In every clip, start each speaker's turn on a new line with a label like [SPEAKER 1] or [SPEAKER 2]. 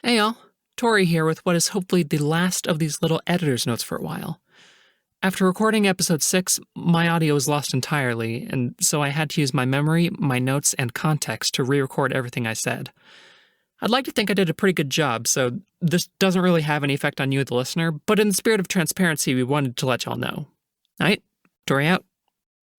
[SPEAKER 1] Hey y'all, Tori here with what is hopefully the last of these little editor's notes for a while. After recording episode 6, my audio was lost entirely, and so I had to use my memory, my notes, and context to re-record everything I said. I'd like to think I did a pretty good job, so this doesn't really have any effect on you, the listener, but in the spirit of transparency, we wanted to let y'all know. Alright, Tori out.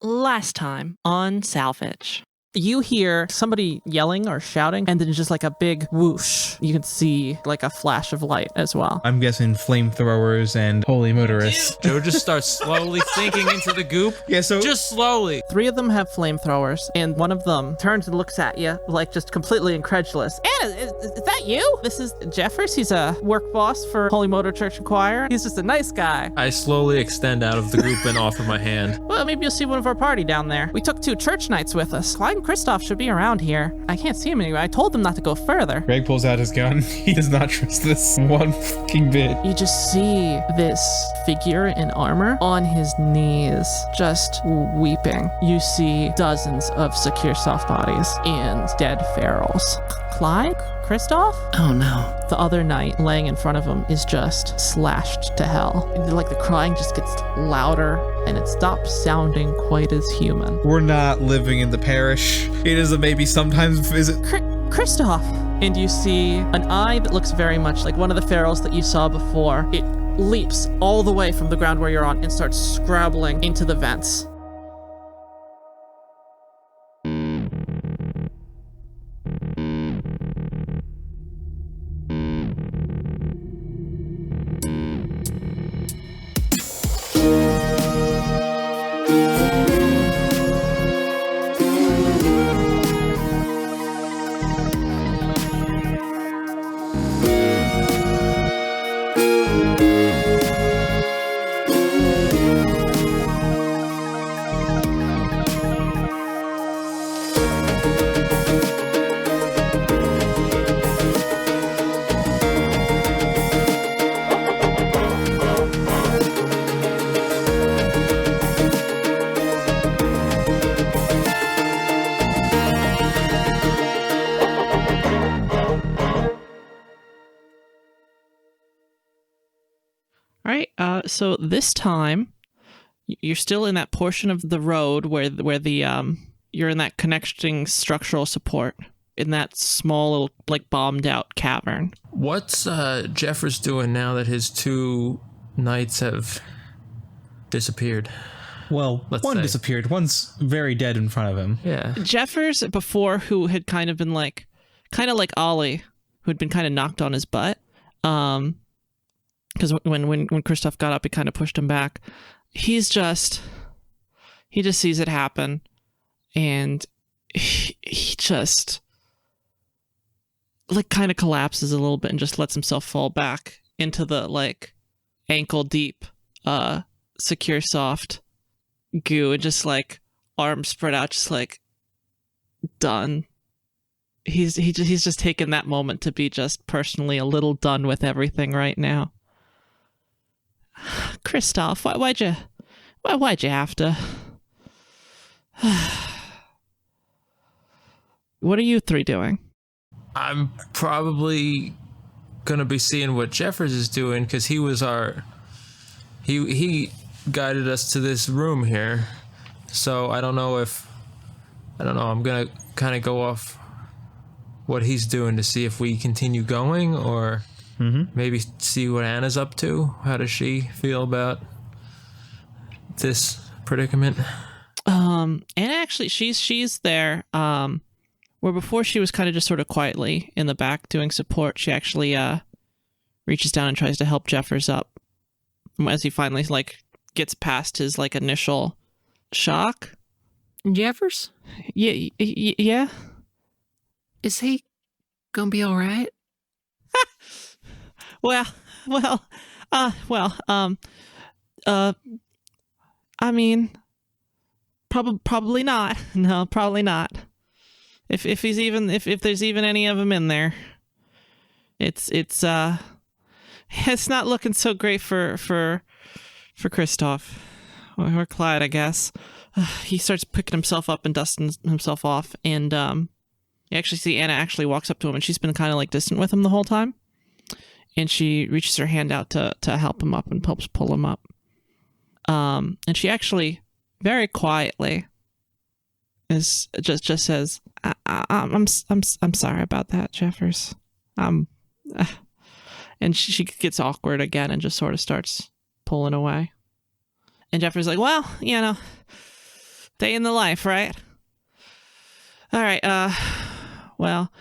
[SPEAKER 2] Last time on Salvage. You hear somebody yelling or shouting, and then just like a big whoosh. You can see like a flash of light as well.
[SPEAKER 3] I'm guessing flamethrowers and holy motorists.
[SPEAKER 4] Joe just starts slowly sinking into the goop.
[SPEAKER 3] Yeah, so
[SPEAKER 4] Just slowly.
[SPEAKER 2] 3 of them have flamethrowers, and one of them turns and looks at you, like just completely incredulous. Anna, is that you? This is Jeffers. He's a work boss for Holy Motor Church and Choir. He's just a nice guy.
[SPEAKER 4] I slowly extend out of the group and offer my hand.
[SPEAKER 2] Well, maybe you'll see one of our party down there. We took 2 church nights with us. Clyde and Kristoff should be around here. I can't see him anywhere. I told them not to go further.
[SPEAKER 3] Greg pulls out his gun. He does not trust this one fucking bit.
[SPEAKER 2] You just see this figure in armor on his knees, just weeping. You see dozens of SecureSoft bodies and dead ferals. Clyde? Kristoff?
[SPEAKER 1] Oh no.
[SPEAKER 2] The other knight laying in front of him is just slashed to hell. Like the crying just gets louder and it stops sounding quite as human.
[SPEAKER 3] We're not living in the parish. It is a maybe sometimes visit.
[SPEAKER 2] Kristoff! And you see an eye that looks very much like one of the ferals that you saw before. It leaps all the way from the ground where you're on and starts scrabbling into the vents. So this time, you're still in that portion of the road where the you're in that connecting structural support in that small little like bombed out cavern.
[SPEAKER 4] What's Jeffers doing now that his 2 knights have disappeared?
[SPEAKER 3] Well, one disappeared. One's very dead in front of him.
[SPEAKER 4] Yeah.
[SPEAKER 2] Jeffers before, who had kind of like Ollie, who had been kind of knocked on his butt. Because when Kristoff got up, he kind of pushed him back. He just sees it happen, and he just like kind of collapses a little bit and just lets himself fall back into the like ankle deep SecureSoft goo, and just like arms spread out, just like done. He's just taken that moment to be just personally a little done with everything right now. Kristoff, why'd you have to? What are you 3 doing?
[SPEAKER 4] I'm probably gonna be seeing what Jeffers is doing, because he was he guided us to this room here. So I don't know, I'm gonna kind of go off what he's doing to see if we continue going, or maybe see what Anna's up to. How does she feel about this predicament?
[SPEAKER 2] Anna actually, she's there. Where before she was kind of just sort of quietly in the back doing support. She actually reaches down and tries to help Jeffers up as he finally like gets past his like initial shock.
[SPEAKER 1] Jeffers?
[SPEAKER 2] Yeah.
[SPEAKER 1] Is he gonna be alright?
[SPEAKER 2] I mean, probably not. No, probably not. If there's even any of them in there, it's not looking so great for Kristoff or Clyde, I guess. He starts picking himself up and dusting himself off, and you actually see Anna actually walks up to him, and she's been kind of like distant with him the whole time. and she reaches her hand out to help him up and helps pull him up. And she actually very quietly just says, I'm sorry about that, Jeffers. And she gets awkward again and just sort of starts pulling away. And Jeffers like, well, day in the life, right? All right. Well,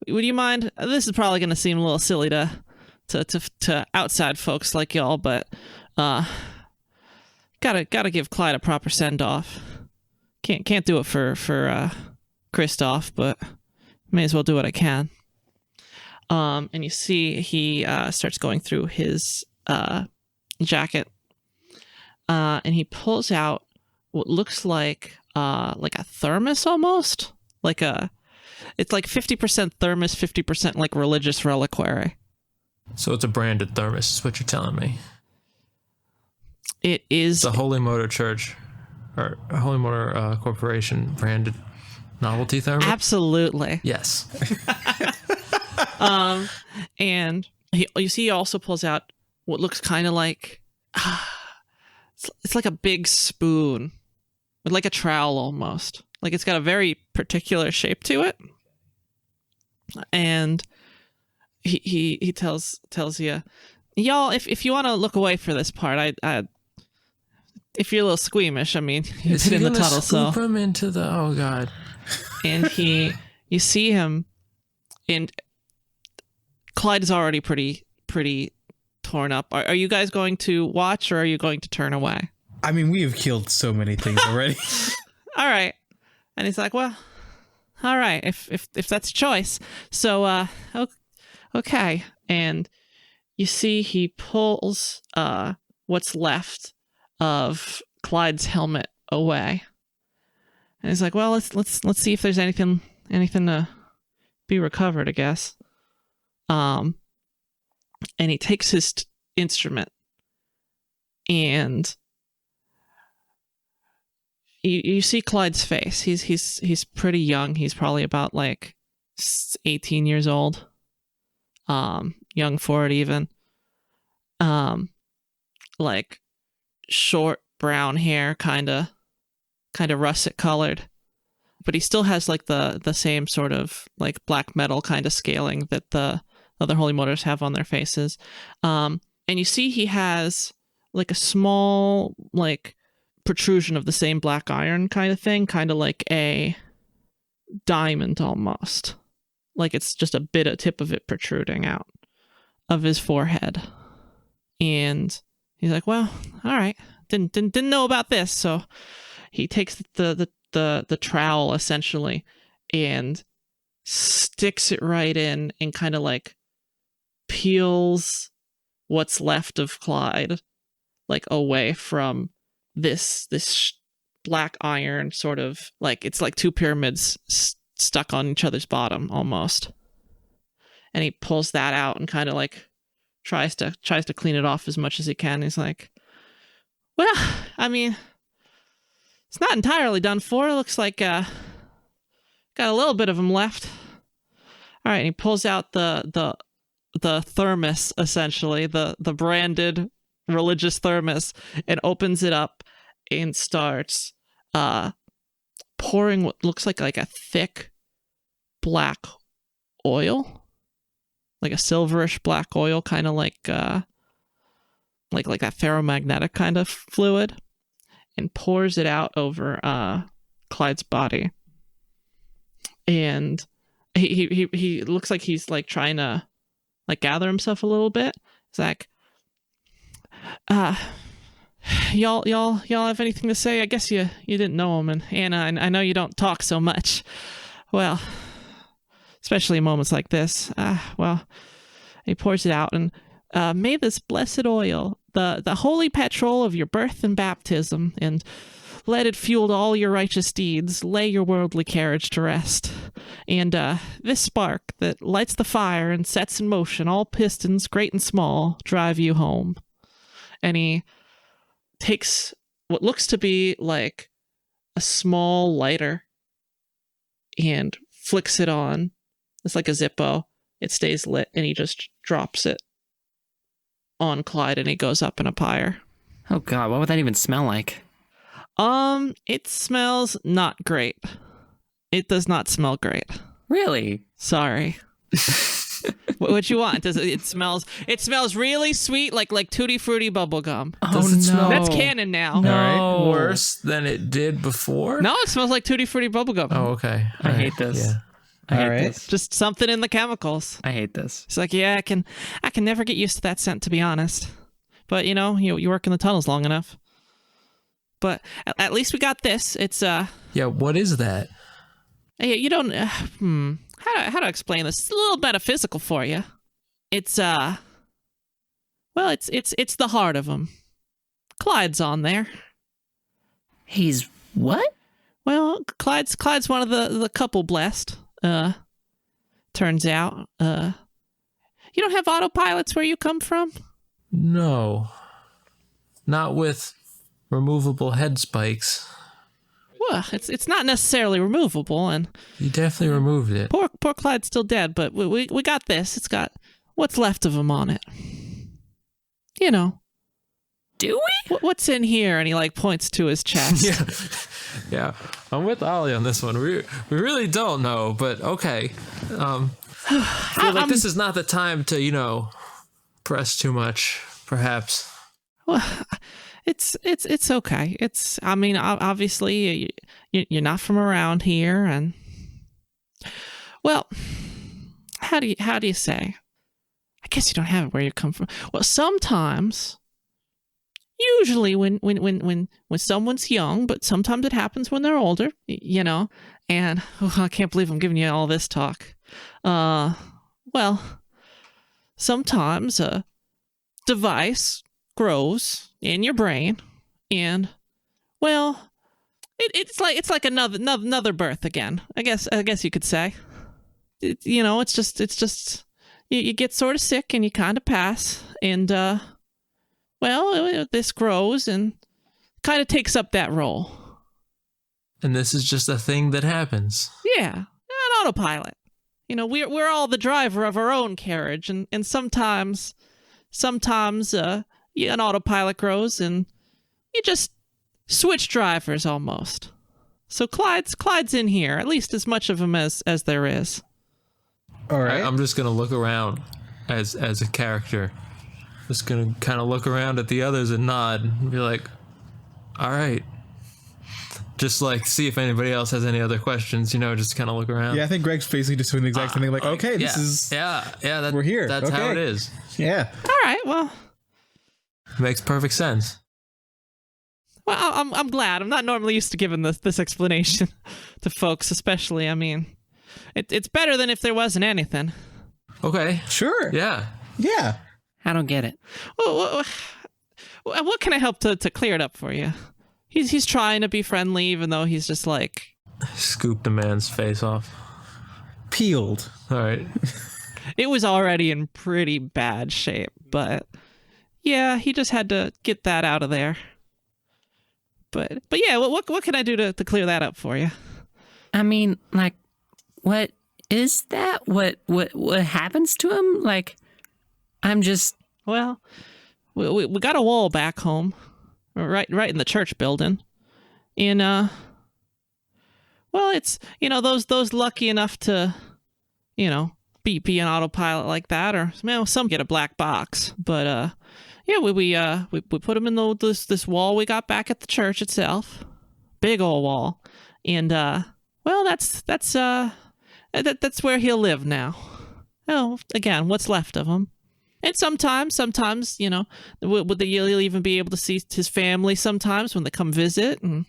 [SPEAKER 2] would you mind? This is probably going to seem a little silly to outside folks like y'all, but gotta give Clyde a proper send off. Can't do it for Kristoff, but may as well do what I can. And you see he starts going through his jacket, and he pulls out what looks like a thermos almost, it's like 50% thermos, 50% like religious reliquary.
[SPEAKER 4] So it's a branded thermos, is what you're telling me.
[SPEAKER 2] It is
[SPEAKER 4] the Holy Motor Church or Holy Motor Corporation branded novelty thermos.
[SPEAKER 2] Absolutely.
[SPEAKER 4] Yes.
[SPEAKER 2] And you see he also pulls out what looks kind of like it's like a big spoon with like a trowel almost. Like it's got a very particular shape to it. And he tells you, y'all, if you want to look away for this part, I if you're a little squeamish, I mean,
[SPEAKER 4] is he
[SPEAKER 2] in the
[SPEAKER 4] gonna
[SPEAKER 2] tunnel,
[SPEAKER 4] scoop
[SPEAKER 2] so
[SPEAKER 4] him into the God.
[SPEAKER 2] And you see him, and Clyde is already pretty torn up. Are you guys going to watch, or are you going to turn away?
[SPEAKER 3] I mean, we have killed so many things already.
[SPEAKER 2] All right. And he's like, well, all right, if that's a choice. So, okay. And you see he pulls what's left of Clyde's helmet away. And he's like, well, let's see if there's anything to be recovered, I guess. And he takes his instrument, and you see Clyde's face. He's pretty young. He's probably about like 18 years old. Young for it even. Like short brown hair, kind of russet colored, but he still has like the same sort of like black metal kind of scaling that the other Holy Motors have on their faces. And you see he has like a small like protrusion of the same black iron kind of thing, kind of like a diamond almost. Like it's just a bit of tip of it protruding out of his forehead. And he's like, well, all right. Didn't know about this. So he takes the trowel essentially and sticks it right in and kind of like peels what's left of Clyde like away from this black iron, sort of like it's like two pyramids stuck on each other's bottom almost. And he pulls that out and kind of like tries to clean it off as much as he can. He's like, well, I mean, it's not entirely done for. It looks like got a little bit of them left. All right, and he pulls out the thermos, essentially, the branded religious thermos, and opens it up and starts pouring what looks like a thick black oil, like a silverish black oil, kind of like that ferromagnetic kind of fluid, and pours it out over Clyde's body. And he looks like he's like trying to like gather himself a little bit. He's like, y'all have anything to say? I guess you didn't know him, and Anna, I know you don't talk so much. Well, especially in moments like this. Well, he pours it out, and may this blessed oil, the holy petrol of your birth and baptism, and let it fuel all your righteous deeds, lay your worldly carriage to rest. And this spark that lights the fire and sets in motion all pistons, great and small, drive you home. And he takes what looks to be like a small lighter and flicks it on. It's like a Zippo. It stays lit, and he just drops it on Clyde, and he goes up in a pyre.
[SPEAKER 1] Oh God, what would that even smell like?
[SPEAKER 2] It smells not great. It does not smell great.
[SPEAKER 1] Really?
[SPEAKER 2] Sorry. What you want? It smells really sweet, like Tutti Frutti bubble gum.
[SPEAKER 4] Does it smell
[SPEAKER 2] That's canon now.
[SPEAKER 1] No.
[SPEAKER 4] worse than it did before?
[SPEAKER 2] No, it smells like Tutti Frutti bubble gum.
[SPEAKER 4] Oh, okay.
[SPEAKER 1] I hate this.
[SPEAKER 4] Yeah.
[SPEAKER 1] I hate
[SPEAKER 3] Alright.
[SPEAKER 1] this.
[SPEAKER 2] Just something in the chemicals.
[SPEAKER 1] I hate this.
[SPEAKER 2] It's like, yeah, I can never get used to that scent, to be honest. But you know, you work in the tunnels long enough. But at least we got this. It's
[SPEAKER 4] Yeah, what is that?
[SPEAKER 2] you don't how to explain this? It's a little metaphysical for you. It's well, it's the heart of him. Clyde's on there.
[SPEAKER 1] He's what?
[SPEAKER 2] Well, Clyde's one of the couple blessed. Turns out. You don't have autopilots where you come from?
[SPEAKER 4] No. Not with removable head spikes.
[SPEAKER 2] Well, it's not necessarily removable, and
[SPEAKER 4] You definitely removed it.
[SPEAKER 2] poor Clyde's still dead, but we got this. It's got what's left of him on it. You know.
[SPEAKER 1] Do we?
[SPEAKER 2] What's in here? And he like points to his chest.
[SPEAKER 4] Yeah. I'm with Ollie on this one. We really don't know, but okay. I feel like this is not the time to, press too much, perhaps.
[SPEAKER 2] Well, it's okay. I mean, obviously you're not from around here, and well, how do you say? I guess you don't have it where you come from. Well, sometimes, usually when someone's young, but sometimes it happens when they're older, And I can't believe I'm giving you all this talk. Well, sometimes a device grows in your brain, and well, it's like another birth again. I guess you could say. It's just you get sort of sick and you kind of pass, and well, this grows and kind of takes up that role.
[SPEAKER 4] And this is just a thing that happens.
[SPEAKER 2] Yeah, an autopilot. We're all the driver of our own carriage, and sometimes an autopilot grows and you just switch drivers almost. So Clyde's in here, at least as much of him as there is.
[SPEAKER 3] All right.
[SPEAKER 4] I'm just gonna look around as a character. Just gonna kind of look around at the others and nod and be like, all right. Just like see if anybody else has any other questions, just kind of look around.
[SPEAKER 3] Yeah, I think Greg's basically just doing the exact same thing. Like, okay, this is
[SPEAKER 4] we're
[SPEAKER 3] here.
[SPEAKER 4] That's how
[SPEAKER 3] Okay.
[SPEAKER 4] it is.
[SPEAKER 3] yeah.
[SPEAKER 2] All right, well,
[SPEAKER 4] Makes perfect sense.
[SPEAKER 2] I'm glad. I'm not normally used to giving this explanation to folks, especially. I mean, it's better than if there wasn't anything.
[SPEAKER 4] Okay.
[SPEAKER 3] Sure.
[SPEAKER 4] Yeah.
[SPEAKER 3] Yeah.
[SPEAKER 1] I don't get it.
[SPEAKER 2] Well, what can I help to clear it up for you? He's trying to be friendly, even though he's just like
[SPEAKER 4] Scoop the man's face off.
[SPEAKER 3] Peeled.
[SPEAKER 4] All right.
[SPEAKER 2] it was already in pretty bad shape, but yeah, he just had to get that out of there. But yeah, what can I do to clear that up for you?
[SPEAKER 1] I mean, like, what is that? What happens to him? Like, I'm just...
[SPEAKER 2] Well, we got a wall back home, right in the church building, and well, it's those lucky enough to be an autopilot like that, or some get a black box, but yeah, we put him in this wall we got back at the church itself, big old wall, and well, that's where he'll live now. Oh, again, what's left of him. And sometimes, you'll even be able to see his family sometimes when they come visit, and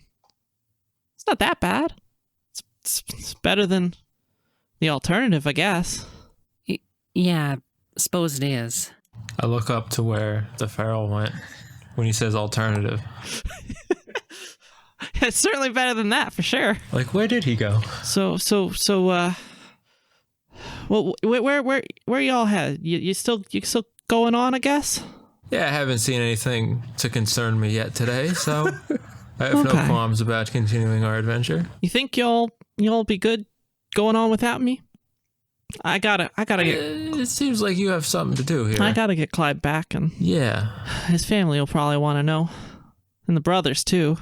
[SPEAKER 2] it's not that bad. It's better than the alternative, I guess.
[SPEAKER 1] Yeah, suppose it is.
[SPEAKER 4] I look up to where the feral went when he says alternative.
[SPEAKER 2] It's certainly better than that, for sure.
[SPEAKER 4] Like, where did he go?
[SPEAKER 2] So, well, where y'all head? You still going on, I guess?
[SPEAKER 4] Yeah, I haven't seen anything to concern me yet today, so I have no
[SPEAKER 2] Okay.
[SPEAKER 4] qualms about continuing our adventure.
[SPEAKER 2] You think y'all be good going on without me? I gotta get
[SPEAKER 4] It seems like you have something to do here.
[SPEAKER 2] I gotta get Clyde back, and
[SPEAKER 4] Yeah.
[SPEAKER 2] his family will probably want to know, and the brothers too.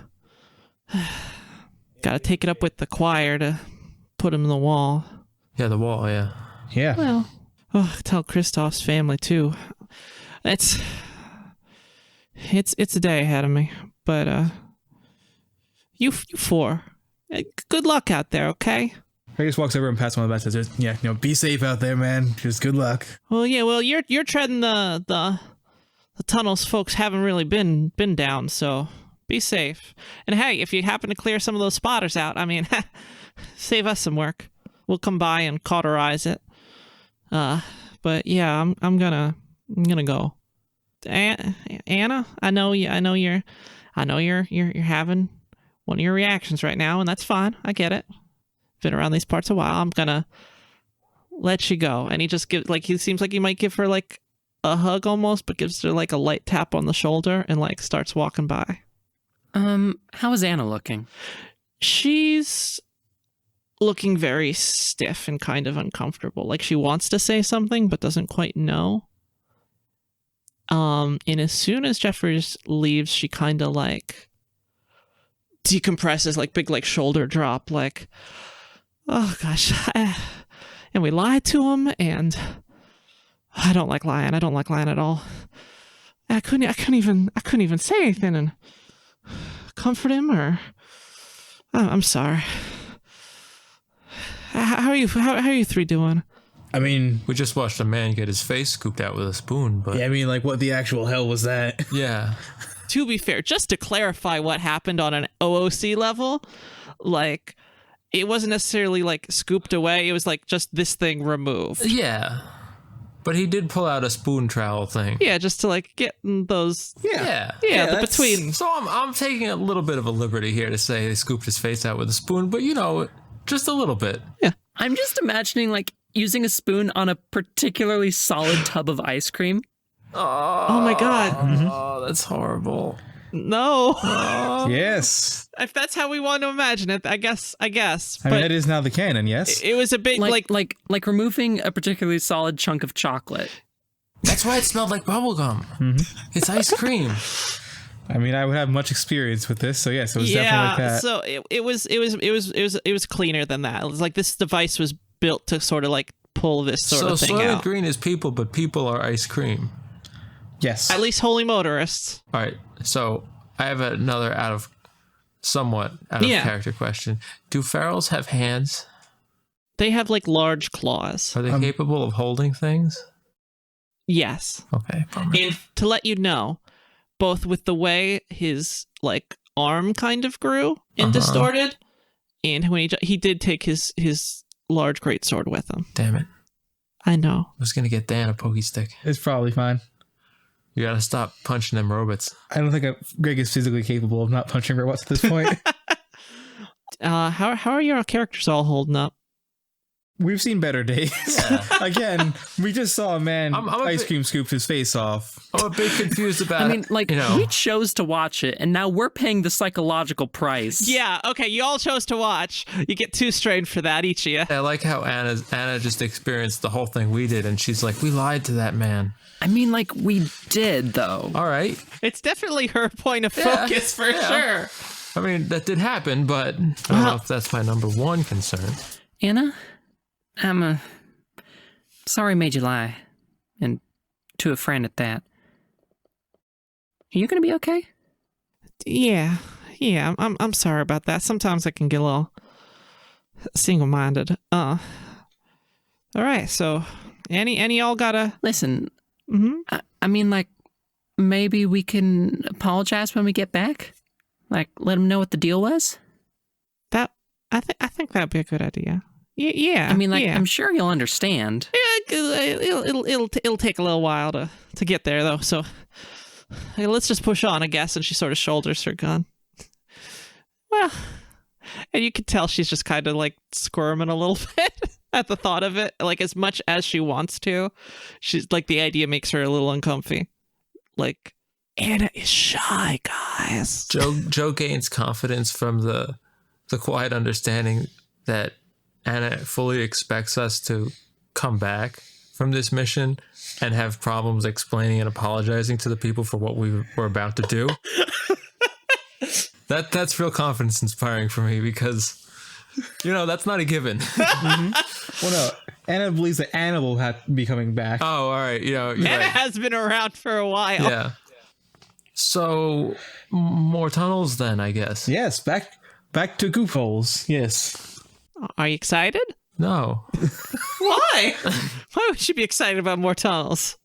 [SPEAKER 2] Gotta take it up with the choir to put him in the wall.
[SPEAKER 4] Yeah, the wall, yeah.
[SPEAKER 3] Yeah.
[SPEAKER 2] Well, tell Kristoff's family too. It's a day ahead of me, but you four, good luck out there, okay?
[SPEAKER 3] He just walks over and pats one of the best. Says, "Yeah, be safe out there, man. Just good luck."
[SPEAKER 2] Well, yeah. Well, you're treading the tunnels folks haven't really been down, so be safe. And hey, if you happen to clear some of those spotters out, I mean, save us some work. We'll come by and cauterize it. But yeah, I'm gonna go. Anna, I know you're having one of your reactions right now, and that's fine. I get it. Been around these parts a while. I'm gonna let you go. And he just he seems like he might give her like a hug almost, but gives her like a light tap on the shoulder and like starts walking by.
[SPEAKER 1] How is Anna looking?
[SPEAKER 2] She's looking very stiff and kind of uncomfortable. Like she wants to say something but doesn't quite know. And as soon as Jeffers leaves, she kind of like decompresses, like big like shoulder drop, like, oh gosh, and we lied to him, and I don't like lying. I don't like lying at all. I couldn't even say anything and comfort him, or I'm sorry. How are you three doing?
[SPEAKER 3] I mean,
[SPEAKER 4] We just watched a man get his face scooped out with a spoon, but
[SPEAKER 3] yeah, I mean, like, what the actual hell was that?
[SPEAKER 4] yeah.
[SPEAKER 2] To be fair, just to clarify what happened on an OOC level, like, it wasn't necessarily, like, scooped away. It was, like, just this thing removed.
[SPEAKER 4] Yeah. But he did pull out a spoon trowel thing.
[SPEAKER 2] Yeah, just to, like, get those...
[SPEAKER 4] Yeah.
[SPEAKER 2] Yeah, the
[SPEAKER 3] that's-
[SPEAKER 2] between...
[SPEAKER 4] So I'm taking a little bit of a liberty here to say they scooped his face out with a spoon, but, just a little bit.
[SPEAKER 2] Yeah.
[SPEAKER 1] I'm just imagining, like, using a spoon on a particularly solid tub of ice cream.
[SPEAKER 2] Oh my god.
[SPEAKER 4] Oh, that's horrible.
[SPEAKER 2] No.
[SPEAKER 3] Yes.
[SPEAKER 2] If that's how we want to imagine it, I guess.
[SPEAKER 3] I
[SPEAKER 2] But
[SPEAKER 3] mean, that is now the canon, yes?
[SPEAKER 2] it was a bit
[SPEAKER 1] Like removing a particularly solid chunk of chocolate.
[SPEAKER 4] That's why it smelled like bubblegum. It's ice cream.
[SPEAKER 3] I mean, I would have much experience with this, so yes, it was definitely like that.
[SPEAKER 2] So it was cleaner than that. It was like this device was built to sort of like pull this sort of thing
[SPEAKER 4] Soylent
[SPEAKER 2] out.
[SPEAKER 4] Green is people, but people are ice cream.
[SPEAKER 3] Yes.
[SPEAKER 2] At least holy motorists.
[SPEAKER 4] All right, so I have another somewhat out of character question. Do ferals have hands?
[SPEAKER 2] They have like large claws.
[SPEAKER 4] Are they capable of holding things?
[SPEAKER 2] Yes.
[SPEAKER 4] Okay. Bummer.
[SPEAKER 2] And to let you know, both with the way his like arm kind of grew and distorted, and when he did take his large greatsword with him.
[SPEAKER 4] Damn it.
[SPEAKER 2] I know.
[SPEAKER 4] I was going to get Dan a pokey stick.
[SPEAKER 3] It's probably fine.
[SPEAKER 4] You got to stop punching them robots.
[SPEAKER 3] I don't think Greg is physically capable of not punching robots at this point.
[SPEAKER 2] How are your characters all holding up?
[SPEAKER 3] We've seen better days. Again, we just saw a man
[SPEAKER 4] I'm a
[SPEAKER 3] ice
[SPEAKER 4] bit-
[SPEAKER 3] cream scoop his face off.
[SPEAKER 4] I'm a bit confused about
[SPEAKER 1] I mean, like,
[SPEAKER 4] you know.
[SPEAKER 1] we chose to watch it, and now we're paying the psychological price.
[SPEAKER 2] Yeah, okay, you all chose to watch. You get 2 strained for that, each of you.
[SPEAKER 4] I like how Anna just experienced the whole thing we did, and she's like, we lied to that man.
[SPEAKER 1] I mean, like, we did, though.
[SPEAKER 4] All right.
[SPEAKER 2] It's definitely her point of focus for sure.
[SPEAKER 4] I mean, that did happen, but I don't know if that's my number one concern.
[SPEAKER 1] Anna, I'm sorry I made you lie. And to a friend at that. Are you gonna be okay?
[SPEAKER 2] Yeah, I'm sorry about that. Sometimes I can get a little single-minded. All right, so any y'all gotta...
[SPEAKER 1] Listen,
[SPEAKER 2] Mm-hmm.
[SPEAKER 1] I mean, like, maybe we can apologize when we get back? Like, let them know what the deal was?
[SPEAKER 2] I think that'd be a good idea. Yeah.
[SPEAKER 1] I mean, like,
[SPEAKER 2] yeah.
[SPEAKER 1] I'm sure you'll understand.
[SPEAKER 2] It'll take a little while to get there though. So hey, let's just push on, I guess. And she sort of shoulders her gun. Well, and you can tell she's just kind of like squirming a little bit at the thought of it. Like as much as she wants to, she's like the idea makes her a little uncomfy. Like Anna is shy, guys.
[SPEAKER 4] Joe gains confidence from the quiet understanding that Anna fully expects us to come back from this mission and have problems explaining and apologizing to the people for what we were about to do. That's real confidence inspiring for me because, that's not a given.
[SPEAKER 3] Well, no, Anna believes that Anna will be coming back.
[SPEAKER 4] Oh, all right. You're
[SPEAKER 2] Anna
[SPEAKER 4] right.
[SPEAKER 2] has been around for a while.
[SPEAKER 4] Yeah. So more tunnels then, I guess.
[SPEAKER 3] Yes, back to goop holes. Yes.
[SPEAKER 2] Are you excited?
[SPEAKER 4] No.
[SPEAKER 2] Why? Why would you be excited about more tunnels?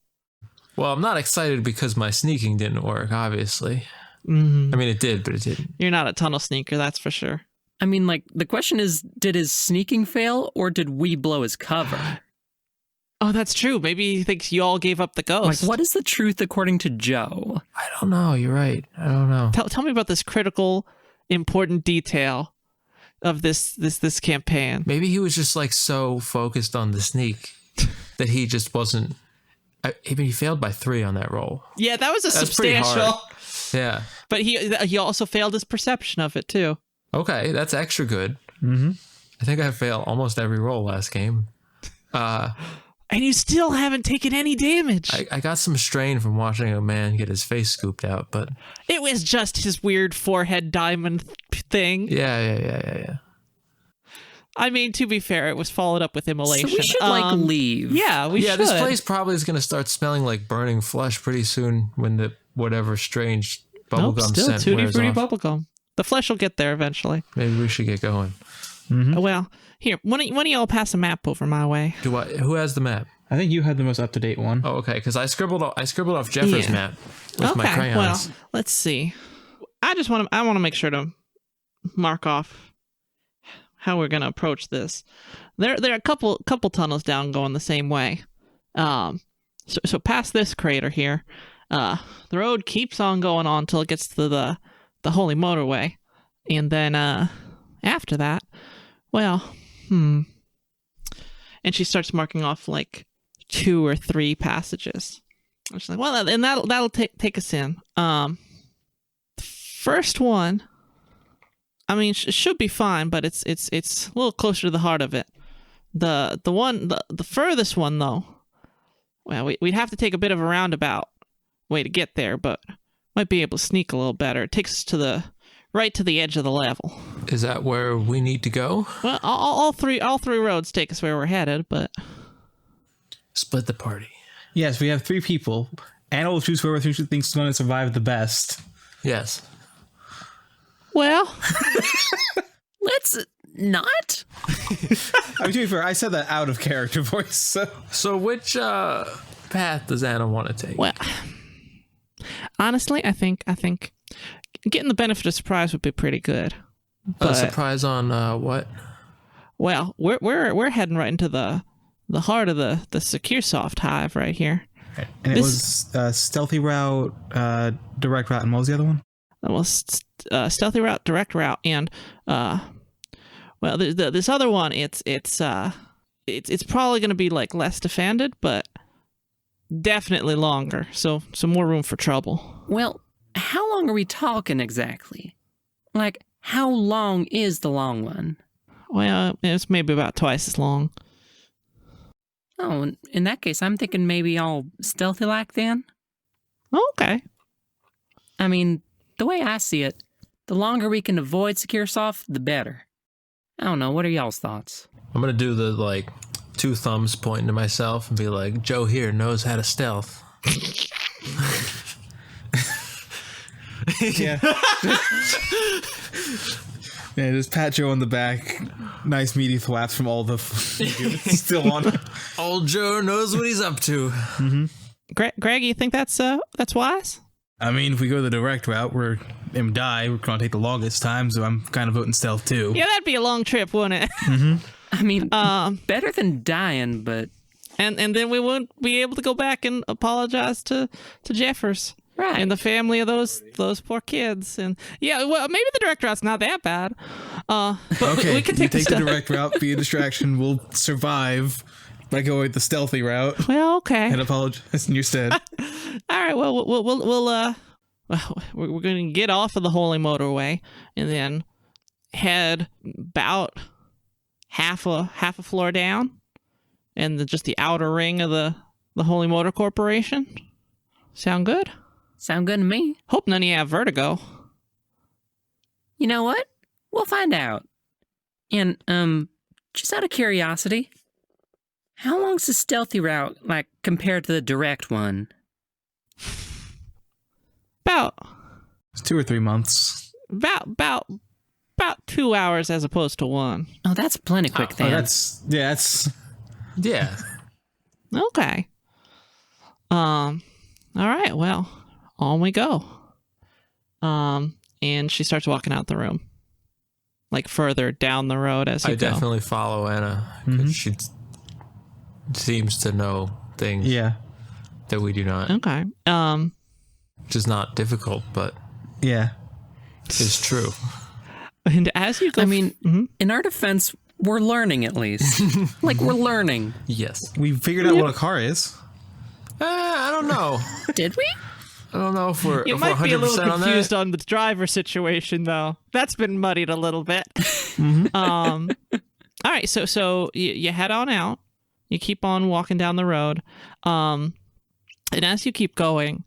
[SPEAKER 4] Well, I'm not excited because my sneaking didn't work, obviously.
[SPEAKER 2] Mm-hmm.
[SPEAKER 4] I mean, it did, but it didn't.
[SPEAKER 2] You're not a tunnel sneaker, that's for sure.
[SPEAKER 1] I mean, like, the question is, did his sneaking fail or did we blow his cover?
[SPEAKER 2] Oh, that's true. Maybe he thinks you all gave up the ghost.
[SPEAKER 1] Like, what is the truth according to Joe?
[SPEAKER 4] I don't know. You're right. I don't know.
[SPEAKER 2] Tell me about this critical, important detail of this campaign.
[SPEAKER 4] Maybe he was just like so focused on the sneak that he just wasn't. I mean, he failed by 3 on that roll.
[SPEAKER 2] Yeah, that was
[SPEAKER 4] That's pretty
[SPEAKER 2] substantial.
[SPEAKER 4] hard. Yeah.
[SPEAKER 2] But he also failed his perception of it too.
[SPEAKER 4] Okay, that's extra good.
[SPEAKER 3] Mm-hmm.
[SPEAKER 4] I think I failed almost every roll last game.
[SPEAKER 2] And you still haven't taken any damage.
[SPEAKER 4] I got some strain from watching a man get his face scooped out, but
[SPEAKER 2] It was just his weird forehead diamond thing.
[SPEAKER 4] yeah.
[SPEAKER 2] I mean, to be fair, it was followed up with immolation.
[SPEAKER 1] So we should, leave.
[SPEAKER 2] Yeah, we should.
[SPEAKER 4] This place probably is going to start smelling like burning flesh pretty soon when the whatever strange bubblegum
[SPEAKER 2] still
[SPEAKER 4] scent
[SPEAKER 2] tutti
[SPEAKER 4] wears
[SPEAKER 2] frutti
[SPEAKER 4] off.
[SPEAKER 2] bubblegum. The flesh will get there eventually.
[SPEAKER 4] Maybe we should get going.
[SPEAKER 3] Mm-hmm.
[SPEAKER 2] Well, here, one of y'all pass a map over my way.
[SPEAKER 4] Who has the map?
[SPEAKER 3] I think you had the most up-to-date one.
[SPEAKER 4] Oh, okay, because I scribbled off Jeffers'
[SPEAKER 2] Yeah.
[SPEAKER 4] map with my crayons.
[SPEAKER 2] Well, let's see. I want to make sure to mark off how we're gonna approach this. There are a couple tunnels down going the same way. So past this crater here, the road keeps on going on until it gets to the holy motorway, and then after that, and she starts marking off like 2 or 3 passages. She's like, well, and that'll take us in. First one, I mean, it should be fine, but it's a little closer to the heart of it. The furthest one though, well, we'd have to take a bit of a roundabout way to get there, but might be able to sneak a little better. It takes us right to the edge of the level.
[SPEAKER 4] Is that where we need to go?
[SPEAKER 2] Well, all three roads take us where we're headed, but
[SPEAKER 4] Split the party.
[SPEAKER 3] Yes, we have 3 people. Anna will choose whoever she thinks is going to survive the best.
[SPEAKER 4] Yes.
[SPEAKER 2] well,
[SPEAKER 1] Let's not.
[SPEAKER 3] I mean, to be fair, I said that out of character voice.
[SPEAKER 4] So which path does Anna want to take?
[SPEAKER 2] well. Honestly, I think getting the benefit of surprise would be pretty good.
[SPEAKER 4] A
[SPEAKER 2] But,
[SPEAKER 4] surprise on what?
[SPEAKER 2] well, we're heading right into the heart of the SecureSoft hive right here.
[SPEAKER 3] And it
[SPEAKER 2] This-
[SPEAKER 3] was stealthy route, direct route, and what was the other one?
[SPEAKER 2] Well, stealthy route, direct route, and this other one, it's probably going to be like less defended, but definitely longer. So some more room for trouble.
[SPEAKER 1] Well, how long are we talking exactly? Like, how long is the long one?
[SPEAKER 2] Well, it's maybe about twice as long.
[SPEAKER 1] Oh, in that case, I'm thinking maybe all stealthy-like then?
[SPEAKER 2] Okay.
[SPEAKER 1] I mean, the way I see it, the longer we can avoid SecureSoft, the better. I don't know, what are y'all's thoughts?
[SPEAKER 4] I'm gonna do the 2 thumbs pointing to myself and be like, Joe here knows how to stealth.
[SPEAKER 3] Yeah. Yeah, just pat Joe on the back. Nice meaty thwaps from all the still on.
[SPEAKER 4] Old Joe knows what he's up to.
[SPEAKER 2] Greg, you think that's wise?
[SPEAKER 3] I mean, if we go the direct route, we're gonna take the longest time, so I'm kind of voting stealth too.
[SPEAKER 2] Yeah, that'd be a long trip, wouldn't it?
[SPEAKER 1] I mean, better than dying, but...
[SPEAKER 2] And then we won't be able to go back and apologize to Jeffers.
[SPEAKER 1] Right.
[SPEAKER 2] And the family of those poor kids. And yeah, well, maybe the direct route's not that bad. But
[SPEAKER 3] Okay,
[SPEAKER 2] we can
[SPEAKER 3] you
[SPEAKER 2] take
[SPEAKER 3] take the
[SPEAKER 2] stealth.
[SPEAKER 3] direct route, be a distraction. We'll survive by going the stealthy route
[SPEAKER 2] Well, okay.
[SPEAKER 3] and apologize in your stead.
[SPEAKER 2] All right. Well, we're going to get off of the holy motorway and then head about half a floor down, and just the outer ring of the Holy Motor Corporation. Sound good?
[SPEAKER 5] Sound good to me.
[SPEAKER 2] Hope none of you have vertigo.
[SPEAKER 5] You know what? We'll find out. And, just out of curiosity, how long's the stealthy route, like, compared to the direct one?
[SPEAKER 2] About
[SPEAKER 3] It's 2 or 3 months.
[SPEAKER 2] 2 hours as opposed to 1.
[SPEAKER 5] Oh, that's plenty quick then.
[SPEAKER 3] That's
[SPEAKER 4] Yeah.
[SPEAKER 2] Okay. All right. Well, on we go. And she starts walking out the room, like further down the road as you
[SPEAKER 4] I
[SPEAKER 2] go.
[SPEAKER 4] definitely follow Anna because she seems to know things that we do not.
[SPEAKER 2] Okay.
[SPEAKER 4] Which is not difficult, but
[SPEAKER 3] yeah.
[SPEAKER 4] it's true.
[SPEAKER 2] And as you go,
[SPEAKER 5] I mean, in our defense, we're learning at least. Like, we're learning.
[SPEAKER 4] Yes.
[SPEAKER 3] We figured out what a car is.
[SPEAKER 4] I don't know.
[SPEAKER 5] Did we?
[SPEAKER 4] I don't know if we're
[SPEAKER 2] you
[SPEAKER 4] if
[SPEAKER 2] might
[SPEAKER 4] we're 100%
[SPEAKER 2] be a little
[SPEAKER 4] on
[SPEAKER 2] confused
[SPEAKER 4] that.
[SPEAKER 2] on the driver situation, though. That's been muddied a little bit. All right. So you head on out. You keep on walking down the road. And as you keep going,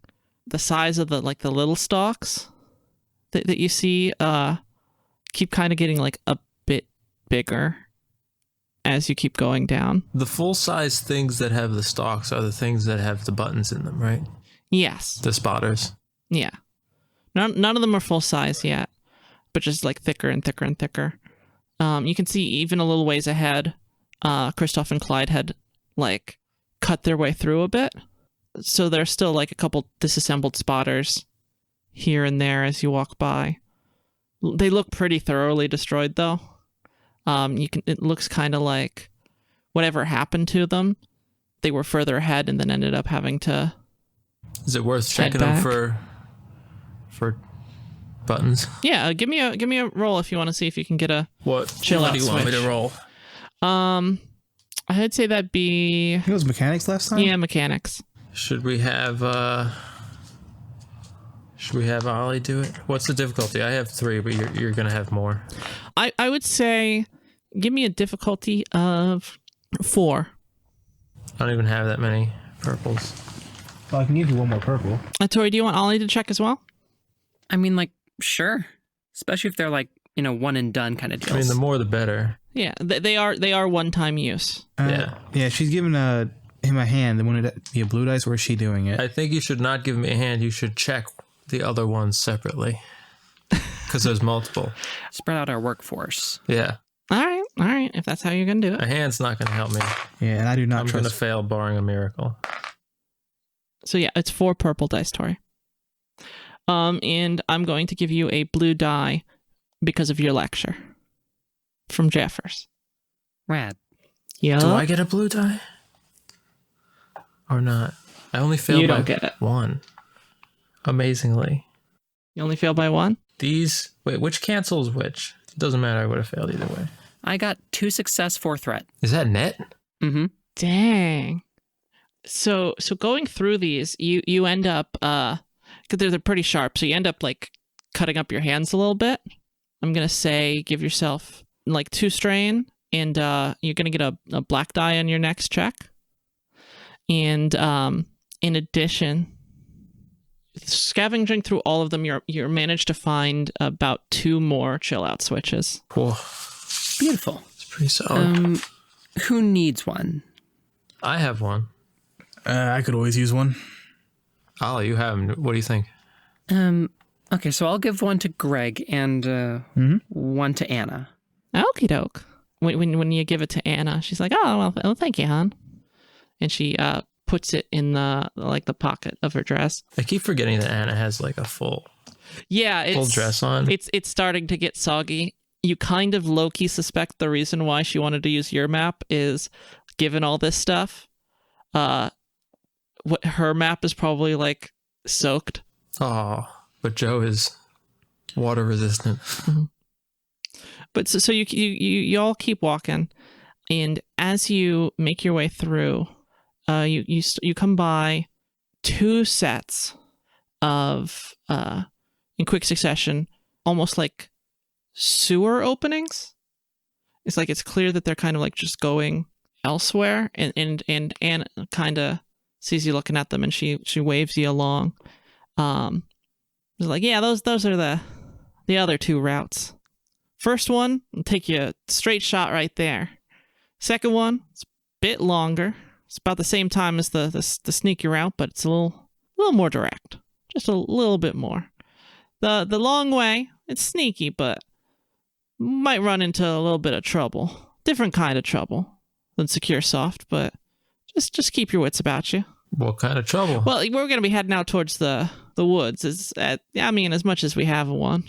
[SPEAKER 2] the size of the little stalks that you see keep kind of getting like a bit bigger as you keep going down.
[SPEAKER 4] The full-size things that have the stalks are the things that have the buttons in them, right?
[SPEAKER 2] Yes.
[SPEAKER 4] The spotters.
[SPEAKER 2] Yeah. None of them are full size yet, but just like thicker and thicker and thicker. You can see even a little ways ahead, Christoph and Clyde had like cut their way through a bit. So there's still like a couple disassembled spotters here and there as you walk by. They look pretty thoroughly destroyed though. It looks kind of like whatever happened to them, they were further ahead and then ended up having to.
[SPEAKER 4] Is it worth
[SPEAKER 2] Head
[SPEAKER 4] checking them
[SPEAKER 2] back.
[SPEAKER 4] for buttons?
[SPEAKER 2] Yeah, give me a roll if you want to see if you can get a
[SPEAKER 4] What
[SPEAKER 2] chill
[SPEAKER 3] What
[SPEAKER 2] out
[SPEAKER 3] do you want me
[SPEAKER 2] switch.
[SPEAKER 3] to roll?
[SPEAKER 2] I'd say that'd be
[SPEAKER 3] It was mechanics last time?
[SPEAKER 2] yeah, mechanics.
[SPEAKER 4] should we have Ollie do it? What's the difficulty? I have 3, but you're gonna have more.
[SPEAKER 2] I would say give me a difficulty of 4.
[SPEAKER 4] I don't even have that many purples.
[SPEAKER 3] Well, I can give you one more purple.
[SPEAKER 2] Tori, do you want Ollie to check as well?
[SPEAKER 5] I mean, like, sure. Especially if they're like, one and done kind of deals.
[SPEAKER 4] I mean, the more the better.
[SPEAKER 2] Yeah, they are one-time use.
[SPEAKER 4] Yeah.
[SPEAKER 3] Yeah, she's giving him a hand. They wanted it to be a blue dice, or is she doing it?
[SPEAKER 4] I think you should not give me a hand. You should check the other ones separately. Because there's multiple.
[SPEAKER 5] Spread out our workforce.
[SPEAKER 4] Yeah.
[SPEAKER 2] All right. If that's how you're gonna do it.
[SPEAKER 4] A hand's not going to help me.
[SPEAKER 3] Yeah, and I do not
[SPEAKER 4] I'm going to
[SPEAKER 3] trust.
[SPEAKER 4] fail barring a miracle.
[SPEAKER 2] So yeah, it's 4 purple dice, Tori. And I'm going to give you a blue die because of your lecture from Jeffers.
[SPEAKER 5] Rad.
[SPEAKER 2] Yeah.
[SPEAKER 4] Do I get a blue die? Or not? I only failed
[SPEAKER 2] You
[SPEAKER 4] by
[SPEAKER 2] don't get it.
[SPEAKER 4] 1. Amazingly.
[SPEAKER 2] You only fail by 1?
[SPEAKER 4] Wait, which cancels which? It doesn't matter. I would have failed either way.
[SPEAKER 5] I got 2 success, 4 threat.
[SPEAKER 4] Is that net?
[SPEAKER 5] Mm-hmm.
[SPEAKER 2] Dang. So going through these, you end up because they're pretty sharp, so you end up like cutting up your hands a little bit. I'm gonna say give yourself like 2 strain, and you're gonna get a black die on your next check. And in addition, scavenging through all of them, you're managed to find about 2 more chill out switches.
[SPEAKER 4] Whoa,
[SPEAKER 5] Beautiful.
[SPEAKER 4] it's pretty solid.
[SPEAKER 5] Who needs one?
[SPEAKER 4] I have one.
[SPEAKER 3] I could always use one.
[SPEAKER 4] Ollie, you have them. What do you think?
[SPEAKER 5] Okay, so I'll give one to Greg and one to Anna.
[SPEAKER 2] Okie doke. When you give it to Anna, she's like, "Oh well, thank you, hon," and she puts it in the pocket of her dress.
[SPEAKER 4] I keep forgetting that Anna has like a full
[SPEAKER 2] Yeah,
[SPEAKER 4] dress on.
[SPEAKER 2] It's starting to get soggy. You kind of low-key suspect the reason why she wanted to use your map is, given all this stuff, what her map is probably like soaked.
[SPEAKER 4] Oh, but Joe is water resistant.
[SPEAKER 2] But so you all keep walking, and as you make your way through, you come by 2 sets of in quick succession, almost like sewer openings. It's like it's clear that they're kind of like just going elsewhere, and Anne kind of sees you looking at them, and she waves you along. It's like, yeah, those are the other 2 routes. First one will take you a straight shot right there. Second one, it's a bit longer. It's about the same time as the sneaky route, but it's a little more direct. Just a little bit more. The long way, it's sneaky, but might run into a little bit of trouble. Different kind of trouble than SecureSoft, but just keep your wits about you.
[SPEAKER 4] What kind of trouble?
[SPEAKER 2] Well, we're going to be heading out towards the woods. As much as we have one.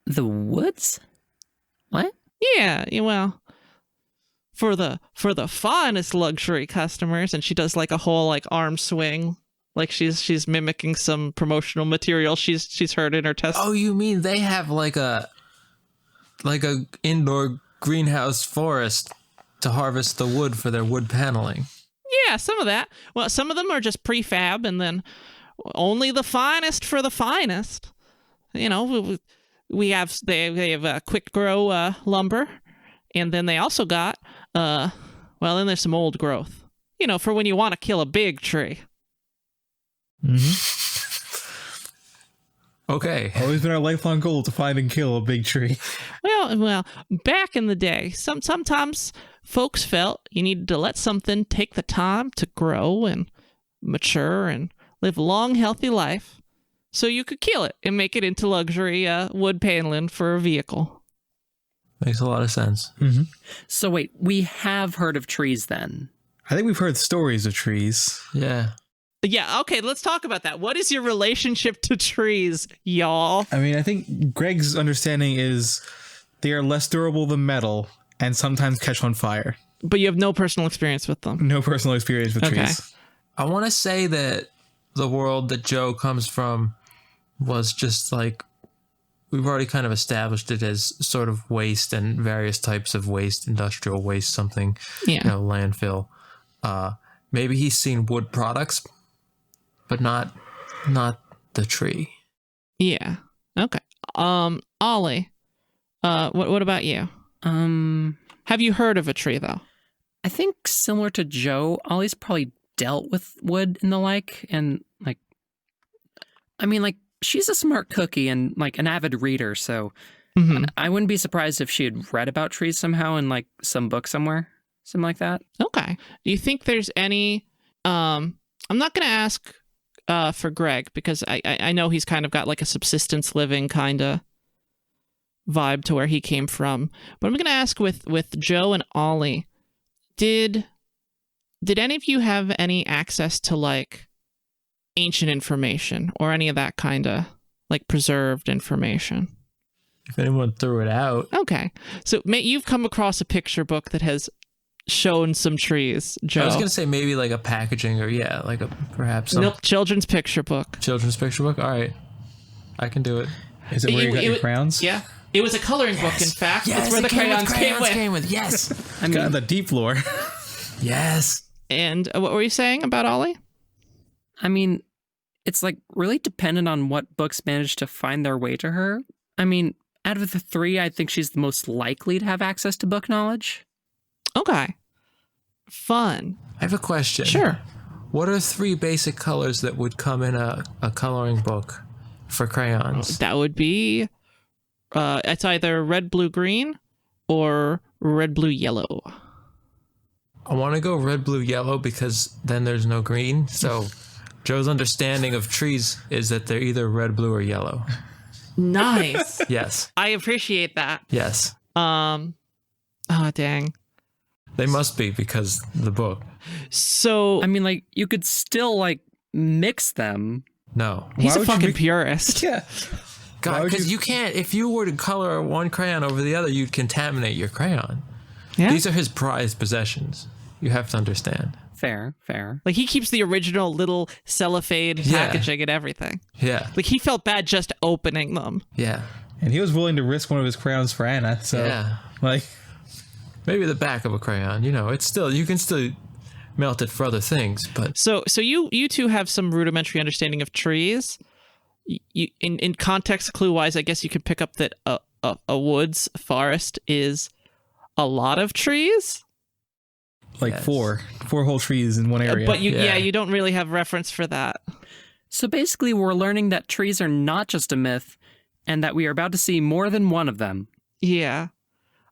[SPEAKER 5] The woods? What?
[SPEAKER 2] Yeah, well, for the finest luxury customers, and she does like a whole like arm swing, like she's mimicking some promotional material she's heard in her test.
[SPEAKER 4] Oh, you mean they have like a indoor greenhouse forest to harvest the wood for their wood paneling?
[SPEAKER 2] Yeah, some of that. Well, some of them are just prefab, and then only the finest for the finest. You know, they have quick grow lumber, and then they also got then there's some old growth. You know, for when you want to kill a big tree.
[SPEAKER 4] Okay.
[SPEAKER 3] Always been our lifelong goal to find and kill a big tree.
[SPEAKER 2] Well, back in the day, sometimes folks felt you needed to let something take the time to grow and mature and live a long, healthy life, so you could kill it and make it into luxury wood paneling for a vehicle.
[SPEAKER 4] Makes a lot of sense.
[SPEAKER 3] Mm-hmm.
[SPEAKER 5] So wait, we have heard of trees then?
[SPEAKER 3] I think we've heard stories of trees.
[SPEAKER 4] Yeah.
[SPEAKER 2] Yeah, okay, let's talk about that. What is your relationship to trees, y'all?
[SPEAKER 3] I mean, I think Greg's understanding is they are less durable than metal and sometimes catch on fire.
[SPEAKER 2] But you have no personal experience with them.
[SPEAKER 3] No personal experience with trees.
[SPEAKER 4] I want to say that the world that Joe comes from was just like, we've already kind of established it as sort of waste and various types of waste, industrial waste, something, landfill. Maybe he's seen wood products, but not the tree.
[SPEAKER 2] Yeah. Okay. Ollie, what about you? Have you heard of a tree though?
[SPEAKER 5] I think similar to Joe, Ollie's probably dealt with wood and the like, and she's a smart cookie and like an avid reader, so I wouldn't be surprised if she had read about trees somehow in like some book somewhere, something like that.
[SPEAKER 2] Okay. Do you think there's any? I'm not going to ask for Greg because I know he's kind of got like a subsistence living kind of vibe to where he came from, but I'm going to ask with Joe and Ollie. Did any of you have any access to like ancient information or any of that kind of like preserved information?
[SPEAKER 4] If anyone threw it out.
[SPEAKER 2] Okay. So you've come across a picture book that has shown some trees, Joe.
[SPEAKER 4] I was going to say maybe like a packaging or perhaps some
[SPEAKER 2] Nope, children's picture book.
[SPEAKER 4] Children's picture book? All right. I can do it.
[SPEAKER 3] Is it where you got your crayons?
[SPEAKER 2] Yeah. It was a coloring book, in fact.
[SPEAKER 4] Yes,
[SPEAKER 2] That's where the crayons came with.
[SPEAKER 4] Yes.
[SPEAKER 3] I mean, got the deep lore.
[SPEAKER 4] Yes.
[SPEAKER 2] And what were you saying about Ollie?
[SPEAKER 5] I mean, it's like really dependent on what books manage to find their way to her. I mean, out of the 3, I think she's the most likely to have access to book knowledge.
[SPEAKER 2] Okay. Fun.
[SPEAKER 4] I have a question.
[SPEAKER 2] Sure.
[SPEAKER 4] What are 3 basic colors that would come in a coloring book for crayons?
[SPEAKER 2] That would be, it's either red, blue, green or red, blue, yellow.
[SPEAKER 4] I want to go red, blue, yellow because then there's no green. So Joe's understanding of trees is that they're either red, blue, or yellow.
[SPEAKER 2] Nice.
[SPEAKER 4] Yes.
[SPEAKER 2] I appreciate that.
[SPEAKER 4] Yes.
[SPEAKER 2] Oh, dang.
[SPEAKER 4] They must be because the book.
[SPEAKER 2] So,
[SPEAKER 5] I mean, like, you could still, like, mix them.
[SPEAKER 4] No.
[SPEAKER 2] he's
[SPEAKER 3] Why
[SPEAKER 2] a
[SPEAKER 3] would you
[SPEAKER 2] fucking
[SPEAKER 3] make-
[SPEAKER 2] purist.
[SPEAKER 3] Yeah.
[SPEAKER 4] God, because you can't, if you were to color one crayon over the other, you'd contaminate your crayon.
[SPEAKER 2] Yeah.
[SPEAKER 4] These are his prized possessions. You have to understand.
[SPEAKER 5] Fair.
[SPEAKER 2] Like, he keeps the original little cellophane
[SPEAKER 4] Yeah.
[SPEAKER 2] packaging and everything.
[SPEAKER 4] Yeah.
[SPEAKER 2] Like, he felt bad just opening them.
[SPEAKER 4] Yeah.
[SPEAKER 3] And he was willing to risk one of his crayons for Anna. So,
[SPEAKER 4] Yeah.
[SPEAKER 3] like,
[SPEAKER 4] Maybe the back of a crayon, it's still, you can still melt it for other things, but
[SPEAKER 2] So you two have some rudimentary understanding of trees. You, in context clue wise, I guess you could pick up that a woods forest is a lot of trees.
[SPEAKER 3] Like
[SPEAKER 4] Yes.
[SPEAKER 3] four whole trees in one area.
[SPEAKER 2] But
[SPEAKER 4] Yeah.
[SPEAKER 2] you don't really have reference for that.
[SPEAKER 5] So basically, we're learning that trees are not just a myth, and that we are about to see more than one of them.
[SPEAKER 2] Yeah.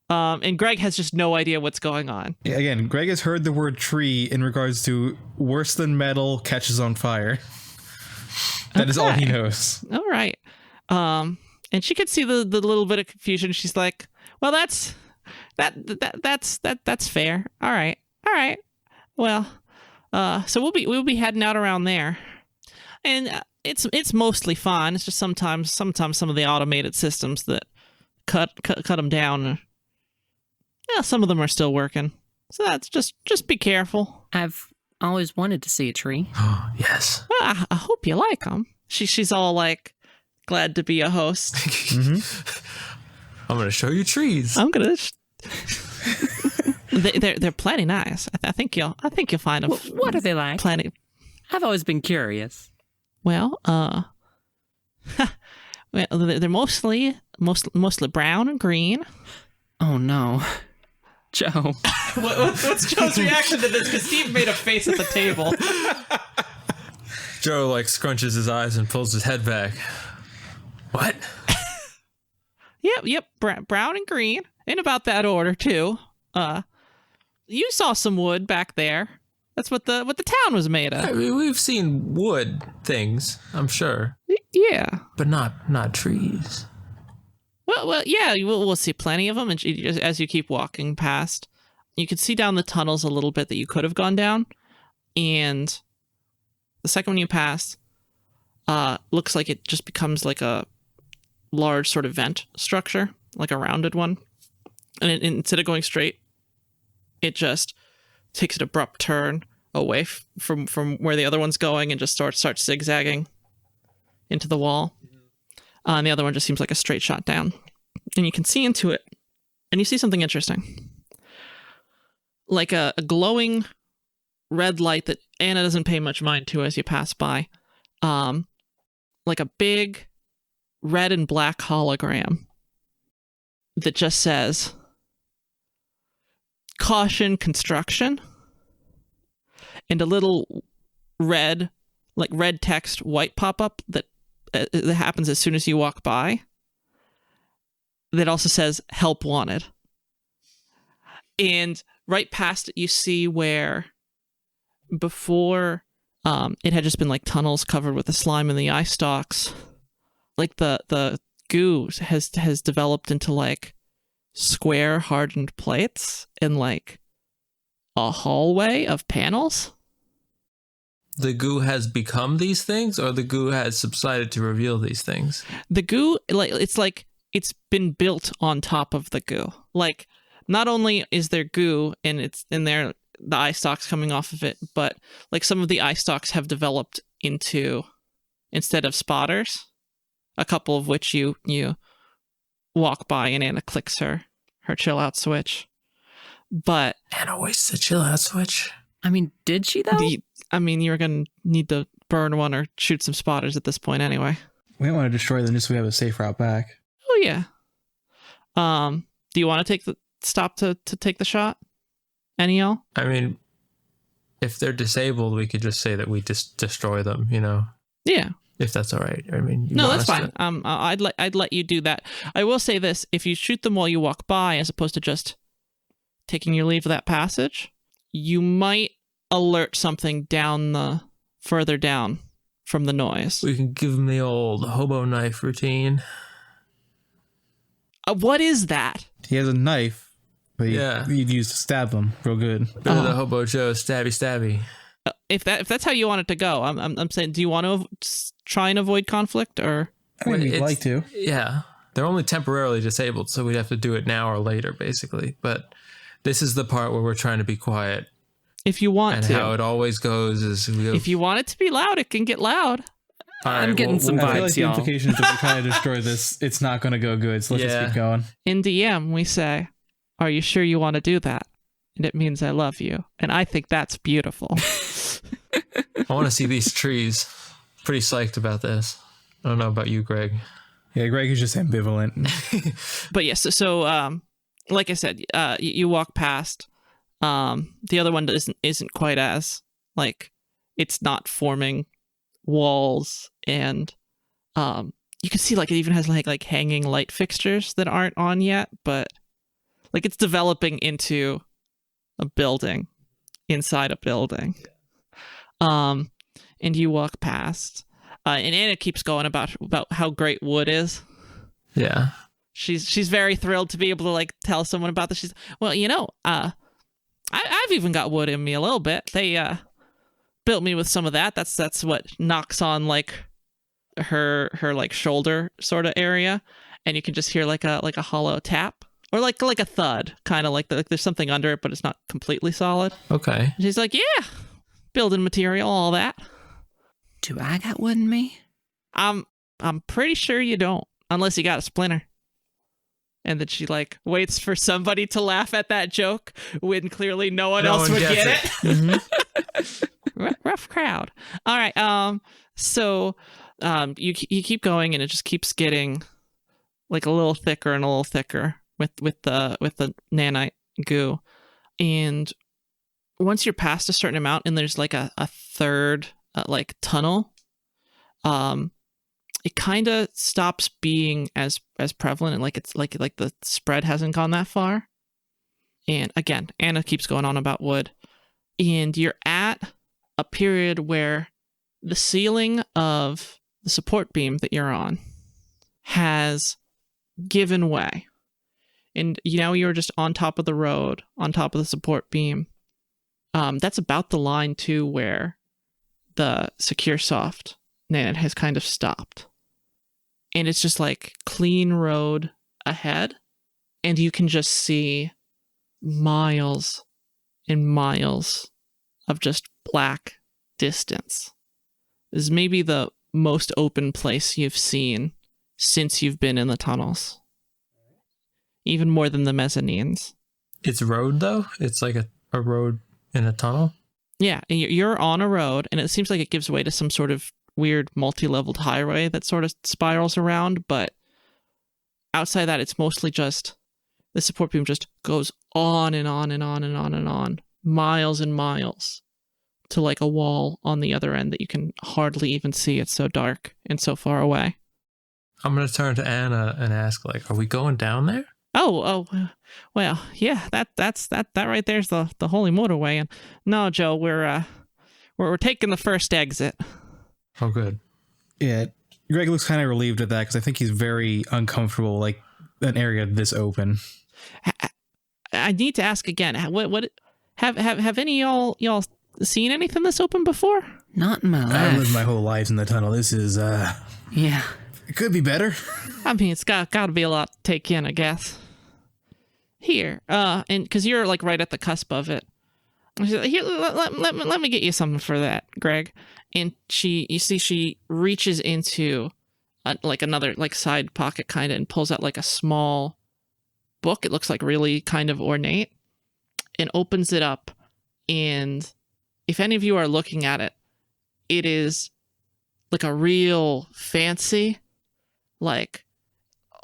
[SPEAKER 2] And Greg has just no idea what's going on.
[SPEAKER 3] Again, Greg has heard the word tree in regards to worse than metal catches on fire. That is all he
[SPEAKER 2] Okay.
[SPEAKER 3] knows.
[SPEAKER 2] All right. And she could see the little bit of confusion. She's like, "Well, that's fair. All right. Well, so we'll be heading out around there, and it's mostly fine. It's just sometimes some of the automated systems that cut them down. Yeah, some of them are still working. So that's just be careful.
[SPEAKER 5] I've always wanted to see a tree.
[SPEAKER 4] Yes.
[SPEAKER 2] Well, I hope you like them." She's all like glad to be a host.
[SPEAKER 4] I'm gonna show you trees.
[SPEAKER 2] I'm gonna. They're plenty nice. I think you'll find them.
[SPEAKER 5] What are they like?
[SPEAKER 2] Plenty.
[SPEAKER 5] I've always been curious.
[SPEAKER 2] Well, well, they're mostly brown and green.
[SPEAKER 5] Oh no. Joe.
[SPEAKER 2] What's Joe's reaction to this? Because Steve made a face at the table.
[SPEAKER 4] Joe like scrunches his eyes and pulls his head back. What?
[SPEAKER 2] Yep, brown and green, in about that order too. You saw some wood back there. That's what the town was made
[SPEAKER 4] I
[SPEAKER 2] of.
[SPEAKER 4] mean, we've seen wood things, I'm sure,
[SPEAKER 2] Yeah.
[SPEAKER 4] but not trees.
[SPEAKER 2] Well, yeah, we'll see plenty of them, and as you keep walking past, you can see down the tunnels a little bit that you could have gone down, and the second one you pass, looks like it just becomes like a large sort of vent structure, like a rounded one, and instead of going straight, it just takes an abrupt turn away from where the other one's going and just starts zigzagging into the wall. And the other one just seems like a straight shot down. And you can see into it, and you see something interesting. Like a glowing red light that Anna doesn't pay much mind to as you pass by. Like a big red and black hologram that just says, "Caution construction," and a little red text white pop-up that happens as soon as you walk by that also says "help wanted." And right past it you see where before it had just been like tunnels covered with the slime and the eye stalks, like the goo has developed into like square hardened plates and like a hallway of panels.
[SPEAKER 4] The goo has become these things, or the goo has subsided to reveal these things?
[SPEAKER 2] The goo, like it's been built on top of the goo. Like, not only is there goo and it's in there, the eye stalks coming off of it, but like some of the eye stalks have developed into, instead of spotters, a couple of which you walk by and Anna clicks her chill out switch. But
[SPEAKER 4] Anna wastes the chill out switch.
[SPEAKER 5] I mean, did she though?
[SPEAKER 2] you're gonna need to burn one or shoot some spotters at this point anyway.
[SPEAKER 3] We don't want to destroy them just so we have a safe route back.
[SPEAKER 2] Oh yeah. Do you want to stop to take the shot? Any y'all?
[SPEAKER 4] I mean, if they're disabled, we could just say that we just destroy them, you know,
[SPEAKER 2] Yeah.
[SPEAKER 4] if that's all right. I mean, you
[SPEAKER 2] No,
[SPEAKER 4] want
[SPEAKER 2] that's
[SPEAKER 4] us
[SPEAKER 2] fine.
[SPEAKER 4] to-
[SPEAKER 2] I'd let you do that. I will say this: if you shoot them while you walk by, as opposed to just taking your leave of that passage, you might alert something further down from the noise.
[SPEAKER 4] We can give them the old hobo knife routine.
[SPEAKER 2] What is that?
[SPEAKER 3] He has a knife, but
[SPEAKER 4] Yeah.
[SPEAKER 3] you'd use to stab him real good.
[SPEAKER 4] Bit of the hobo Joe stabby stabby.
[SPEAKER 2] If that's how you want it to go, I'm saying, do you want to try and avoid conflict, or
[SPEAKER 3] I mean, we'd
[SPEAKER 4] It's-
[SPEAKER 3] like to.
[SPEAKER 4] Yeah. They're only temporarily disabled, so we'd have to do it now or later, basically. But this is the part where we're trying to be quiet.
[SPEAKER 2] if you want
[SPEAKER 4] And
[SPEAKER 2] to?
[SPEAKER 4] how it always goes is we go,
[SPEAKER 2] If you want it to be loud, it can get loud.
[SPEAKER 4] all
[SPEAKER 5] I'm getting some
[SPEAKER 3] I feel
[SPEAKER 5] vibes,
[SPEAKER 3] like the
[SPEAKER 5] y'all.
[SPEAKER 3] implication is if we try to destroy this, it's not going to go good. So let's
[SPEAKER 4] Yeah.
[SPEAKER 3] just keep going.
[SPEAKER 2] In DM, we say, "Are you sure you want to do that?" And it means I love you, and I think that's beautiful.
[SPEAKER 4] I want to see these trees. Pretty psyched about this. I don't know about you, Greg.
[SPEAKER 3] Yeah, Greg is just ambivalent.
[SPEAKER 2] But yes, so like I said, you walk past. The other one isn't quite as, like, it's not forming walls, and you can see, like, it even has like hanging light fixtures that aren't on yet, but like it's developing into a building inside a building. And you walk past, and Anna keeps going about how great wood is.
[SPEAKER 4] Yeah.
[SPEAKER 2] She's very thrilled to be able to like tell someone about this. She's, well, I've even got wood in me a little bit. They built me with some of that. That's what knocks on like her like shoulder sort of area, and you can just hear like a hollow tap or like a thud, kind of like there's something under it, but it's not completely solid.
[SPEAKER 4] Okay.
[SPEAKER 2] And she's like, yeah, building material, all that.
[SPEAKER 5] Do I got wood in me?
[SPEAKER 2] I'm pretty sure you don't, unless you got a splinter. And then she like waits for somebody to laugh at that joke when clearly no one else would get it.
[SPEAKER 3] Mm-hmm.
[SPEAKER 2] Rough crowd. All right. So you keep going, and it just keeps getting like a little thicker and a little thicker with the nanite goo. And once you're past a certain amount, and there's like a third like tunnel, it kind of stops being as prevalent, and like it's like the spread hasn't gone that far. And again, Anna keeps going on about wood, and you're at a period where the ceiling of the support beam that you're on has given way, and you're just on top of the road, on top of the support beam. That's about the line too where the SecureSoft net has kind of stopped. And it's just like clean road ahead, and you can just see miles and miles of just black distance. This is maybe the most open place you've seen since you've been in the tunnels. Even more than the mezzanines.
[SPEAKER 4] It's road though? It's like a road in a tunnel?
[SPEAKER 2] Yeah, and you're on a road, and it seems like it gives way to some sort of weird multi-leveled highway that sort of spirals around, but outside that, it's mostly just the support beam just goes on and on and on and on and on, miles and miles, to like a wall on the other end that you can hardly even see. It's so dark and so far away.
[SPEAKER 4] I'm gonna turn to Anna and ask, like, are we going down there?
[SPEAKER 2] Oh, well, yeah, that right there's the holy motorway, and no, Joe, we're taking the first exit.
[SPEAKER 4] Oh, good.
[SPEAKER 3] Yeah, Greg looks kind of relieved at that because I think he's very uncomfortable, like an area this open.
[SPEAKER 2] I need to ask again. What have any of y'all seen anything this open before?
[SPEAKER 5] Not in my life.
[SPEAKER 3] I've lived my whole life in the tunnel. This is
[SPEAKER 5] Yeah.
[SPEAKER 3] it could be better.
[SPEAKER 2] I mean, it's got to be a lot to take in, I guess. Here, and because you're like right at the cusp of it. Here, let me get you something for that, Greg. And she reaches into like another like side pocket kind of, and pulls out like a small book. It looks like really kind of ornate, and opens it up. And if any of you are looking at it, it is like a real fancy, like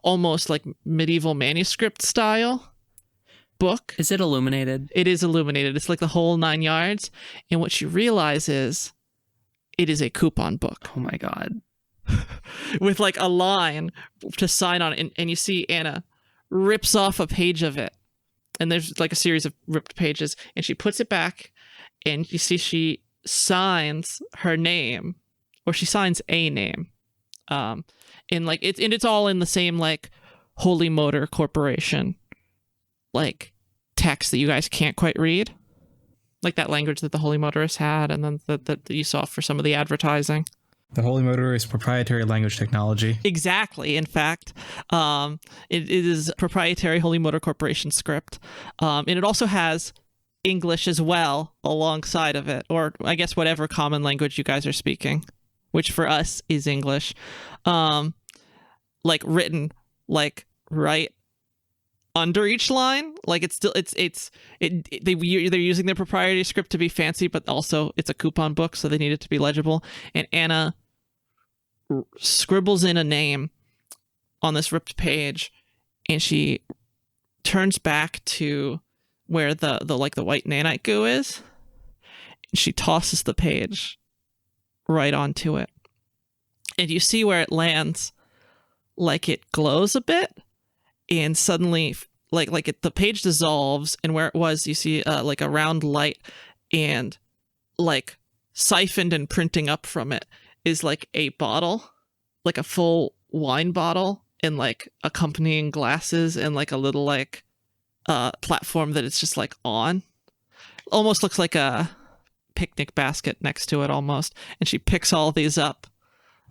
[SPEAKER 2] almost like medieval manuscript style book.
[SPEAKER 5] Is it illuminated?
[SPEAKER 2] It is illuminated. It's like the whole 9 yards. And what you realize is it is a coupon book.
[SPEAKER 5] Oh my God.
[SPEAKER 2] With like a line to sign on. And you see Anna rips off a page of it. And there's like a series of ripped pages. And she puts it back. And you see she signs her name. Or she signs a name. And like it's all in the same like Holy Motor Corporation like text that you guys can't quite read, like that language that the Holy Motorists had, and then that you saw for some of the advertising.
[SPEAKER 3] The Holy Motor is proprietary language technology.
[SPEAKER 2] Exactly. In fact, it is proprietary Holy Motor Corporation script, and it also has English as well alongside of it, or I guess whatever common language you guys are speaking, which for us is English, like written like right under each line. Like it's still they're using their proprietary script to be fancy, but also it's a coupon book, so they need it to be legible. And Anna scribbles in a name on this ripped page, and she turns back to where the white nanite goo is. And she tosses the page right onto it. And you see where it lands, like it glows a bit, and suddenly the page dissolves, and where it was, you see like a round light, and like siphoned and printing up from it is like a bottle, like a full wine bottle, and like accompanying glasses, and like a little like platform that it's just like on. Almost looks like a picnic basket next to it almost. And she picks all these up.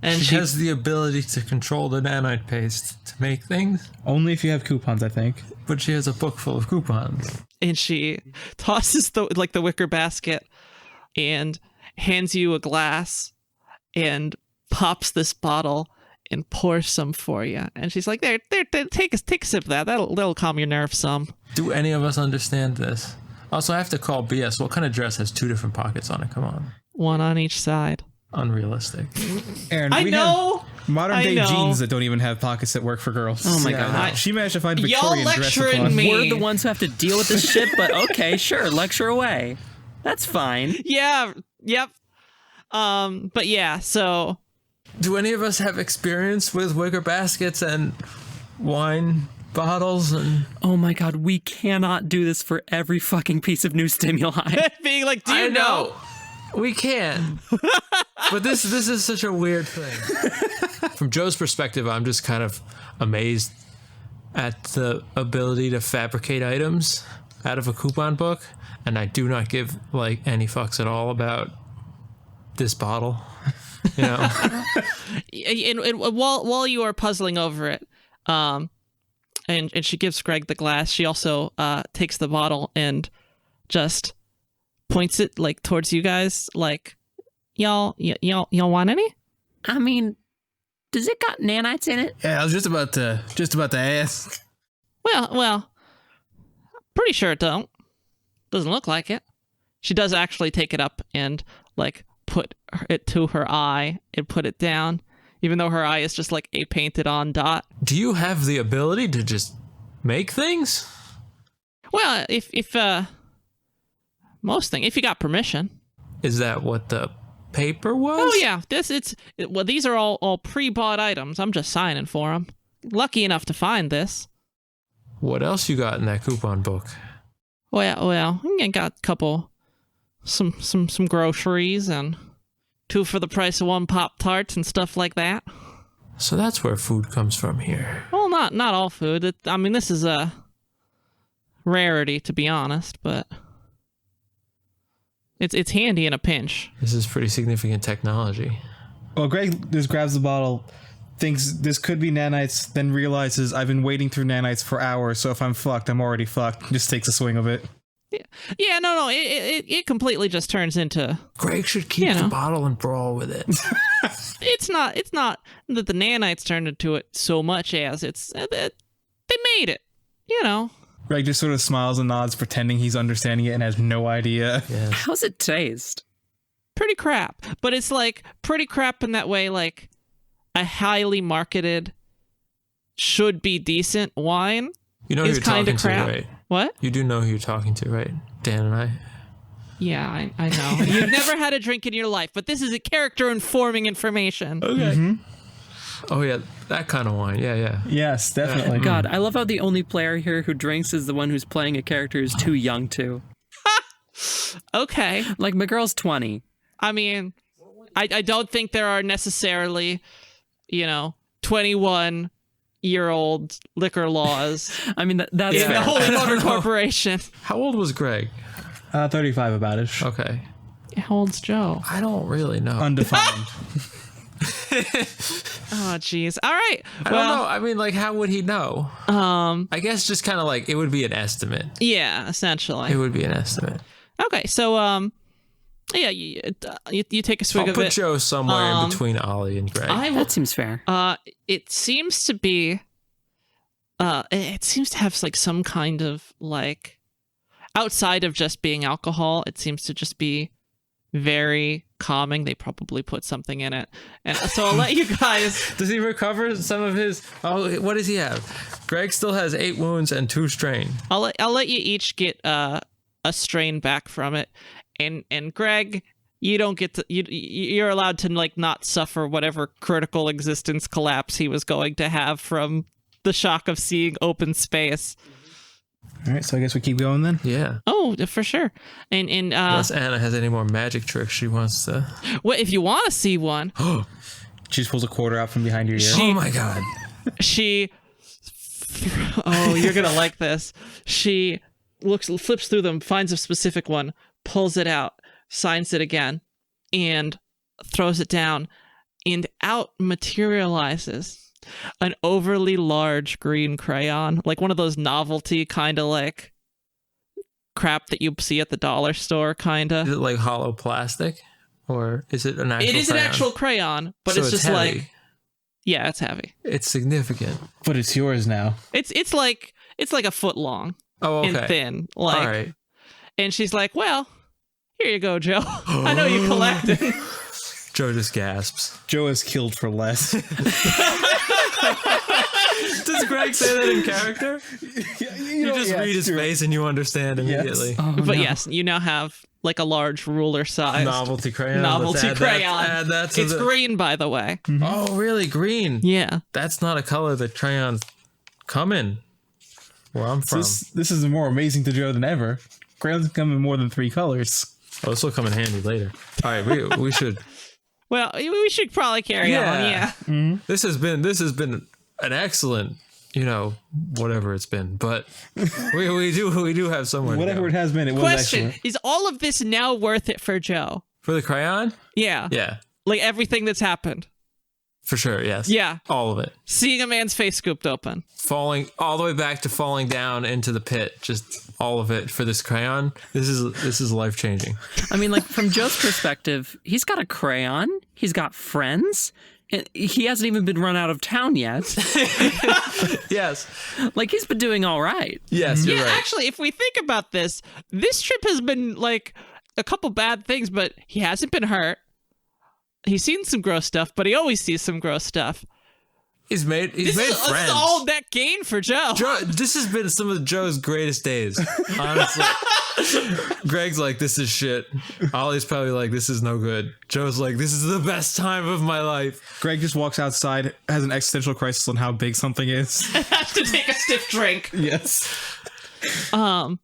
[SPEAKER 2] And
[SPEAKER 4] she has the ability to control the nanite paste to make things.
[SPEAKER 3] Only if you have coupons, I think.
[SPEAKER 4] But she has a book full of coupons.
[SPEAKER 2] And she tosses the wicker basket and hands you a glass and pops this bottle and pours some for you. And she's like, there, take a sip of that. That'll calm your nerves some.
[SPEAKER 4] Do any of us understand this? Also, I have to call BS. What kind of dress has 2 different pockets on it? Come on.
[SPEAKER 2] One on each side.
[SPEAKER 4] Unrealistic.
[SPEAKER 3] Aaron,
[SPEAKER 2] I know.
[SPEAKER 3] Modern day jeans that don't even have pockets that work for girls.
[SPEAKER 5] Oh my god.
[SPEAKER 3] She managed to find
[SPEAKER 2] Y'all
[SPEAKER 3] Victorian dress.
[SPEAKER 2] lecturing me.
[SPEAKER 5] We're the ones who have to deal with this shit, but okay, sure, lecture away. That's fine.
[SPEAKER 2] Yeah. Yep. But yeah, so
[SPEAKER 4] Do any of us have experience with wicker baskets and wine bottles and
[SPEAKER 5] Oh my god, we cannot do this for every fucking piece of new stimuli.
[SPEAKER 2] being like, do you
[SPEAKER 4] I
[SPEAKER 2] know?
[SPEAKER 4] We can. But this is such a weird thing. From Joe's perspective, I'm just kind of amazed at the ability to fabricate items out of a coupon book, and I do not give like any fucks at all about this bottle. You know.
[SPEAKER 2] And while you are puzzling over it, and she gives Greg the glass, she also takes the bottle and just points it like towards you guys, like, y'all want any?
[SPEAKER 5] I mean, does it got nanites in it?
[SPEAKER 3] Yeah, I was just about to ask.
[SPEAKER 2] Well, pretty sure it don't. Doesn't look like it. She does actually take it up and like put it to her eye and put it down, even though her eye is just like a painted on dot.
[SPEAKER 4] Do you have the ability to just make things?
[SPEAKER 2] Well, if you got permission.
[SPEAKER 4] Is that what the paper was?
[SPEAKER 2] Oh yeah, these are all pre-bought items. I'm just signing for them. Lucky enough to find this.
[SPEAKER 4] What else you got in that coupon book?
[SPEAKER 2] Well, I got a couple, some groceries and 2 for the price of 1 Pop-Tarts and stuff like that.
[SPEAKER 4] So that's where food comes from here.
[SPEAKER 2] Well, not all food. This is a rarity, to be honest, but it's handy in a pinch.
[SPEAKER 4] This is pretty significant technology.
[SPEAKER 3] Well, Greg just grabs the bottle, thinks this could be nanites, then realizes I've been wading through nanites for hours, so if I'm fucked, I'm already fucked. Just takes a swing of it.
[SPEAKER 2] Yeah, no, it completely just turns into...
[SPEAKER 4] Greg should keep the bottle and brawl with it.
[SPEAKER 2] It's not that the nanites turned into it so much as it's that they made it, you know.
[SPEAKER 3] Greg just sort of smiles and nods, pretending he's understanding it and has no idea.
[SPEAKER 4] Yeah.
[SPEAKER 5] How's it taste?
[SPEAKER 2] Pretty crap, but it's like pretty crap in that way, like a highly marketed, should be decent wine.
[SPEAKER 4] You know who
[SPEAKER 2] is
[SPEAKER 4] you're
[SPEAKER 2] kind
[SPEAKER 4] talking
[SPEAKER 2] of crap.
[SPEAKER 4] to, right?
[SPEAKER 2] What?
[SPEAKER 4] You do know who you're talking to, right? Dan and I.
[SPEAKER 2] Yeah, I know. You've never had a drink in your life, but this is a character-informing information.
[SPEAKER 4] Okay.
[SPEAKER 3] Mm-hmm.
[SPEAKER 4] Oh yeah, that kind of wine. Yeah.
[SPEAKER 3] Yes, definitely.
[SPEAKER 5] God, I love how the only player here who drinks is the one who's playing a character who's too young to.
[SPEAKER 2] Okay.
[SPEAKER 5] Like, my girl's 20.
[SPEAKER 2] I mean, I don't think there are necessarily, 21-year-old liquor laws.
[SPEAKER 5] I mean, that's
[SPEAKER 2] in the
[SPEAKER 5] fair.
[SPEAKER 2] Holy Motor Corporation.
[SPEAKER 4] How old was Greg?
[SPEAKER 3] 35 about it.
[SPEAKER 4] Okay.
[SPEAKER 2] How old's Joe?
[SPEAKER 4] I don't really know.
[SPEAKER 3] Undefined.
[SPEAKER 2] Oh, jeez. All right.
[SPEAKER 4] I don't know. I mean, like, how would he know? I guess just kind of like, it would be an estimate.
[SPEAKER 2] Yeah, essentially.
[SPEAKER 4] It would be an estimate.
[SPEAKER 2] Okay, so, yeah, you take a swig
[SPEAKER 4] I'll
[SPEAKER 2] of
[SPEAKER 4] put
[SPEAKER 2] it.
[SPEAKER 4] Joe somewhere in between Ollie and Greg.
[SPEAKER 5] That seems fair.
[SPEAKER 2] It seems to be, it seems to have, like, some kind of, like, outside of just being alcohol, it seems to just be very calming. They probably put something in it. And so I'll let you guys...
[SPEAKER 4] Does he recover some of his... Oh, what does he have? Greg still has 8 wounds and 2 strain.
[SPEAKER 2] I'll let you each get a strain back from it. And Greg, you don't get to... You're allowed to like not suffer whatever critical existence collapse he was going to have from the shock of seeing open space.
[SPEAKER 3] All right, so I guess we keep going then.
[SPEAKER 4] Yeah.
[SPEAKER 2] Oh, for sure. And
[SPEAKER 4] Unless Anna has any more magic tricks she wants to...
[SPEAKER 2] well, if you want to see one...
[SPEAKER 3] She just pulls a quarter out from behind your ear.
[SPEAKER 4] Oh my god.
[SPEAKER 2] She... Oh, you're going to like this. She flips through them, finds a specific one, pulls it out, signs it again, and throws it down, and out materializes an overly large green crayon, like one of those novelty kind of like crap that you see at the dollar store, kind
[SPEAKER 4] Is
[SPEAKER 2] of.
[SPEAKER 4] it like hollow plastic? Or is it an actual
[SPEAKER 2] It is
[SPEAKER 4] crayon?
[SPEAKER 2] an actual crayon, but
[SPEAKER 4] So
[SPEAKER 2] it's just
[SPEAKER 4] heavy.
[SPEAKER 2] like, yeah, it's heavy.
[SPEAKER 4] It's significant.
[SPEAKER 3] But it's yours now.
[SPEAKER 2] It's like a foot long
[SPEAKER 4] Oh, okay.
[SPEAKER 2] and thin, like.
[SPEAKER 4] All right.
[SPEAKER 2] And she's like, "Well, here you go, Joe. I know you collected."
[SPEAKER 4] Joe just gasps.
[SPEAKER 3] Joe is killed for less.
[SPEAKER 4] Does Greg say that in character? You just read his face and you understand immediately.
[SPEAKER 3] Yes.
[SPEAKER 5] Oh,
[SPEAKER 2] But
[SPEAKER 5] no.
[SPEAKER 2] yes, you now have like a large ruler size
[SPEAKER 4] Novelty crayon.
[SPEAKER 2] novelty
[SPEAKER 4] Let's
[SPEAKER 2] crayon.
[SPEAKER 4] Add that to
[SPEAKER 2] It's
[SPEAKER 4] the...
[SPEAKER 2] green, by the way.
[SPEAKER 4] Oh, really? Green?
[SPEAKER 2] Yeah.
[SPEAKER 4] That's not a color that crayons come in where I'm from.
[SPEAKER 3] This is more amazing to Joe than ever. Crayons come in more than 3 colors.
[SPEAKER 4] Oh, this will come in handy later. All right, we should...
[SPEAKER 2] Well, we should probably carry on. Yeah.
[SPEAKER 4] This has been an excellent, whatever it's been, but we do have somewhere to
[SPEAKER 3] Whatever
[SPEAKER 4] go.
[SPEAKER 3] it has been, it was
[SPEAKER 2] Question:
[SPEAKER 3] excellent.
[SPEAKER 2] is all of this now worth it for Joe?
[SPEAKER 4] For the crayon?
[SPEAKER 2] Yeah.
[SPEAKER 4] Yeah,
[SPEAKER 2] Like everything that's happened.
[SPEAKER 4] for sure. Yes.
[SPEAKER 2] Yeah.
[SPEAKER 4] All of it.
[SPEAKER 2] Seeing a man's face scooped open.
[SPEAKER 4] Falling all the way back to falling down into the pit. Just all of it for this crayon. This is life changing.
[SPEAKER 5] I mean, like, from Joe's perspective, he's got a crayon. He's got friends. And he hasn't even been run out of town yet.
[SPEAKER 4] Yes.
[SPEAKER 5] Like, he's been doing all right.
[SPEAKER 4] Yes, you're
[SPEAKER 2] Yeah,
[SPEAKER 4] right.
[SPEAKER 2] actually, if we think about this trip has been like a couple bad things, but he hasn't been hurt. He's seen some gross stuff, but he always sees some gross stuff.
[SPEAKER 4] He's made
[SPEAKER 2] This
[SPEAKER 4] friends.
[SPEAKER 2] is all net gain for Joe.
[SPEAKER 4] Joe, this has been some of Joe's greatest days, honestly. Greg's like, this is shit. Ollie's probably like, this is no good. Joe's like, this is the best time of my life.
[SPEAKER 3] Greg just walks outside, has an existential crisis on how big something is.
[SPEAKER 2] Has to take a stiff drink.
[SPEAKER 3] Yes.
[SPEAKER 2] And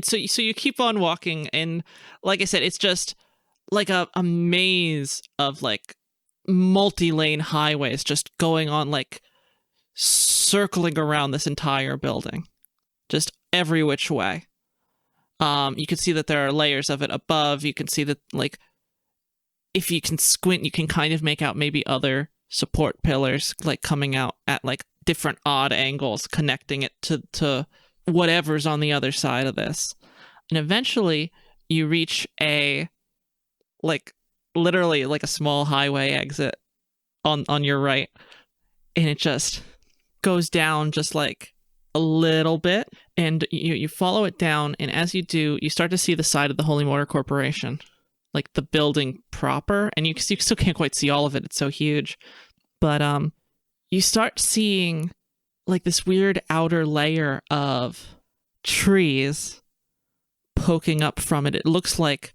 [SPEAKER 2] so you keep on walking, and like I said, it's just like a maze of like multi-lane highways just going on, like circling around this entire building, just every which way. You can see that there are layers of it above. You can see that, like, if you can squint, you can kind of make out maybe other support pillars like coming out at like different odd angles, connecting it to whatever's on the other side of this. And eventually you reach a, like, literally like a small highway exit on your right, and it just goes down just like a little bit, and you follow it down, and as you do, you start to see the side of the Holy Mortar Corporation, like the building proper, and you still can't quite see all of it, it's so huge, but you start seeing like this weird outer layer of trees poking up from it. It looks like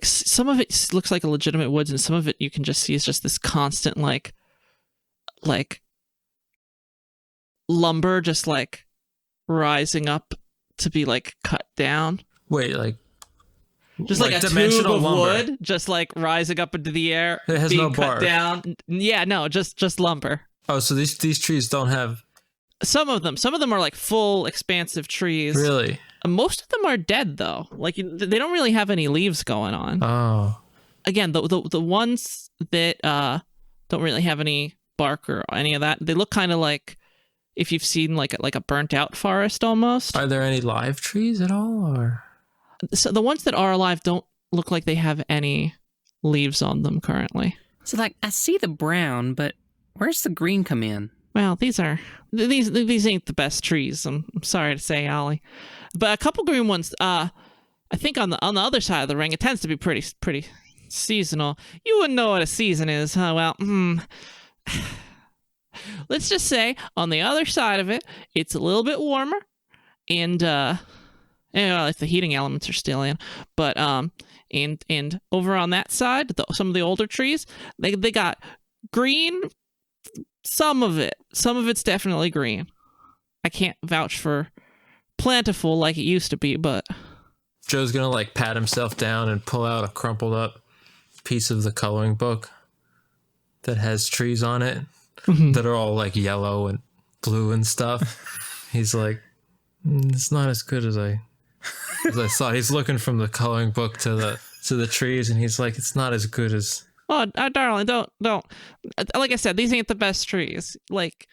[SPEAKER 2] some of it looks like a legitimate woods, and some of it you can just see is just this constant like lumber just like rising up to be like cut down.
[SPEAKER 4] Wait, like
[SPEAKER 2] Just like a tube
[SPEAKER 4] dimensional
[SPEAKER 2] of
[SPEAKER 4] lumber.
[SPEAKER 2] wood just like rising up into the air,
[SPEAKER 4] It has
[SPEAKER 2] being
[SPEAKER 4] no
[SPEAKER 2] cut
[SPEAKER 4] bark.
[SPEAKER 2] down. Yeah, no, just lumber.
[SPEAKER 4] Oh, so these trees don't have...
[SPEAKER 2] Some of them are like full expansive trees.
[SPEAKER 4] Really?
[SPEAKER 2] Most of them are dead though. Like they don't really have any leaves going on.
[SPEAKER 4] Oh.
[SPEAKER 2] Again, the ones that don't really have any bark or any of that, they look kind of like if you've seen like a burnt out forest almost.
[SPEAKER 4] Are there any live trees at all, or...
[SPEAKER 2] So the ones that are alive don't look like they have any leaves on them currently.
[SPEAKER 5] So, like, I see the brown, but where's the green come in?
[SPEAKER 2] Well, these ain't the best trees. I'm sorry to say, Ollie, but a couple green ones. I think on the other side of the ring, it tends to be pretty seasonal. You wouldn't know what a season is, huh? Well, let's just say on the other side of it, it's a little bit warmer, and if the heating elements are still in, but and over on that side, some of the older trees, they got green. Some of it's definitely green. I can't vouch for plentiful like it used to be, but
[SPEAKER 4] Joe's gonna like pat himself down and pull out a crumpled up piece of the coloring book that has trees on it that are all like yellow and blue and stuff. He's like, it's not as good as I thought. He's looking from the coloring book to the trees, and he's like, it's not as good as.
[SPEAKER 2] Oh, darling, don't. Like I said, these ain't the best trees. Like,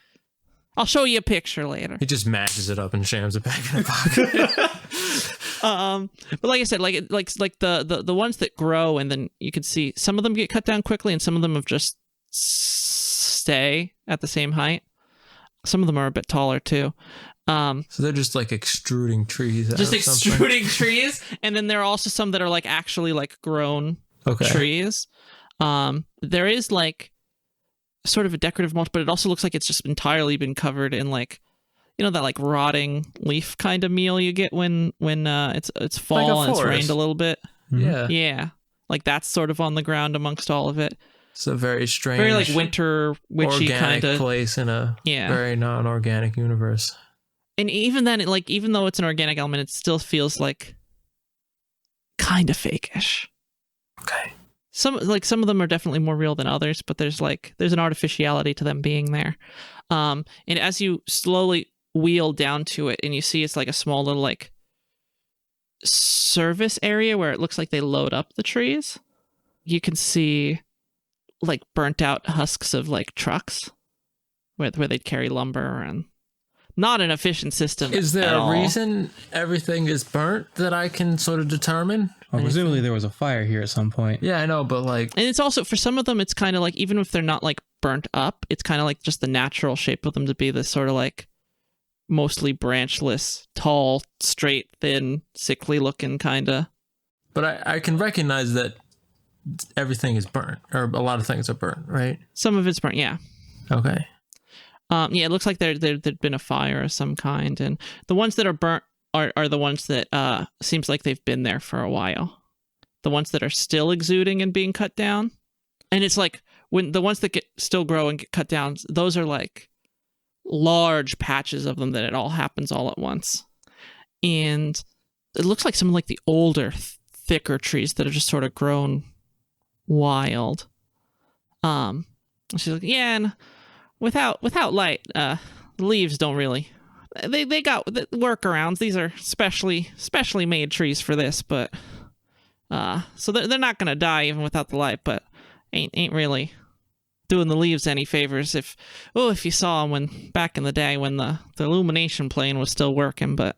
[SPEAKER 2] I'll show you a picture later.
[SPEAKER 4] He just mashes it up and jams it back in the pocket.
[SPEAKER 2] But like I said, like the ones that grow, and then you can see some of them get cut down quickly, and some of them have just stay at the same height. Some of them are a bit taller too.
[SPEAKER 4] So they're just like extruding trees.
[SPEAKER 2] Just extruding trees, and then there are also some that are like actually like grown trees. There is like sort of a decorative mulch, but it also looks like it's just entirely been covered in like, that like rotting leaf kind of meal you get when it's fall
[SPEAKER 4] like
[SPEAKER 2] and it's rained a little bit.
[SPEAKER 4] Yeah,
[SPEAKER 2] like that's sort of on the ground amongst all of it.
[SPEAKER 4] It's a very strange,
[SPEAKER 2] very like winter witchy kind of
[SPEAKER 4] place in a very non-organic universe.
[SPEAKER 2] And even then, even though it's an organic element, it still feels like kind of fake-ish.
[SPEAKER 4] Okay.
[SPEAKER 2] Some of them are definitely more real than others, but there's an artificiality to them being there. And as you slowly wheel down to it, and you see it's like a small little like service area where it looks like they load up the trees. You can see like burnt out husks of like trucks where they'd carry lumber, and not an efficient system.
[SPEAKER 4] Is there a reason everything is burnt that I can sort of determine?
[SPEAKER 3] Well, presumably there was a fire here at some point.
[SPEAKER 4] Yeah, I know, but like...
[SPEAKER 2] And it's also, for some of them, it's kind of like, even if they're not like burnt up, it's kind of like just the natural shape of them to be this sort of like mostly branchless, tall, straight, thin, sickly looking kind of.
[SPEAKER 4] But I can recognize that everything is burnt, or a lot of things are burnt, right?
[SPEAKER 2] Some of it's burnt, yeah.
[SPEAKER 4] Okay.
[SPEAKER 2] It looks like there'd been a fire of some kind, and the ones that are burnt are the ones that seems like they've been there for a while. The ones that are still exuding and being cut down, and it's like when the ones that still grow and get cut down, those are like large patches of them that it all happens all at once, and it looks like some like the older, thicker trees that are just sort of grown wild. She's like, yeah, and without light, the leaves don't really. They got workarounds. These are specially made trees for this, but so they're not gonna die even without the light. But ain't really doing the leaves any favors. If you saw them when back in the day when the illumination plane was still working. But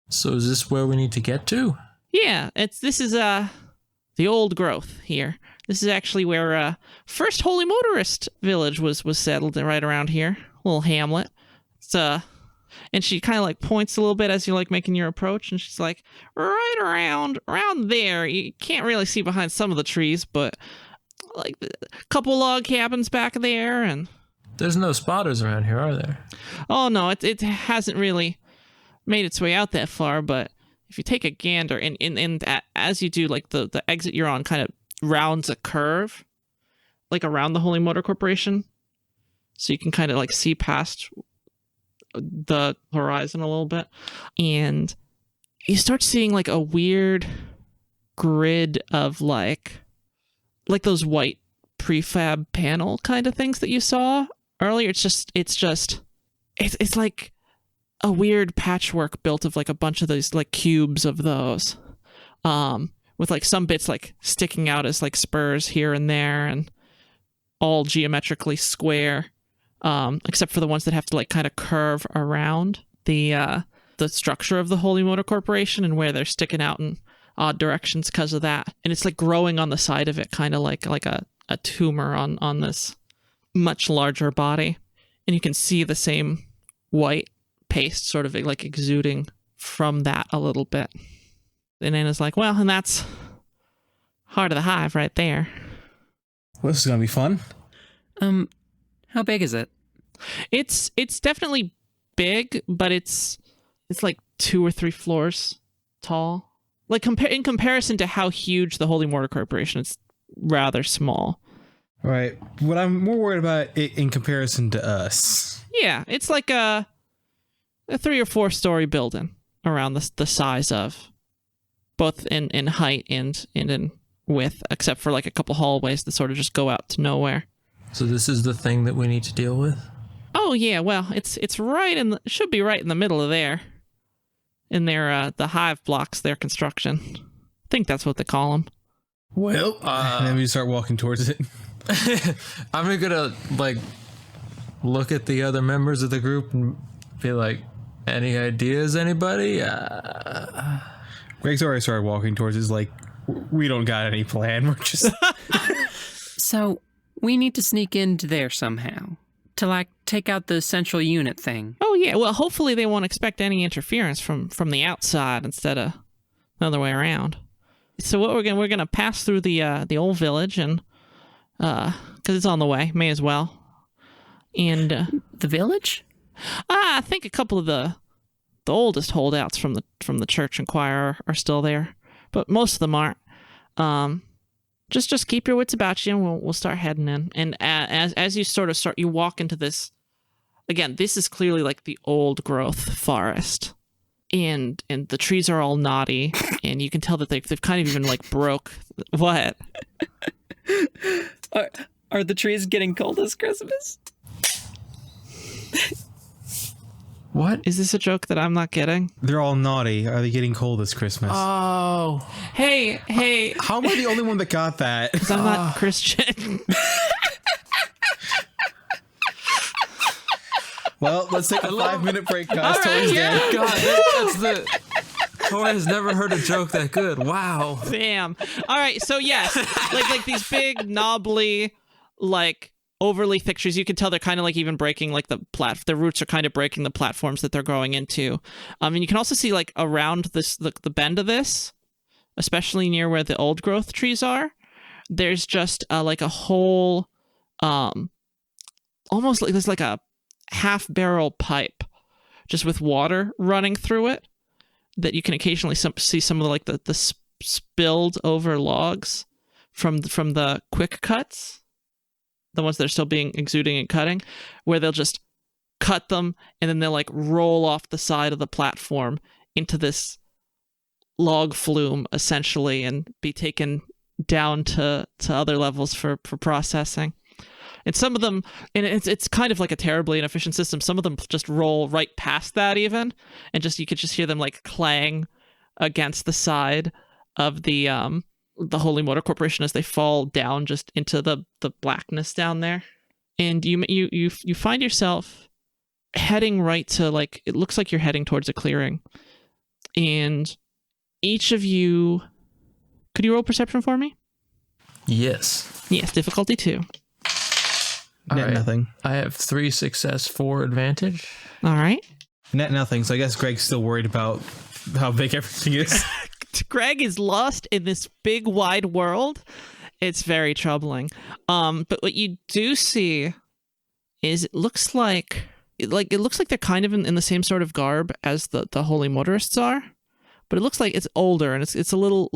[SPEAKER 4] so is this where we need to get to?
[SPEAKER 2] Yeah, this is the old growth here. This is actually where first Holy Motorist village was settled right around here. Little hamlet. It's and she kind of like points a little bit as you're like making your approach, and she's like, right around there. You can't really see behind some of the trees, but like a couple log cabins back there, and
[SPEAKER 4] there's no spotters around here, are there?
[SPEAKER 2] Oh no, it hasn't really made its way out that far, but if you take a gander and as you do, like the exit you're on kind of rounds a curve, like around the Holy Motor Corporation, so you can kind of like see past the horizon a little bit, and you start seeing like a weird grid of like those white prefab panel kind of things that you saw earlier. It's like a weird patchwork built of like a bunch of those like cubes of those, with like some bits like sticking out as like spurs here and there, and all geometrically square, except for the ones that have to like kind of curve around the structure of the Holy Motor Corporation and where they're sticking out in odd directions because of that. And it's like growing on the side of it, kind of like a tumor on this much larger body. And you can see the same white paste sort of like exuding from that a little bit. And Anna's like, well, and that's heart of the hive right there.
[SPEAKER 3] Well, this is gonna be fun.
[SPEAKER 5] How big is it?
[SPEAKER 2] It's definitely big, but it's like 2 or 3 floors tall. Like in comparison to how huge the Holy Mortar Corporation, it's rather small.
[SPEAKER 3] Right. What I'm more worried about it in comparison to us.
[SPEAKER 2] Yeah, it's like a 3 or 4 story building around the size of, both in height and in width, except for like a couple hallways that sort of just go out to nowhere.
[SPEAKER 4] So this is the thing that we need to deal with?
[SPEAKER 2] Oh yeah, well, it's right it should be right in the middle of there. In their the hive blocks, their construction. I think that's what they call them.
[SPEAKER 3] Well, and then we start walking towards it.
[SPEAKER 4] I'm gonna like look at the other members of the group and be like, any ideas, anybody?
[SPEAKER 3] Greg's already started walking towards it. He's like, we don't got any plan. We're just...
[SPEAKER 5] So, we need to sneak into there somehow. To, like, take out the central unit thing.
[SPEAKER 2] Oh yeah, well, hopefully they won't expect any interference from the outside instead of the other way around. So what we're gonna pass through the old village, and because it's on the way, may as well. And
[SPEAKER 5] The village?
[SPEAKER 2] I think a couple of the oldest holdouts from the church and choir are still there, but most of them aren't. Just keep your wits about you, and we'll start heading in. And as you sort of you walk into this. Again, this is clearly like the old growth forest, and the trees are all knotty, and you can tell that they've kind of even like broke. What?
[SPEAKER 5] Are the trees getting cold this Christmas?
[SPEAKER 4] What?
[SPEAKER 2] Is this a joke that I'm not getting?
[SPEAKER 3] They're all naughty. Are they getting cold this Christmas?
[SPEAKER 4] Oh.
[SPEAKER 2] Hey,
[SPEAKER 3] How am I the only one that got that?
[SPEAKER 2] because I'm not Christian.
[SPEAKER 3] Well, let's take a 5-minute break, guys. Tori's dead.
[SPEAKER 4] God, that's the... Tori has never heard a joke that good. Wow.
[SPEAKER 2] Damn. All right, so yes, like these big, knobbly, like overly thick trees. You can tell they're kind of like even breaking like the roots are kind of breaking the platforms that they're growing into. And you can also see like around this the bend of this, especially near where the old growth trees are, there's just like a whole, almost like there's like a half barrel pipe, just with water running through it. That you can occasionally see some of the spilled over logs from the quick cuts, the ones that are still being exuding and cutting, where they'll just cut them and then they'll like roll off the side of the platform into this log flume essentially, and be taken down to other levels for processing. And some of them, and it's kind of like a terribly inefficient system. Some of them just roll right past that even, and you could just hear them like clang against the side of the Holy Motor Corporation as they fall down just into the blackness down there. And you find yourself heading right to, like, it looks like you're heading towards a clearing. And each of you, could you roll perception for me?
[SPEAKER 4] Yes.
[SPEAKER 2] Yes, difficulty 2.
[SPEAKER 3] Net
[SPEAKER 4] Alright.
[SPEAKER 3] nothing.
[SPEAKER 4] I have 3 success, 4 advantage.
[SPEAKER 2] All right.
[SPEAKER 3] Net nothing. So I guess Greg's still worried about how big everything is.
[SPEAKER 2] Greg is lost in this big wide world. It's very troubling. But what you do see is it looks like they're kind of in the same sort of garb as the Holy Motorists are, but it looks like it's older and it's a little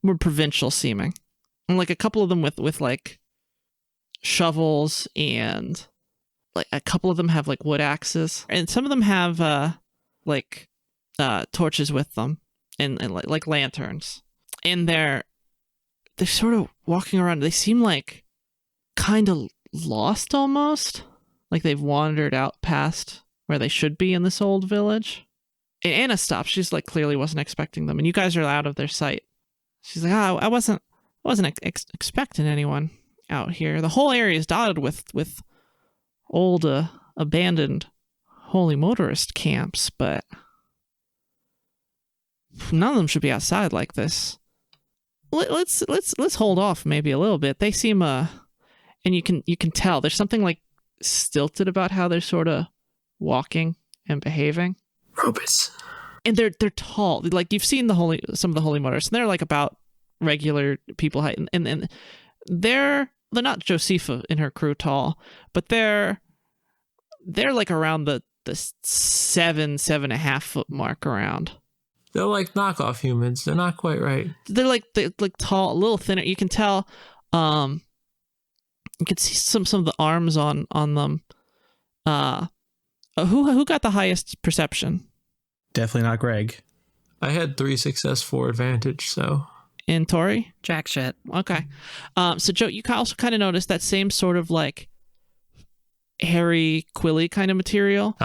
[SPEAKER 2] more provincial seeming. And like a couple of them with like shovels, and like a couple of them have like wood axes, and some of them have torches with them, and like lanterns, and they're sort of walking around. They seem like kind of lost almost, like they've wandered out past where they should be in this old village. And Anna stops. She's like clearly wasn't expecting them, and you guys are out of their sight. She's like, I wasn't expecting anyone out here. The whole area is dotted with old abandoned Holy Motorist camps, but none of them should be outside like this. Let's hold off maybe a little bit. They seem and you can tell there's something like stilted about how they're sort of walking and behaving.
[SPEAKER 4] Robots.
[SPEAKER 2] and they're tall. Like you've seen some of the holy mothers, and they're like about regular people height, and they're not Josepha and her crew tall, but they're like around the 7.5 foot mark around.
[SPEAKER 4] They're like knockoff humans. They're not quite right.
[SPEAKER 2] They're like tall, a little thinner. You can tell. You can see some of the arms on them. Who got the highest perception?
[SPEAKER 3] Definitely not Greg.
[SPEAKER 4] I had 3 success, 4 advantage, so.
[SPEAKER 2] And Tori?
[SPEAKER 5] Jack shit.
[SPEAKER 2] Okay. So Joe, you also kind of noticed that same sort of like hairy quilly kind of material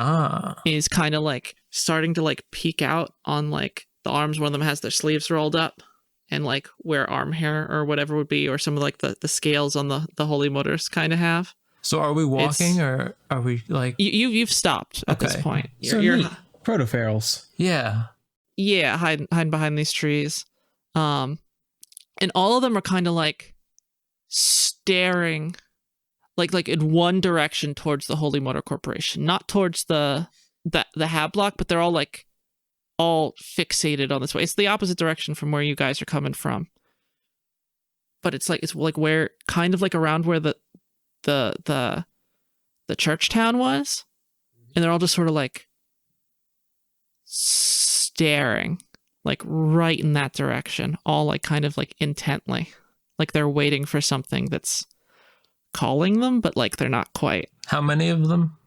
[SPEAKER 2] is kind of like starting to like peek out on like the arms. One of them has their sleeves rolled up and like where arm hair or whatever would be, or some of like the scales on the holy mothers kind of have.
[SPEAKER 4] So are we walking or are we like...
[SPEAKER 2] You've stopped at this point. You're
[SPEAKER 3] proto-ferals.
[SPEAKER 4] Yeah.
[SPEAKER 2] Yeah, hiding behind these trees. And all of them are kind of like staring like in one direction towards the Holy Motor Corporation, not towards the hab block, but they're all fixated on this way. It's the opposite direction from where you guys are coming from. But it's like where kind of like around where the church town was, and they're all just sort of like staring like right in that direction, all like kind of like intently, like they're waiting for something that's calling them, but like they're not quite.
[SPEAKER 4] How many of them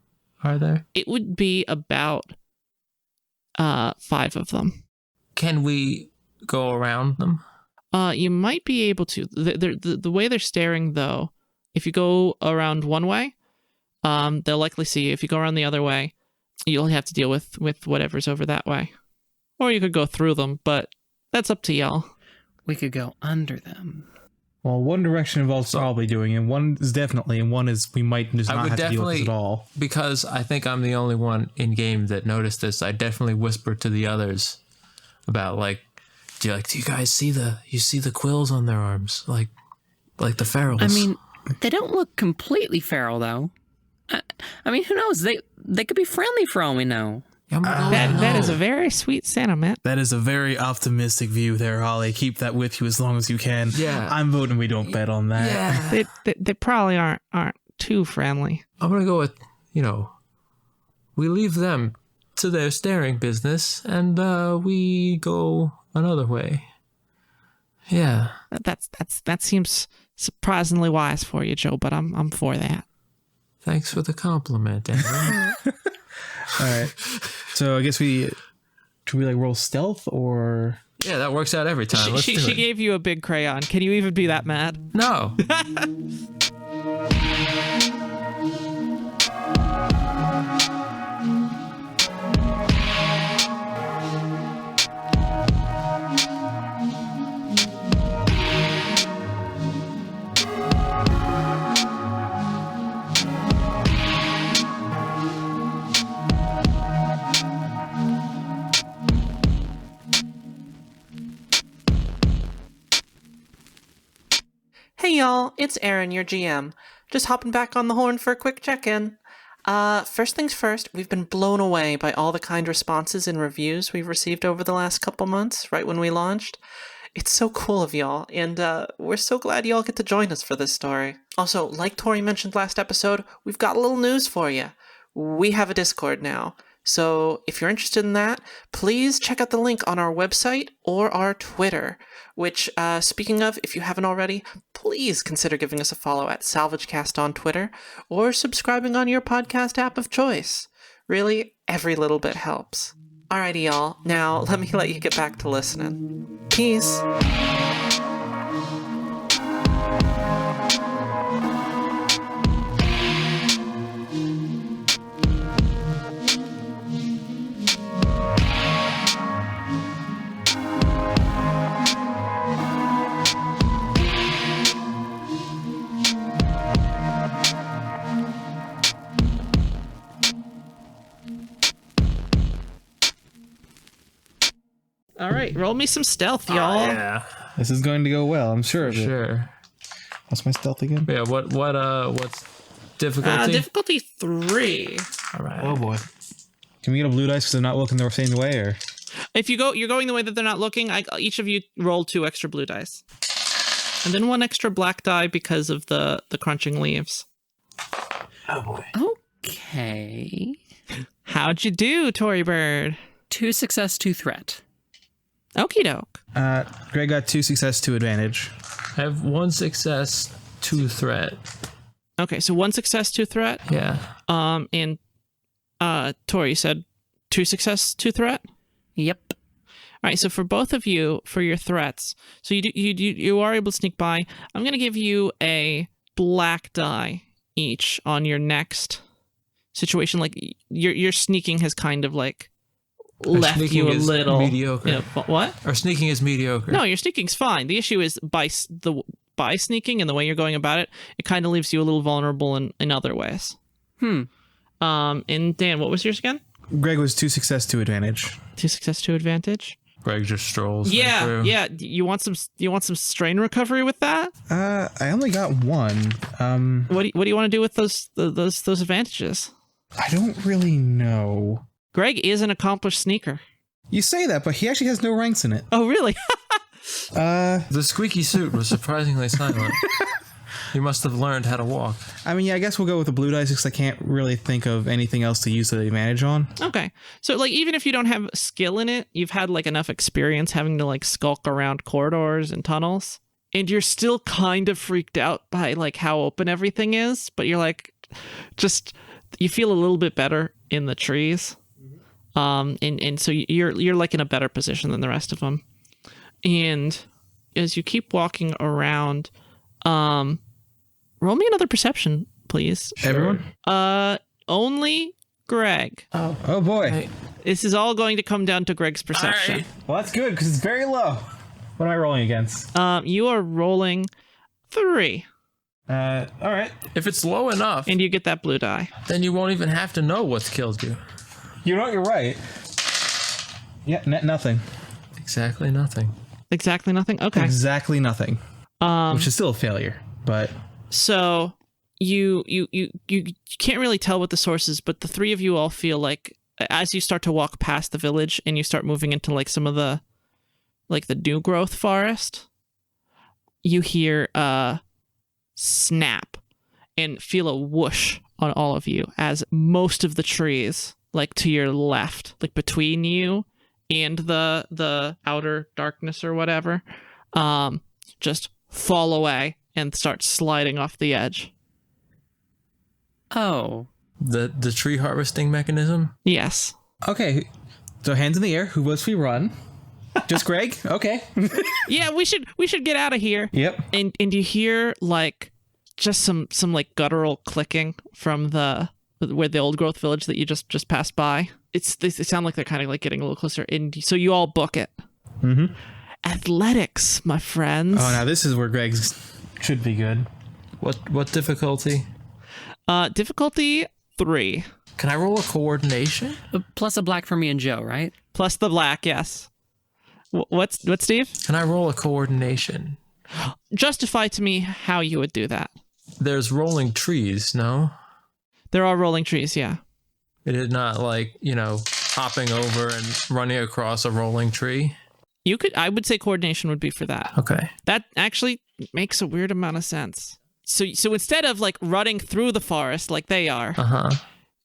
[SPEAKER 4] are there?
[SPEAKER 2] It would be about 5 of them.
[SPEAKER 4] Can we go around them?
[SPEAKER 2] You might be able to. The way they're staring, though, if you go around one way, they'll likely see you. If you go around the other way, you'll have to deal with whatever's over that way. Or you could go through them, but that's up to y'all.
[SPEAKER 5] We could go under them.
[SPEAKER 3] Well, one direction involves probably doing it. One is definitely, and one is we might just not have to deal with this at all.
[SPEAKER 4] Because I think I'm the only one in game that noticed this, I definitely whispered to the others about like, do you guys see the quills on their arms, like the ferals?
[SPEAKER 5] I mean, they don't look completely feral though. I mean, who knows? They could be friendly for all we know.
[SPEAKER 2] That is a very sweet sentiment.
[SPEAKER 3] That is a very optimistic view there, Ollie. Keep that with you as long as you can.
[SPEAKER 4] Yeah.
[SPEAKER 3] I'm voting we don't bet on that.
[SPEAKER 4] Yeah.
[SPEAKER 2] They probably aren't too friendly.
[SPEAKER 4] I'm gonna go with, we leave them to their staring business and we go another way. Yeah.
[SPEAKER 2] That seems surprisingly wise for you, Joe, but I'm for that.
[SPEAKER 4] Thanks for the compliment, Aaron.
[SPEAKER 3] All right. So I guess should we like roll stealth or?
[SPEAKER 4] Yeah, that works out every time.
[SPEAKER 2] She gave you a big crayon. Can you even be that mad?
[SPEAKER 4] No.
[SPEAKER 6] Hey y'all, it's Aaron, your GM. Just hopping back on the horn for a quick check-in. First things first, we've been blown away by all the kind responses and reviews we've received over the last couple months, right when we launched. It's so cool of y'all, and we're so glad y'all get to join us for this story. Also, like Tori mentioned last episode, we've got a little news for you. We have a Discord now. So if you're interested in that, please check out the link on our website or our Twitter, which, speaking of, if you haven't already, please consider giving us a follow at SalvageCast on Twitter or subscribing on your podcast app of choice. Really, every little bit helps. Alrighty, y'all. Now, let me let you get back to listening. Peace.
[SPEAKER 2] All right, roll me some stealth, y'all.
[SPEAKER 4] Yeah.
[SPEAKER 3] This is going to go well, I'm sure of it.
[SPEAKER 4] Sure.
[SPEAKER 3] What's my stealth again?
[SPEAKER 4] Yeah, what's difficulty?
[SPEAKER 2] Difficulty 3.
[SPEAKER 4] All right.
[SPEAKER 3] Oh boy. Can we get a blue dice because they're not looking the same way, or?
[SPEAKER 2] you're going the way that they're not looking. Each of you roll 2 extra blue dice, and then 1 extra black die because of the crunching leaves.
[SPEAKER 4] Oh boy.
[SPEAKER 5] Okay.
[SPEAKER 2] How'd you do, Tory Bird?
[SPEAKER 5] 2 success, 2 threat.
[SPEAKER 2] Okie doke.
[SPEAKER 3] Greg got 2 success, 2 advantage.
[SPEAKER 4] I have 1 success, 2 threat.
[SPEAKER 2] Okay, so 1 success, 2 threat.
[SPEAKER 4] Yeah.
[SPEAKER 2] And Tori said 2 success, 2 threat.
[SPEAKER 5] Yep.
[SPEAKER 2] All right, so for both of you, for your threats, so you are able to sneak by. I'm gonna give you a black die each on your next situation. Like your sneaking has kind of like left
[SPEAKER 4] sneaking
[SPEAKER 2] you a
[SPEAKER 4] is
[SPEAKER 2] little
[SPEAKER 4] mediocre.
[SPEAKER 2] You know, what?
[SPEAKER 4] Or sneaking is mediocre.
[SPEAKER 2] No, your sneaking's fine. The issue is by sneaking and the way you're going about it, it kind of leaves you a little vulnerable in other ways. And Dan, what was yours again?
[SPEAKER 3] Greg was 2 success, 2 advantage.
[SPEAKER 2] 2 success, 2 advantage.
[SPEAKER 4] Greg just strolls. right
[SPEAKER 2] Yeah,
[SPEAKER 4] through.
[SPEAKER 2] yeah. You want some strain recovery with that?
[SPEAKER 3] I only got 1.
[SPEAKER 2] What do you want to do with those advantages?
[SPEAKER 3] I don't really know.
[SPEAKER 2] Greg is an accomplished sneaker.
[SPEAKER 3] You say that, but he actually has no ranks in it.
[SPEAKER 2] Oh, really?
[SPEAKER 4] The squeaky suit was surprisingly silent. He must have learned how to walk.
[SPEAKER 3] I mean, yeah, I guess we'll go with the blue dice because I can't really think of anything else to use the advantage on.
[SPEAKER 2] Okay. So, like, even if you don't have skill in it, you've had, like, enough experience having to, like, skulk around corridors and tunnels, and you're still kind of freaked out by, like, how open everything is, but you're, like, you feel a little bit better in the trees. And so you're, like, in a better position than the rest of them. And as you keep walking around, roll me another perception, please.
[SPEAKER 3] Everyone?
[SPEAKER 2] Only Greg.
[SPEAKER 3] Oh boy.
[SPEAKER 4] Hey.
[SPEAKER 2] This is all going to come down to Greg's perception.
[SPEAKER 4] All right.
[SPEAKER 3] Well, that's good because it's very low. What am I rolling against?
[SPEAKER 2] You are rolling 3,
[SPEAKER 3] All right.
[SPEAKER 4] If it's low enough,
[SPEAKER 2] and you get that blue die.
[SPEAKER 4] then you won't even have to know what's killed you.
[SPEAKER 3] You know what? You're right. Yeah, nothing.
[SPEAKER 4] Exactly nothing.
[SPEAKER 2] Exactly nothing? Okay.
[SPEAKER 3] Exactly nothing. Which is still a failure, but
[SPEAKER 2] So you can't really tell what the source is, but the 3 of you all feel like as you start to walk past the village and you start moving into like some of the new growth forest, you hear a snap and feel a whoosh on all of you as most of the trees, like to your left, like between you and the outer darkness or whatever, just fall away and start sliding off the edge.
[SPEAKER 5] Oh.
[SPEAKER 4] The tree harvesting mechanism?
[SPEAKER 2] Yes.
[SPEAKER 3] okay. So hands in the air. Who votes we run? Just Greg? Okay.
[SPEAKER 2] Yeah, we should get out of here.
[SPEAKER 3] Yep.
[SPEAKER 2] And you hear like just some like guttural clicking from where the old growth village that you just passed by. They sound like they're kind of like getting a little closer, and so you all book it.
[SPEAKER 3] Mm-hmm.
[SPEAKER 2] Athletics, my friends.
[SPEAKER 3] Oh, now this is where Greg's should be good.
[SPEAKER 4] What difficulty?
[SPEAKER 2] Difficulty 3
[SPEAKER 4] Can I roll a coordination?
[SPEAKER 5] Plus a black for me and Joe, right?
[SPEAKER 2] plus the black. Yes. What's Steve?
[SPEAKER 4] Can I roll a coordination?
[SPEAKER 2] Justify to me how you would do that.
[SPEAKER 4] There's rolling trees, no?
[SPEAKER 2] There are rolling trees. Yeah.
[SPEAKER 4] It is not like, hopping over and running across a rolling tree.
[SPEAKER 2] I would say coordination would be for that.
[SPEAKER 4] Okay.
[SPEAKER 2] That actually makes a weird amount of sense. So instead of like running through the forest like they are,
[SPEAKER 4] Uh-huh.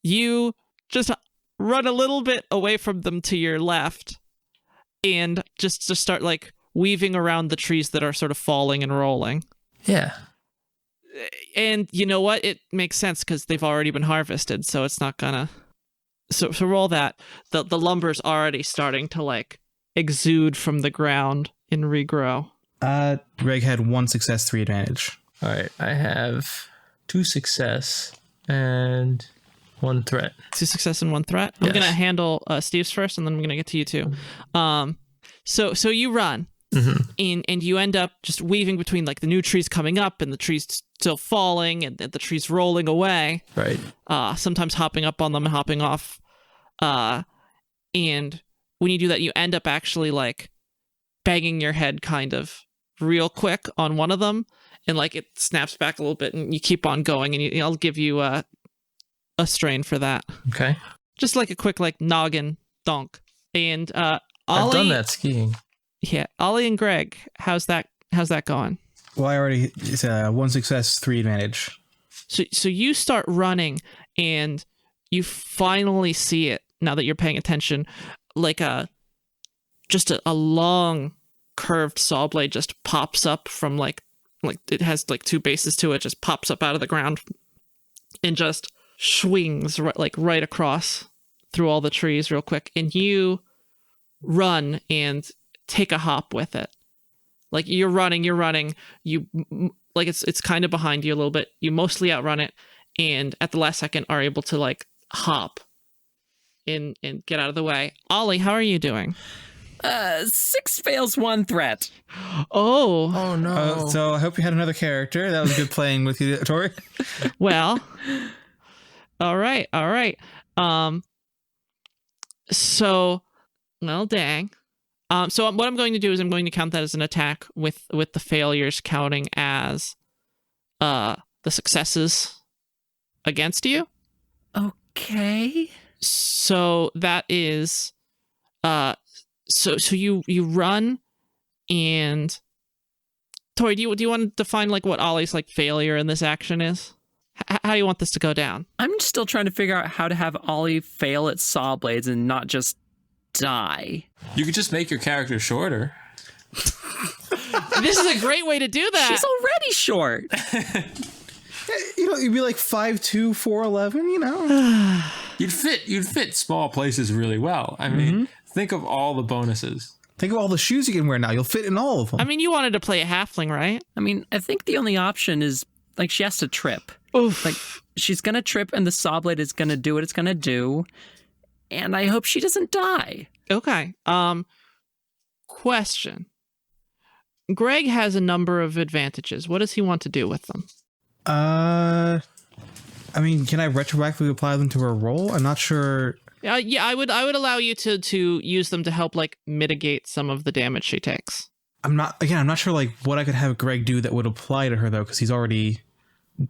[SPEAKER 2] you just run a little bit away from them to your left and just start like weaving around the trees that are sort of falling and rolling.
[SPEAKER 4] Yeah.
[SPEAKER 2] And you know what? It makes sense because they've already been harvested, so it's not gonna... So roll that. The lumber's already starting to like exude from the ground and regrow.
[SPEAKER 3] Greg had 1 success, 3 advantage.
[SPEAKER 4] All right. I have 2 success and 1 threat.
[SPEAKER 2] 2 success and 1 threat. I'm
[SPEAKER 4] Yes.
[SPEAKER 2] gonna handle Steve's first, and then I'm gonna get to you too. So you run, and you end up just weaving between like the new trees coming up and the trees still falling, and the trees rolling away.
[SPEAKER 4] Right.
[SPEAKER 2] Sometimes hopping up on them and hopping off. And when you do that, you end up actually like banging your head kind of real quick on one of them, and like it snaps back a little bit, and you keep on going, and I'll give you a strain for that.
[SPEAKER 4] Okay.
[SPEAKER 2] Just like a quick like noggin donk. And
[SPEAKER 4] I've done that skiing.
[SPEAKER 2] Yeah, Ollie and Greg, how's that going?
[SPEAKER 3] Well, I already it's 1 success, 3 advantage.
[SPEAKER 2] So you start running and you finally see it now that you're paying attention, like just a long curved saw blade just pops up from like it has like 2 bases to it, just pops up out of the ground and just swings right across through all the trees real quick, and you run and take a hop with it. Like you're running, you like it's kind of behind you a little bit. You mostly outrun it, and at the last second are able to like hop and get out of the way. Ollie, how are you doing?
[SPEAKER 5] 6 fails, 1 threat.
[SPEAKER 2] Oh
[SPEAKER 4] no.
[SPEAKER 3] So I hope you had another character. That was good playing with you, Tori.
[SPEAKER 2] Well, all right. So, well, dang. So what I'm going to do is I'm going to count that as an attack with the failures counting as the successes against you.
[SPEAKER 5] Okay.
[SPEAKER 2] So that is so you run, and Tori, do you want to define like what Ollie's like failure in this action is? How do you want this to go down? I'm
[SPEAKER 5] still trying to figure out how to have Ollie fail at saw blades and not just die.
[SPEAKER 4] You could just make your character shorter.
[SPEAKER 2] This is a great way to do that.
[SPEAKER 5] She's already short.
[SPEAKER 3] You'd be like 5'2", 4'11",
[SPEAKER 4] You'd fit small places really well. I mean, think of all the bonuses.
[SPEAKER 3] Think of all the shoes you can wear now. You'll fit in all of them.
[SPEAKER 2] I mean, you wanted to play a halfling, right?
[SPEAKER 5] I mean, I think the only option is like she has to trip.
[SPEAKER 2] Oof.
[SPEAKER 5] Like she's gonna trip and the saw blade is gonna do what it's gonna do. And I hope she doesn't die.
[SPEAKER 2] Okay. Question. Greg has a number of advantages. What does he want to do with them?
[SPEAKER 3] I mean, can I retroactively apply them to her roll? I'm not sure.
[SPEAKER 2] Yeah, I would allow you to use them to help like mitigate some of the damage she takes.
[SPEAKER 3] I'm not sure like what I could have Greg do that would apply to her though, because he's already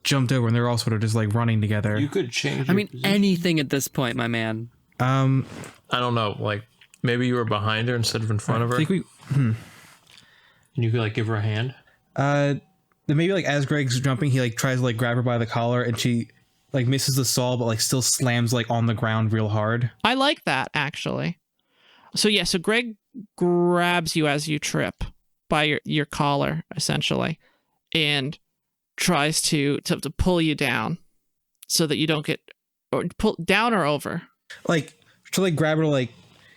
[SPEAKER 3] jumped over and they're all sort of just like running together.
[SPEAKER 4] You could change.
[SPEAKER 5] I mean, anything at this point, my man.
[SPEAKER 4] I don't know. Like maybe you were behind her instead of in front of her.
[SPEAKER 3] I think
[SPEAKER 4] And you could like give her a hand.
[SPEAKER 3] Then maybe like as Greg's jumping, he like tries to like grab her by the collar, and she like misses the saw, but like still slams like on the ground real hard.
[SPEAKER 2] I like that actually. So yeah, so Greg grabs you as you trip by your collar essentially, and tries to pull you down so that you don't get or pull down or over.
[SPEAKER 3] Like to like grab her, like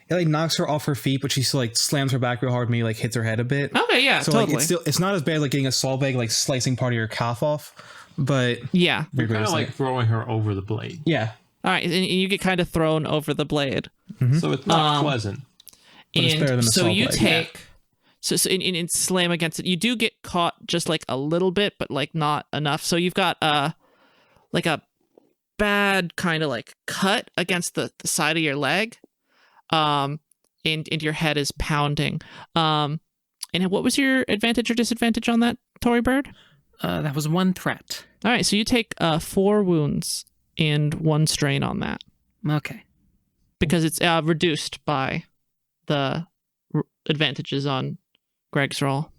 [SPEAKER 3] it like knocks her off her feet, but she still like slams her back real hard, maybe like hits her head a bit.
[SPEAKER 2] Okay, yeah,
[SPEAKER 3] so
[SPEAKER 2] totally.
[SPEAKER 3] like it's not as bad like getting a saw bag like slicing part of your calf off, but
[SPEAKER 2] yeah,
[SPEAKER 4] you're kind of like throwing her over the blade.
[SPEAKER 3] Yeah.
[SPEAKER 2] All right, and you get kind of thrown over the blade.
[SPEAKER 4] So it's not pleasant.
[SPEAKER 3] But it's better than a
[SPEAKER 2] so
[SPEAKER 3] saw
[SPEAKER 2] you
[SPEAKER 3] blade.
[SPEAKER 2] take so in slam against it. You do get caught just like a little bit, but like not enough. So you've got like a bad kind of like cut against the side of your leg, and your head is pounding. And what was your advantage or disadvantage on that, Tory Bird?
[SPEAKER 5] That was 1 threat.
[SPEAKER 2] All right, so you take 4 wounds and 1 strain on that.
[SPEAKER 5] Okay.
[SPEAKER 2] Because it's reduced by the advantages on Greg's roll.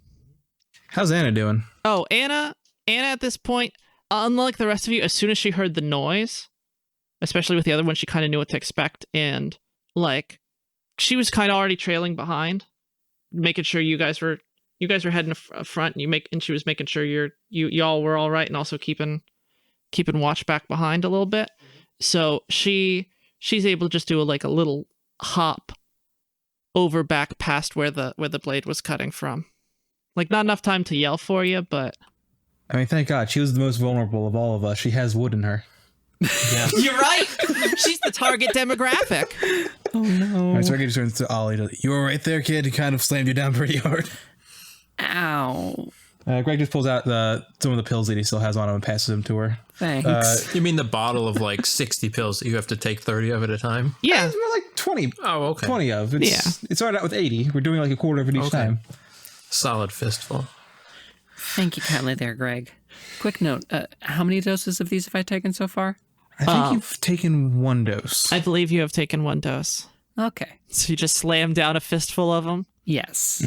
[SPEAKER 3] How's Anna doing?
[SPEAKER 2] Oh, Anna at this point, unlike the rest of you, as soon as she heard the noise, especially with the other one, she kind of knew what to expect, and like she was kind of already trailing behind, making sure you guys were heading front, and she was making sure y'all were all right, and also keeping watch back behind a little bit. So she's able to just do a little hop over back past where the blade was cutting from. Like not enough time to yell for you, but
[SPEAKER 3] I mean, thank God she was the most vulnerable of all of us. She has wood in her.
[SPEAKER 4] Yeah.
[SPEAKER 2] You're right. She's the target demographic.
[SPEAKER 5] Oh no.
[SPEAKER 3] All right, so I just turns to Ollie. You were right there, kid. He kind of slammed you down pretty hard.
[SPEAKER 5] Ow.
[SPEAKER 3] Greg just pulls out some of the pills that he still has on him and passes them to her.
[SPEAKER 5] Thanks.
[SPEAKER 4] You mean the bottle of like 60 pills that you have to take 30 of at a time?
[SPEAKER 2] Yeah.
[SPEAKER 3] It's more like 20.
[SPEAKER 4] Oh, okay.
[SPEAKER 3] 20 of. It started out with 80. We're doing like a quarter of it each time.
[SPEAKER 4] Solid fistful.
[SPEAKER 5] Thank you kindly there, Greg. Quick note, how many doses of these have I taken so far?
[SPEAKER 3] I think you've taken 1 dose.
[SPEAKER 2] I believe you have taken 1 dose.
[SPEAKER 5] Okay.
[SPEAKER 2] So you just slam down a fistful of them.
[SPEAKER 5] Yes.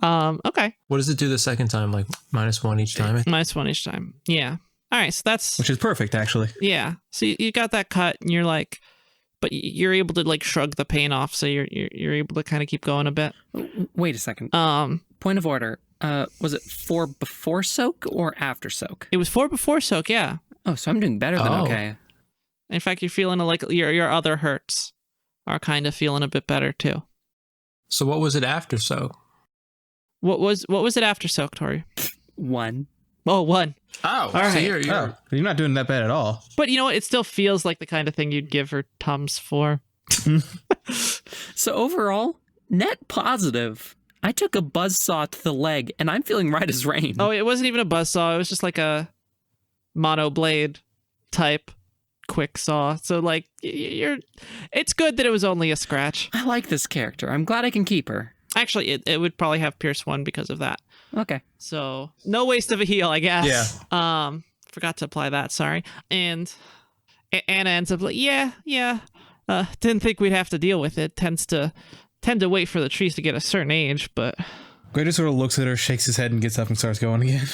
[SPEAKER 2] Okay.
[SPEAKER 4] What does it do the second time? Like -1 each time?
[SPEAKER 2] -1 each time. Yeah. All right. So that's
[SPEAKER 3] Which is perfect, actually.
[SPEAKER 2] yeah. So you got that cut, and you're like, but you're able to like shrug the pain off, so you're able to kind of keep going a bit.
[SPEAKER 5] Wait a second. Point of order. Was it 4 before soak or after soak?
[SPEAKER 2] It was 4 before soak. Yeah.
[SPEAKER 5] Oh, so I'm doing better than okay.
[SPEAKER 2] In fact, you're feeling like your other hurts are kind of feeling a bit better too.
[SPEAKER 4] So what was it after soak?
[SPEAKER 2] What was it after soak, Tori?
[SPEAKER 5] 1.
[SPEAKER 2] Oh, 1.
[SPEAKER 4] Oh,
[SPEAKER 2] all
[SPEAKER 4] so
[SPEAKER 2] right.
[SPEAKER 3] You're not doing that bad at all.
[SPEAKER 2] But you know what? It still feels like the kind of thing you'd give her Tums for.
[SPEAKER 5] So overall, net positive. I took a buzzsaw to the leg, and I'm feeling right as rain.
[SPEAKER 2] Oh, it wasn't even a buzzsaw. It was just like a mono blade type quick saw. So like it's good that it was only a scratch.
[SPEAKER 5] I like this character. I'm glad I can keep her.
[SPEAKER 2] Actually, it would probably have Pierce 1 because of that.
[SPEAKER 5] Okay.
[SPEAKER 2] So no waste of a heal, I guess.
[SPEAKER 3] Yeah.
[SPEAKER 2] Forgot to apply that. Sorry. And Anna ends up like, yeah. Didn't think we'd have to deal with it. Tend to wait for the trees to get a certain age, but
[SPEAKER 3] Gray just sort of looks at her, shakes his head, and gets up and starts going again.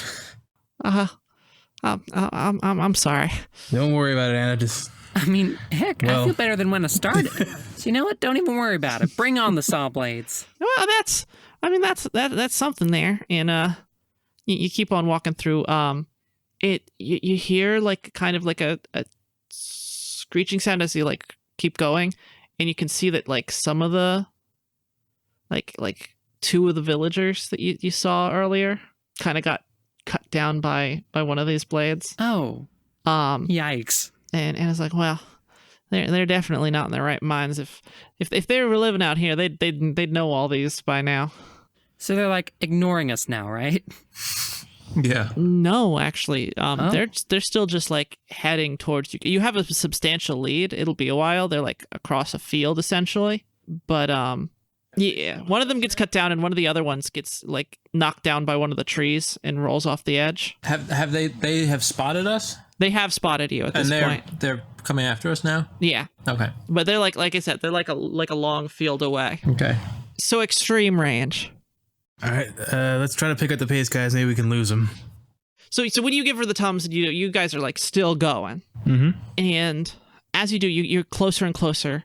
[SPEAKER 2] I'm sorry.
[SPEAKER 3] Don't worry about it, Anna. Just
[SPEAKER 5] I mean, heck, I feel better than when I started. So you know what? Don't even worry about it. Bring on the saw blades.
[SPEAKER 2] Well, that's something there, and you keep on walking through. You hear like kind of like a screeching sound as you like keep going, and you can see that like some of the like 2 of the villagers that you saw earlier kind of got cut down by one of these blades.
[SPEAKER 5] Oh. Yikes.
[SPEAKER 2] And it's like, well, they're definitely not in their right minds. If they were living out here, they'd know all these by now.
[SPEAKER 5] So they're like ignoring us now, right?
[SPEAKER 4] Yeah.
[SPEAKER 2] No, actually, they're still just like heading towards you. You have a substantial lead. It'll be a while. They're like across a field essentially, but yeah, one of them gets cut down, and one of the other ones gets like knocked down by one of the trees and rolls off the edge.
[SPEAKER 4] Have they have spotted us?
[SPEAKER 2] They have spotted you at this point.
[SPEAKER 4] And they're coming after us now?
[SPEAKER 2] Yeah.
[SPEAKER 4] Okay.
[SPEAKER 2] But they're like I said, they're like a long field away.
[SPEAKER 4] Okay.
[SPEAKER 2] So extreme range.
[SPEAKER 3] all right. Let's try to pick up the pace, guys. Maybe we can lose them.
[SPEAKER 2] So when you give her the Tums, you guys are like still going.
[SPEAKER 3] Mm-hmm.
[SPEAKER 2] And as you do, you're closer and closer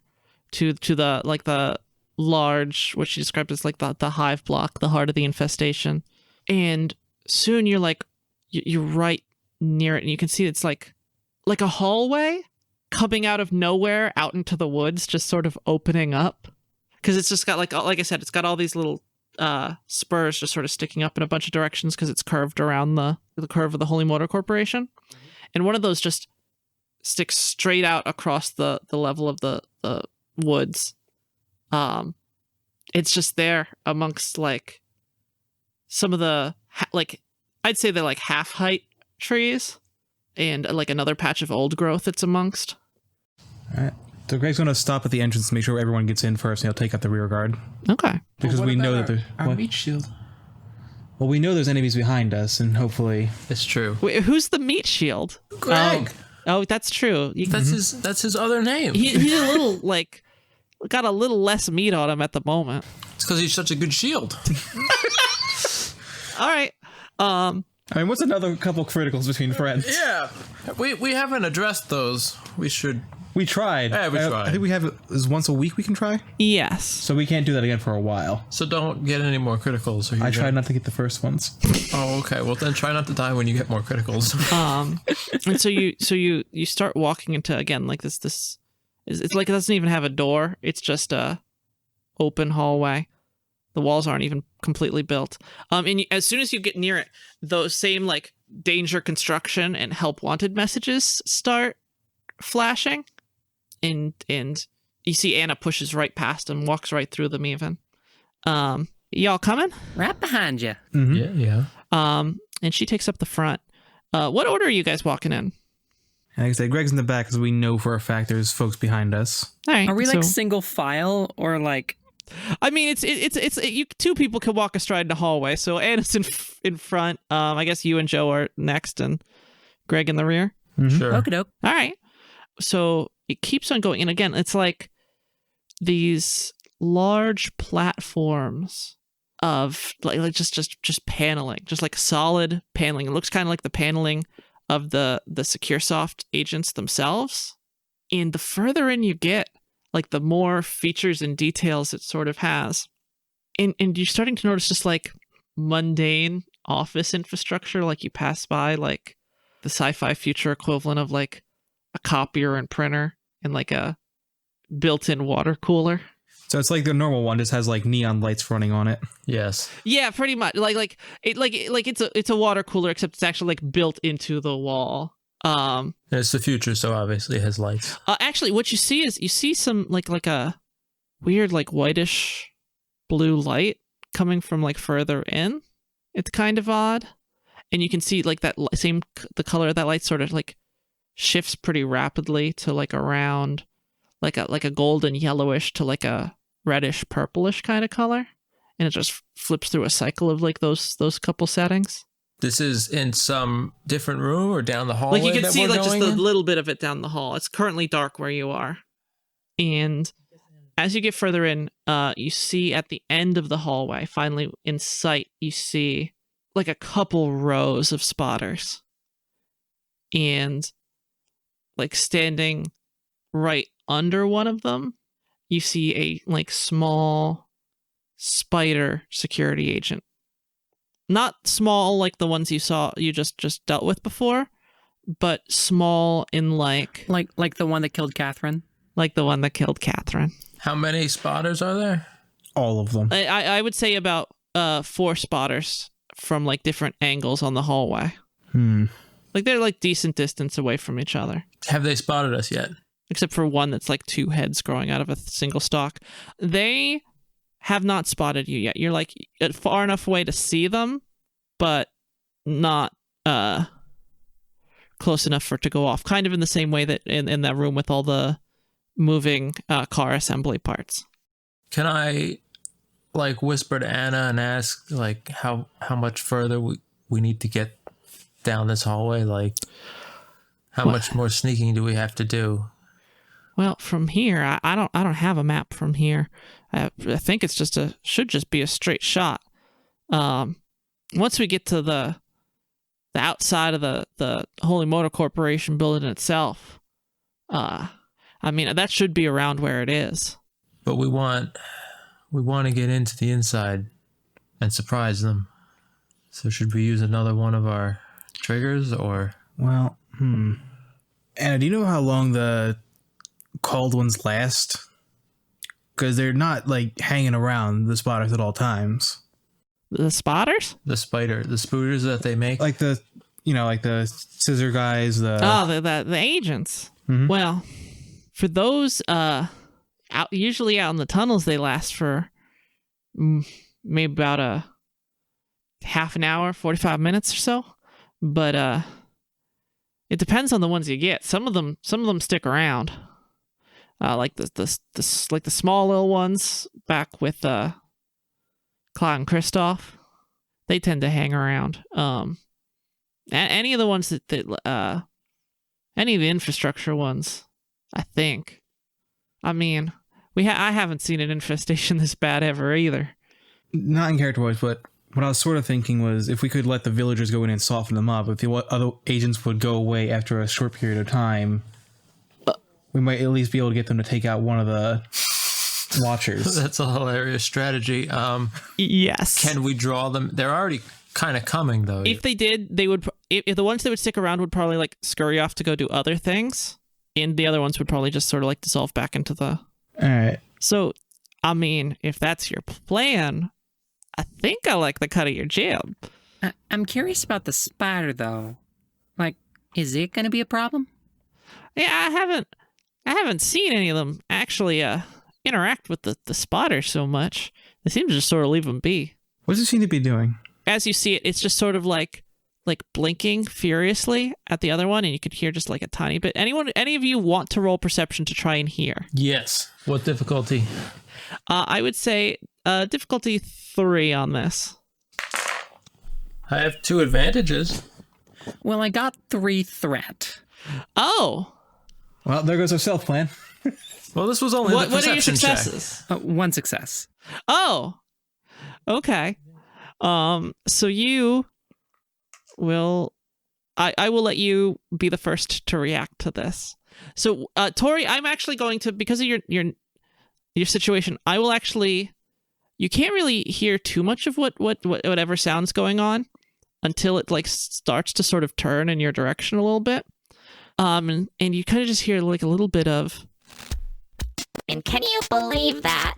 [SPEAKER 2] to the large, what she described as like the hive block, the heart of the infestation. And soon you're like you're right near it, and you can see it's like a hallway coming out of nowhere out into the woods, just sort of opening up, because it's just got like I said, it's got all these little spurs just sort of sticking up in a bunch of directions because it's curved around the curve of the Holy Motor Corporation. And one of those just sticks straight out across the level of the woods. It's just there amongst like some of the I'd say they're like half height trees, and like another patch of old growth it's amongst.
[SPEAKER 3] All right. So Greg's going to stop at the entrance to make sure everyone gets in first, and he'll take out the rear guard.
[SPEAKER 2] Okay.
[SPEAKER 3] Because we know that
[SPEAKER 4] our meat shield.
[SPEAKER 3] Well, we know there's enemies behind us, and hopefully
[SPEAKER 4] It's true.
[SPEAKER 2] Wait, who's the meat shield?
[SPEAKER 4] Greg.
[SPEAKER 2] Oh, that's true.
[SPEAKER 4] That's his other name.
[SPEAKER 2] He's a little like got a little less meat on him at the moment.
[SPEAKER 4] It's because he's such a good shield.
[SPEAKER 2] All right.
[SPEAKER 3] I mean, what's another couple criticals between friends?
[SPEAKER 4] Yeah. We haven't addressed those. We should.
[SPEAKER 3] We tried.
[SPEAKER 4] Yeah, we tried.
[SPEAKER 3] I think we have is once a week we can try.
[SPEAKER 2] Yes.
[SPEAKER 3] So we can't do that again for a while.
[SPEAKER 4] So don't get any more criticals. Or
[SPEAKER 3] I tried not to get the first ones.
[SPEAKER 4] Oh, okay. Well, then try not to die when you get more criticals.
[SPEAKER 2] And so you start walking into again like this. It's like it doesn't even have a door. It's just a open hallway. The walls aren't even completely built. And as soon as you get near it, those same like danger construction and help wanted messages start flashing, and you see Anna pushes right past them, walks right through them even. Y'all coming?
[SPEAKER 5] Right behind you.
[SPEAKER 3] Mm-hmm.
[SPEAKER 4] Yeah.
[SPEAKER 2] And she takes up the front. What order are you guys walking in?
[SPEAKER 3] Like I said, Greg's in the back because we know for a fact there's folks behind us.
[SPEAKER 2] All right.
[SPEAKER 5] Are we like single file or like?
[SPEAKER 2] I mean, it's you. 2 people can walk astride in the hallway. So Anna's in front. I guess you and Joe are next, and Greg in the rear.
[SPEAKER 3] Mm-hmm.
[SPEAKER 4] Sure.
[SPEAKER 5] Okie doke.
[SPEAKER 2] All right. So it keeps on going, and again, it's like these large platforms of like just paneling, just like solid paneling. It looks kind of like the paneling of the SecureSoft agents themselves. And the further in you get, like the more features and details it sort of has. And you're starting to notice just like mundane office infrastructure, like you pass by like the sci-fi future equivalent of like a copier and printer and like a built-in water cooler.
[SPEAKER 3] So it's like the normal one, just has like neon lights running on it.
[SPEAKER 4] Yes.
[SPEAKER 2] Yeah, pretty much. It's a water cooler, except it's actually like built into the wall.
[SPEAKER 4] It's the future, so obviously it has lights.
[SPEAKER 2] Actually, what you see is you see some like a weird like whitish blue light coming from like further in. It's kind of odd, and you can see like that the color of that light sort of like shifts pretty rapidly to like around like a golden yellowish to like a reddish purplish kind of color, and it just flips through a cycle of like those couple settings.
[SPEAKER 4] This is in some different room or down the hallway.
[SPEAKER 2] Like you can see like just a
[SPEAKER 4] in?
[SPEAKER 2] little bit of it down the hall. It's currently dark where you are, and as you get further in, you see at the end of the hallway, finally in sight, you see like a couple rows of spotters, and like standing right under one of them, you see a like small spider security agent. Not small like the ones you just dealt with before, but small in like
[SPEAKER 5] the one that killed Catherine.
[SPEAKER 2] Like the one that killed Catherine.
[SPEAKER 4] How many spotters are there?
[SPEAKER 3] All of them.
[SPEAKER 2] I would say about 4 spotters from like different angles on the hallway. Like they're like decent distance away from each other.
[SPEAKER 4] Have they spotted us yet?
[SPEAKER 2] Except for one that's like 2 heads growing out of a single stalk. They have not spotted you yet. You're like far enough away to see them, but not close enough for it to go off. Kind of in the same way that in that room with all the moving car assembly parts.
[SPEAKER 4] Can I like whisper to Anna and ask like how much further we need to get down this hallway? Like how much more sneaking do we have to do?
[SPEAKER 2] Well, from here, I don't have a map from here. I think it's should just be a straight shot. Once we get to the outside of the Holy Motor Corporation building itself, I mean that should be around where it is.
[SPEAKER 4] But we want to get into the inside and surprise them. So should we use another one of our triggers or?
[SPEAKER 3] Well, Anna, do you know how long the called ones last? Because they're not like hanging around the spotters at all times.
[SPEAKER 2] The spotters?
[SPEAKER 4] The spooters that they make?
[SPEAKER 3] Like the scissor guys,
[SPEAKER 2] the agents.
[SPEAKER 3] Mhm.
[SPEAKER 2] Well, for those usually out in the tunnels, they last for maybe about a half an hour, 45 minutes or so. But it depends on the ones you get. Some of them stick around. Like the small little ones back with Cloud and Kristoff, they tend to hang around. Any of the ones that any of the infrastructure ones, I think. I mean, I haven't seen an infestation this bad ever either.
[SPEAKER 3] Not in character-wise, but what I was sort of thinking was if we could let the villagers go in and soften them up, if the other agents would go away after a short period of time, we might at least be able to get them to take out one of the watchers.
[SPEAKER 4] That's a hilarious strategy.
[SPEAKER 2] Yes.
[SPEAKER 4] Can we draw them? They're already kind of coming, though.
[SPEAKER 2] If they did, they would. If the ones that would stick around would probably like scurry off to go do other things, and the other ones would probably just sort of like dissolve back into the.
[SPEAKER 3] All right.
[SPEAKER 2] So, I mean, if that's your plan, I think I like the cut of your jib.
[SPEAKER 5] I'm curious about the spider, though. Like, is it going to be a problem?
[SPEAKER 2] Yeah, I haven't seen any of them actually interact with the spotters so much. They seem to just sort of leave them be.
[SPEAKER 3] What does it seem to be doing?
[SPEAKER 2] As you see it, it's just sort of like blinking furiously at the other one, and you could hear just like a tiny bit. Any of you want to roll perception to try and hear?
[SPEAKER 4] Yes. What difficulty?
[SPEAKER 2] I would say difficulty 3 on this.
[SPEAKER 4] I have 2 advantages.
[SPEAKER 5] Well, I got 3 threat.
[SPEAKER 2] Oh.
[SPEAKER 3] Well, there goes our stealth plan.
[SPEAKER 4] Well, this was only the
[SPEAKER 2] What are your
[SPEAKER 4] perception check.
[SPEAKER 2] successes?
[SPEAKER 5] One success.
[SPEAKER 2] Oh, okay. So you will, I will let you be the first to react to this. So, Tori, I'm actually going to, because of your situation, I will actually, you can't really hear too much of whatever sound's going on until it like starts to sort of turn in your direction a little bit. And you kind of just hear like a little bit of,
[SPEAKER 7] And can you believe that?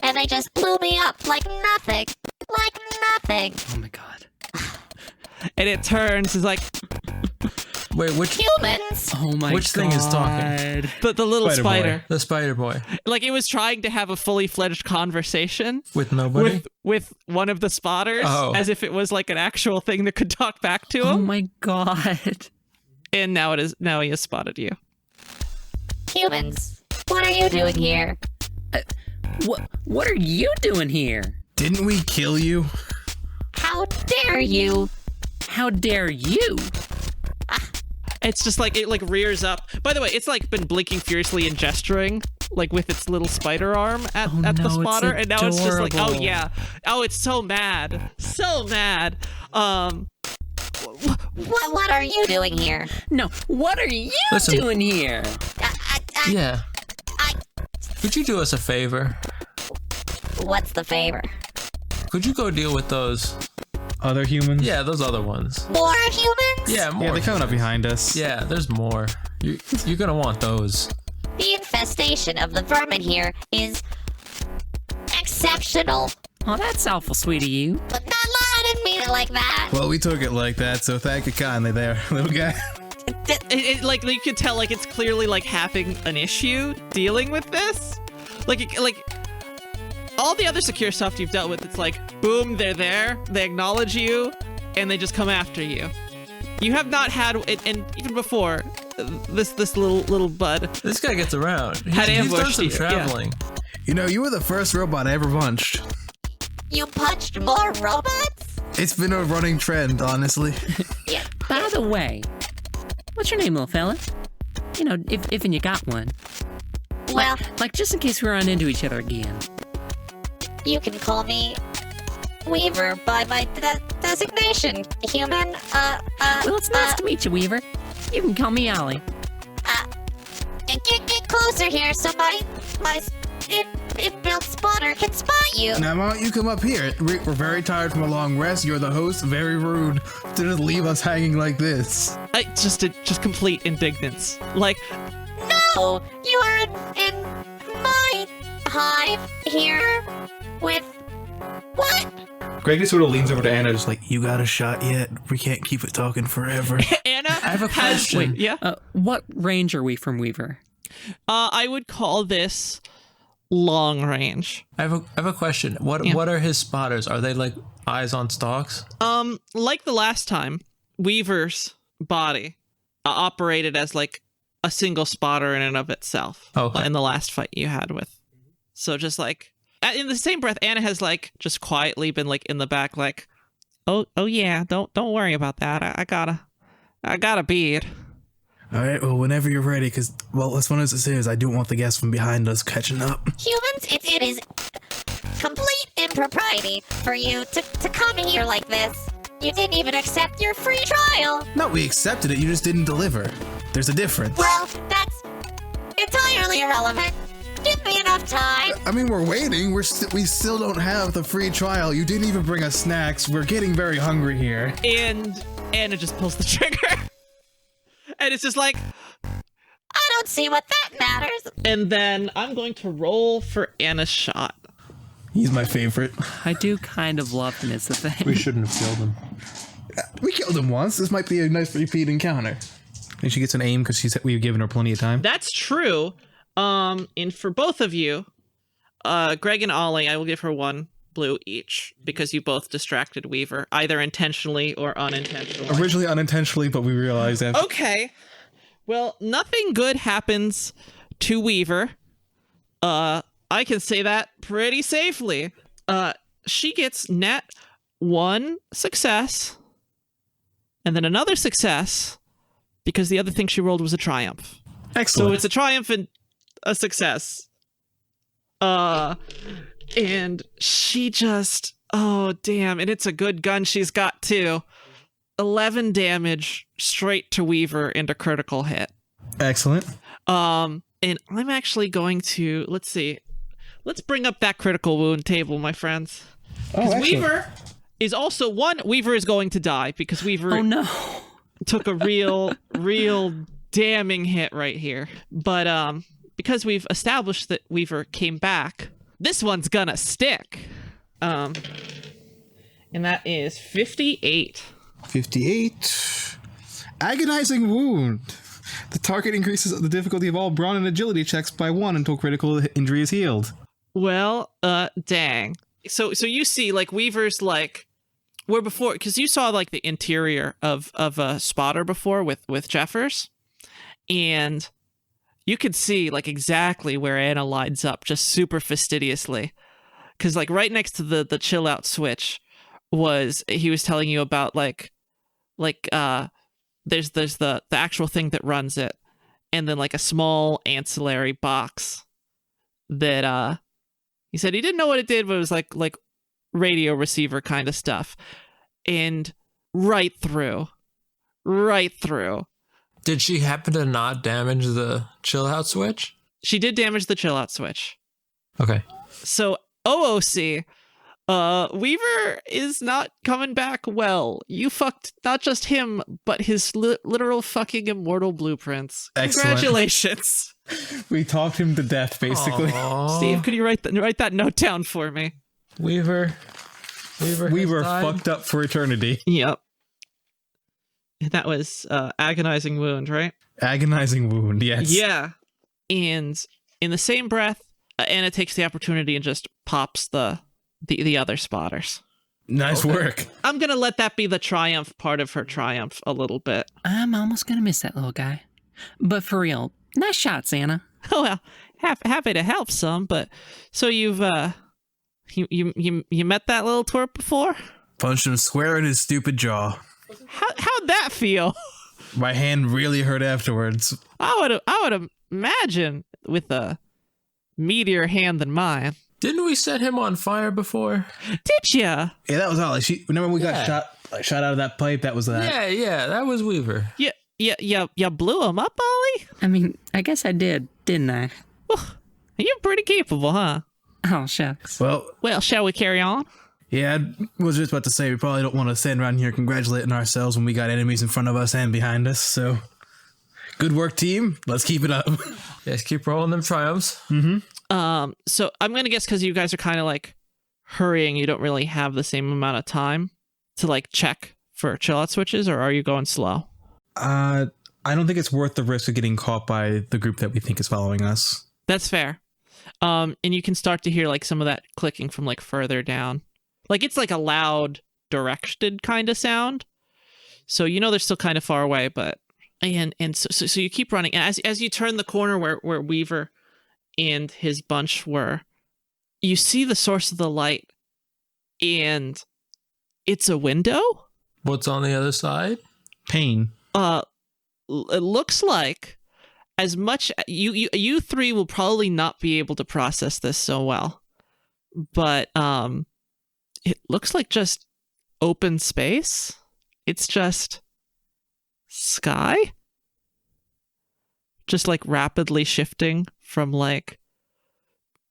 [SPEAKER 7] And they just blew me up like nothing. Like nothing.
[SPEAKER 5] Oh my god.
[SPEAKER 2] and it turns, is like,
[SPEAKER 4] Wait, which
[SPEAKER 7] Humans.
[SPEAKER 5] Oh my god.
[SPEAKER 4] Which thing is talking?
[SPEAKER 2] the little
[SPEAKER 3] Spider boy.
[SPEAKER 2] spider.
[SPEAKER 4] the spider boy
[SPEAKER 2] Like it was trying to have a fully fledged conversation
[SPEAKER 4] with nobody?
[SPEAKER 2] with one of the spotters,
[SPEAKER 4] Oh.
[SPEAKER 2] as if it was like an actual thing that could talk back to
[SPEAKER 5] Oh
[SPEAKER 2] him.
[SPEAKER 5] my god.
[SPEAKER 2] And now he has spotted you.
[SPEAKER 7] Humans. What are you doing here?
[SPEAKER 5] What are you doing here?
[SPEAKER 3] Didn't we kill you?
[SPEAKER 7] How dare you?
[SPEAKER 5] How dare you?
[SPEAKER 2] It's just like it like rears up. By the way, it's like been blinking furiously and gesturing like with its little spider arm at
[SPEAKER 5] Oh,
[SPEAKER 2] the
[SPEAKER 5] no, it's
[SPEAKER 2] spotter, and now it's just like, oh
[SPEAKER 5] adorable.
[SPEAKER 2] yeah, oh it's so mad.
[SPEAKER 7] What are you doing here?
[SPEAKER 5] No, what are you
[SPEAKER 4] Listen.
[SPEAKER 5] doing here?
[SPEAKER 4] Yeah. Could you do us a favor?
[SPEAKER 7] What's the favor?
[SPEAKER 4] Could you go deal with those?
[SPEAKER 3] Other humans?
[SPEAKER 4] Yeah, those other ones.
[SPEAKER 7] More humans?
[SPEAKER 4] Yeah, more.
[SPEAKER 3] Yeah, they're coming up behind us.
[SPEAKER 4] Yeah, there's more. You're gonna want those.
[SPEAKER 7] The infestation of the vermin here is exceptional.
[SPEAKER 5] Oh, that's awful sweet of you.
[SPEAKER 7] But I didn't mean it like that.
[SPEAKER 3] Well, we took it like that, so thank you kindly there, little guy.
[SPEAKER 2] Like you can tell like it's clearly like having an issue dealing with this. Like all the other SecureSoft you've dealt with, it's like boom, they're there, they acknowledge you, and they just come after you. You have not had, and even before, this little bud.
[SPEAKER 4] This guy gets around.
[SPEAKER 2] Had
[SPEAKER 4] He's done
[SPEAKER 2] ambushed
[SPEAKER 4] some
[SPEAKER 2] you, yeah.
[SPEAKER 4] traveling.
[SPEAKER 3] You know, you were the first robot I ever punched.
[SPEAKER 7] You punched more robots?
[SPEAKER 3] It's been a running trend, honestly.
[SPEAKER 7] Yeah.
[SPEAKER 5] By the way, what's your name, little fella? You know, if and you got one.
[SPEAKER 7] Well,
[SPEAKER 5] Like, just in case we run into each other again.
[SPEAKER 7] you can call me Weaver by my designation. Human,
[SPEAKER 5] Well, it's nice to meet you, Weaver. You can call me Ollie.
[SPEAKER 7] Get closer here so my built spotter can spot you.
[SPEAKER 3] Now, why don't you come up here? We're very tired from a long rest. You're the host. Very rude to just leave us hanging like this.
[SPEAKER 2] Just complete indignance. Like,
[SPEAKER 7] No, you are in my hive here with what?
[SPEAKER 3] Greg just sort of leans over to Anna, just like, you got a shot yet? We can't keep it talking forever.
[SPEAKER 2] Anna
[SPEAKER 4] I have a
[SPEAKER 2] has,
[SPEAKER 4] question.
[SPEAKER 2] wait, yeah.
[SPEAKER 5] What range are we from Weaver?
[SPEAKER 2] I would call this long range.
[SPEAKER 4] I have a question. What are his spotters? Are they like eyes on stalks?
[SPEAKER 2] Like the last time, Weaver's body operated as like a single spotter in and of itself.
[SPEAKER 4] Okay.
[SPEAKER 2] In the last fight you had with. So just like, in the same breath, Anna has like just quietly been like in the back, like, oh yeah, don't worry about that. I got a bead.
[SPEAKER 3] All right, well, whenever you're ready, because, well, as fun as this is, I do want the guests from behind us catching up.
[SPEAKER 7] Humans, it is complete impropriety for you to come here like this. You didn't even accept your free trial.
[SPEAKER 3] No, we accepted it, you just didn't deliver. There's a difference.
[SPEAKER 7] Well, that's entirely irrelevant. Give me enough time.
[SPEAKER 3] I mean, we're waiting. We still don't have the free trial. You didn't even bring us snacks. We're getting very hungry here.
[SPEAKER 2] And Anna just pulls the trigger. And it's just like,
[SPEAKER 7] I don't see what that matters.
[SPEAKER 2] and then I'm going to roll for Anna's shot.
[SPEAKER 3] He's my favorite.
[SPEAKER 5] I do kind of love him, is the thing.
[SPEAKER 4] shouldn't have killed him.
[SPEAKER 3] We killed him once. This might be a nice repeat encounter. And she gets an aim because we've given her plenty of time.
[SPEAKER 2] That's true. And for both of you, Greg and Ollie, I will give her 1 blue each because you both distracted Weaver, either intentionally or unintentionally.
[SPEAKER 3] Originally unintentionally, but we realized that.
[SPEAKER 2] Okay. Well, nothing good happens to Weaver. I can say that pretty safely. She gets net 1 success and then another success because the other thing she rolled was a triumph.
[SPEAKER 3] Excellent.
[SPEAKER 2] So it's a triumph and a success. And she just, oh damn, and it's a good gun she's got too. 11 damage straight to Weaver and a critical hit.
[SPEAKER 3] Excellent.
[SPEAKER 2] And I'm actually going to, let's see. Let's bring up that critical wound table, my friends. Because Weaver is also Weaver is going to die because Weaver took a real damning hit right here. But because we've established that Weaver came back, this one's gonna stick. And that is 58.
[SPEAKER 3] 58. Agonizing wound. The target increases the difficulty of all brawn and agility checks by 1 until critical injury is healed.
[SPEAKER 2] Well, dang. So you see, like, Weaver's like, where before, because you saw like the interior of a spotter before with Jeffers, and you could see like exactly where Anna lines up, just super fastidiously, because like right next to the chill out switch he was telling you about like there's the actual thing that runs it, and then like a small ancillary box that he said he didn't know what it did, but it was like radio receiver kind of stuff. And right through.
[SPEAKER 4] Did she happen to not damage the chill out switch?
[SPEAKER 2] She did damage the chill out switch.
[SPEAKER 4] Okay.
[SPEAKER 2] So OOC, Weaver is not coming back well. You fucked not just him, but his literal fucking immortal blueprints.
[SPEAKER 3] Excellent.
[SPEAKER 2] Congratulations.
[SPEAKER 3] We talked him to death, basically.
[SPEAKER 4] Aww.
[SPEAKER 2] Steve, could you write that note down for me?
[SPEAKER 4] Weaver
[SPEAKER 3] fucked up for eternity.
[SPEAKER 2] Yep. That was agonizing wound, right?
[SPEAKER 3] Agonizing wound, yes.
[SPEAKER 2] Yeah. And in the same breath, Anna takes the opportunity and just pops the other spotters.
[SPEAKER 3] Nice work.
[SPEAKER 2] I'm going to let that be the triumph part of her triumph a little bit.
[SPEAKER 5] I'm almost gonna miss that little guy. But for real, nice shots, Anna.
[SPEAKER 2] Oh, well, happy to help some, but so you've, you met that little twerp before?
[SPEAKER 3] Punched him square in his stupid jaw.
[SPEAKER 2] How'd that feel?
[SPEAKER 3] My hand really hurt afterwards.
[SPEAKER 2] I would imagine with a meatier hand than mine.
[SPEAKER 4] Didn't we set him on fire before?
[SPEAKER 2] Did ya?
[SPEAKER 3] Yeah, that was Ollie. Remember we got shot out of that pipe? That was that.
[SPEAKER 4] Yeah, that was Weaver.
[SPEAKER 2] You blew him up, Ollie?
[SPEAKER 5] I mean, I guess I did, didn't I?
[SPEAKER 2] You're pretty capable, huh?
[SPEAKER 5] Oh, shucks.
[SPEAKER 2] Well, shall we carry on?
[SPEAKER 3] Yeah, I was just about to say, we probably don't want to stand around here congratulating ourselves when we got enemies in front of us and behind us, so good work, team. Let's keep it up.
[SPEAKER 4] Yes, keep rolling them triumphs.
[SPEAKER 3] Mm-hmm.
[SPEAKER 2] So I'm going to guess because you guys are kind of like hurrying, you don't really have the same amount of time to like check for chill out switches, or are you going slow?
[SPEAKER 3] I don't think it's worth the risk of getting caught by the group that we think is following us.
[SPEAKER 2] That's fair. And you can start to hear like some of that clicking from like further down. Like it's like a loud, directed kind of sound. So you know they're still kind of far away, but so you keep running. And as you turn the corner where Weaver and his bunch were, you see the source of the light, and it's a window.
[SPEAKER 4] What's on the other side?
[SPEAKER 3] Pain.
[SPEAKER 2] It looks like as much you three will probably not be able to process this so well, but it looks like just open space. It's just sky, just like rapidly shifting from like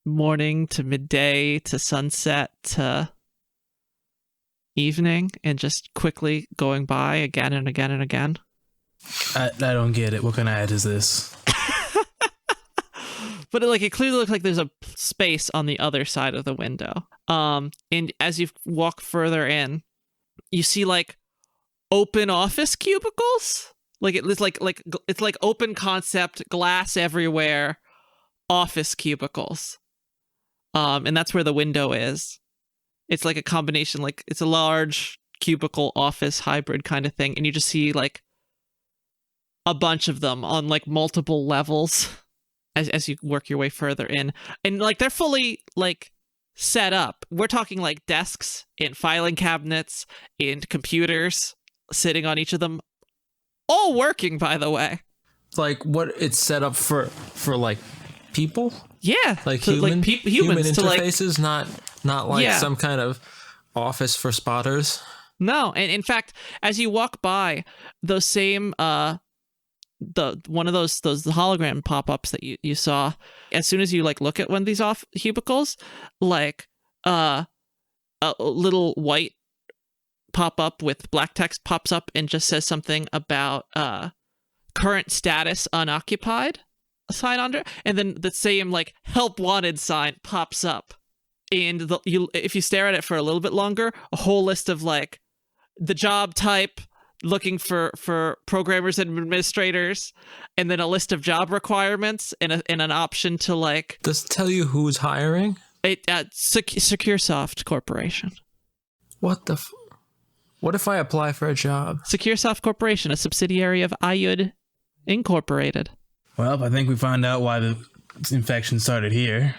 [SPEAKER 2] morning to midday to sunset to evening, and just quickly going by again and again and again.
[SPEAKER 3] I don't get it. What kind of ad is this?
[SPEAKER 2] But it clearly looks like there's a space on the other side of the window. And as you walk further in, you see like open office cubicles. It's like open concept, glass everywhere, office cubicles. And that's where the window is. It's like a combination, like it's a large cubicle office hybrid kind of thing, and you just see like a bunch of them on like multiple levels as you work your way further in, and like they're fully like set up. We're talking like desks and filing cabinets and computers sitting on each of them, all working, by the way.
[SPEAKER 4] Like what it's set up for like people?
[SPEAKER 2] Yeah,
[SPEAKER 4] Like
[SPEAKER 2] to,
[SPEAKER 4] human
[SPEAKER 2] humans
[SPEAKER 4] human
[SPEAKER 2] to like
[SPEAKER 4] interfaces, not like
[SPEAKER 2] Yeah.
[SPEAKER 4] some kind of office for spotters.
[SPEAKER 2] no. And in fact, as you walk by, those same one of those hologram pop-ups that you saw, as soon as you like look at one of these off cubicles, like a little white pop-up with black text pops up and just says something about current status unoccupied sign under, and then the same like help wanted sign pops up, and if you stare at it for a little bit longer, a whole list of like the job type, looking for programmers and administrators, and then a list of job requirements and an option to like
[SPEAKER 4] Does it tell you who's hiring?
[SPEAKER 2] SecureSoft Corporation.
[SPEAKER 4] What the? What if I apply for a job?
[SPEAKER 2] SecureSoft Corporation, a subsidiary of IUD Incorporated.
[SPEAKER 3] Well, I think we found out why the infection started here.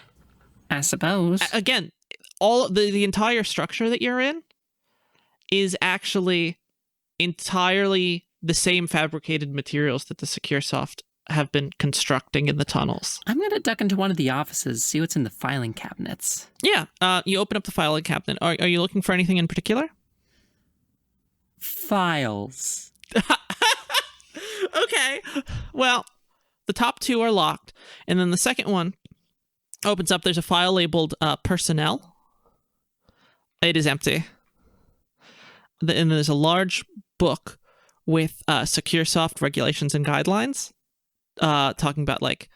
[SPEAKER 5] I suppose.
[SPEAKER 2] Again, all the entire structure that you're in is actually entirely the same fabricated materials that the SecureSoft have been constructing in the tunnels.
[SPEAKER 5] I'm going to duck into one of the offices, see what's in the filing cabinets.
[SPEAKER 2] Yeah, you open up the filing cabinet. Are you looking for anything in particular?
[SPEAKER 5] Files.
[SPEAKER 2] Okay. Well, the top two are locked, and then the second one opens up. There's a file labeled personnel. It is empty. And there's a large book with SecureSoft regulations and guidelines, talking about like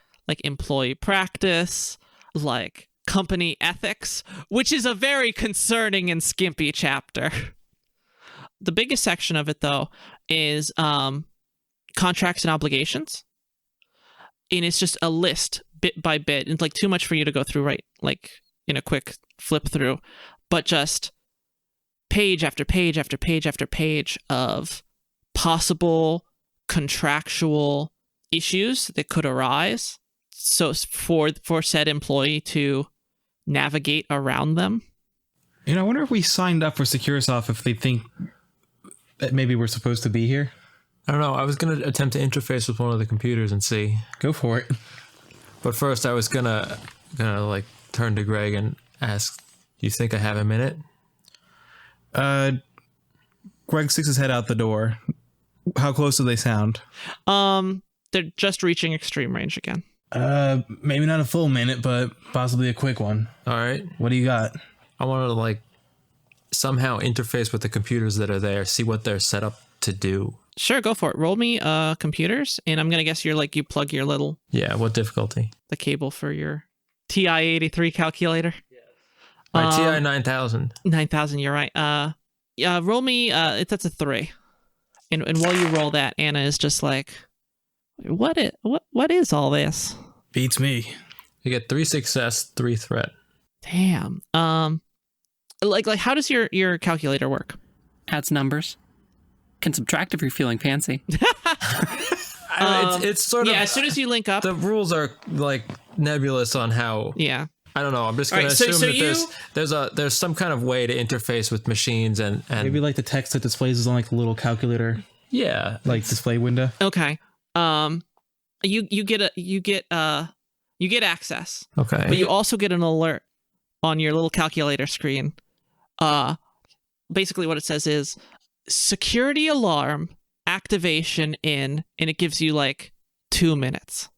[SPEAKER 2] employee practice, like company ethics, which is a very concerning and skimpy chapter. The biggest section of it, though, is contracts and obligations. And it's just a list bit by bit. It's like too much for you to go through right like in a quick flip through, but just page after page after page after page of possible contractual issues that could arise. So for said employee to navigate around them.
[SPEAKER 3] You know, I wonder if we signed up for SecureSoft if they think that maybe we're supposed to be here.
[SPEAKER 4] I don't know. I was gonna attempt to interface with one of the computers and see.
[SPEAKER 3] Go for it.
[SPEAKER 4] But first, I was gonna like turn to Greg and ask, "You think I have a minute?"
[SPEAKER 3] Greg sticks his head out the door. How close do they sound?
[SPEAKER 2] They're just reaching extreme range again.
[SPEAKER 3] Maybe not a full minute, but possibly a quick one.
[SPEAKER 4] All right.
[SPEAKER 3] What do you got?
[SPEAKER 4] I want to like somehow interface with the computers that are there, see what they're set up to do.
[SPEAKER 2] Sure, go for it. Roll me computers, and I'm gonna guess you plug your little
[SPEAKER 4] Yeah. What difficulty?
[SPEAKER 2] the cable for your TI-83 calculator.
[SPEAKER 4] My TI 9000.
[SPEAKER 2] 9,000. You're right. Roll me. That's a 3. And while you roll that, Anna is just like, what is all this?
[SPEAKER 3] Beats me.
[SPEAKER 4] You get 3 success, 3 threat.
[SPEAKER 2] Damn. Like how does your calculator work?
[SPEAKER 5] Adds numbers. Can subtract if you're feeling fancy.
[SPEAKER 4] It's sort of
[SPEAKER 2] Yeah. As soon as you link up.
[SPEAKER 4] the rules are like nebulous on how.
[SPEAKER 2] Yeah.
[SPEAKER 4] I don't know. I'm just gonna
[SPEAKER 2] Alright,
[SPEAKER 4] assume
[SPEAKER 2] so
[SPEAKER 4] that there's some kind of way to interface with machines and
[SPEAKER 3] Maybe like the text that displays is on like the little calculator
[SPEAKER 4] yeah,
[SPEAKER 3] like display window.
[SPEAKER 2] Okay. You get access.
[SPEAKER 4] okay.
[SPEAKER 2] But you also get an alert on your little calculator screen. Basically what it says is security alarm activation in, and it gives you like 2 minutes.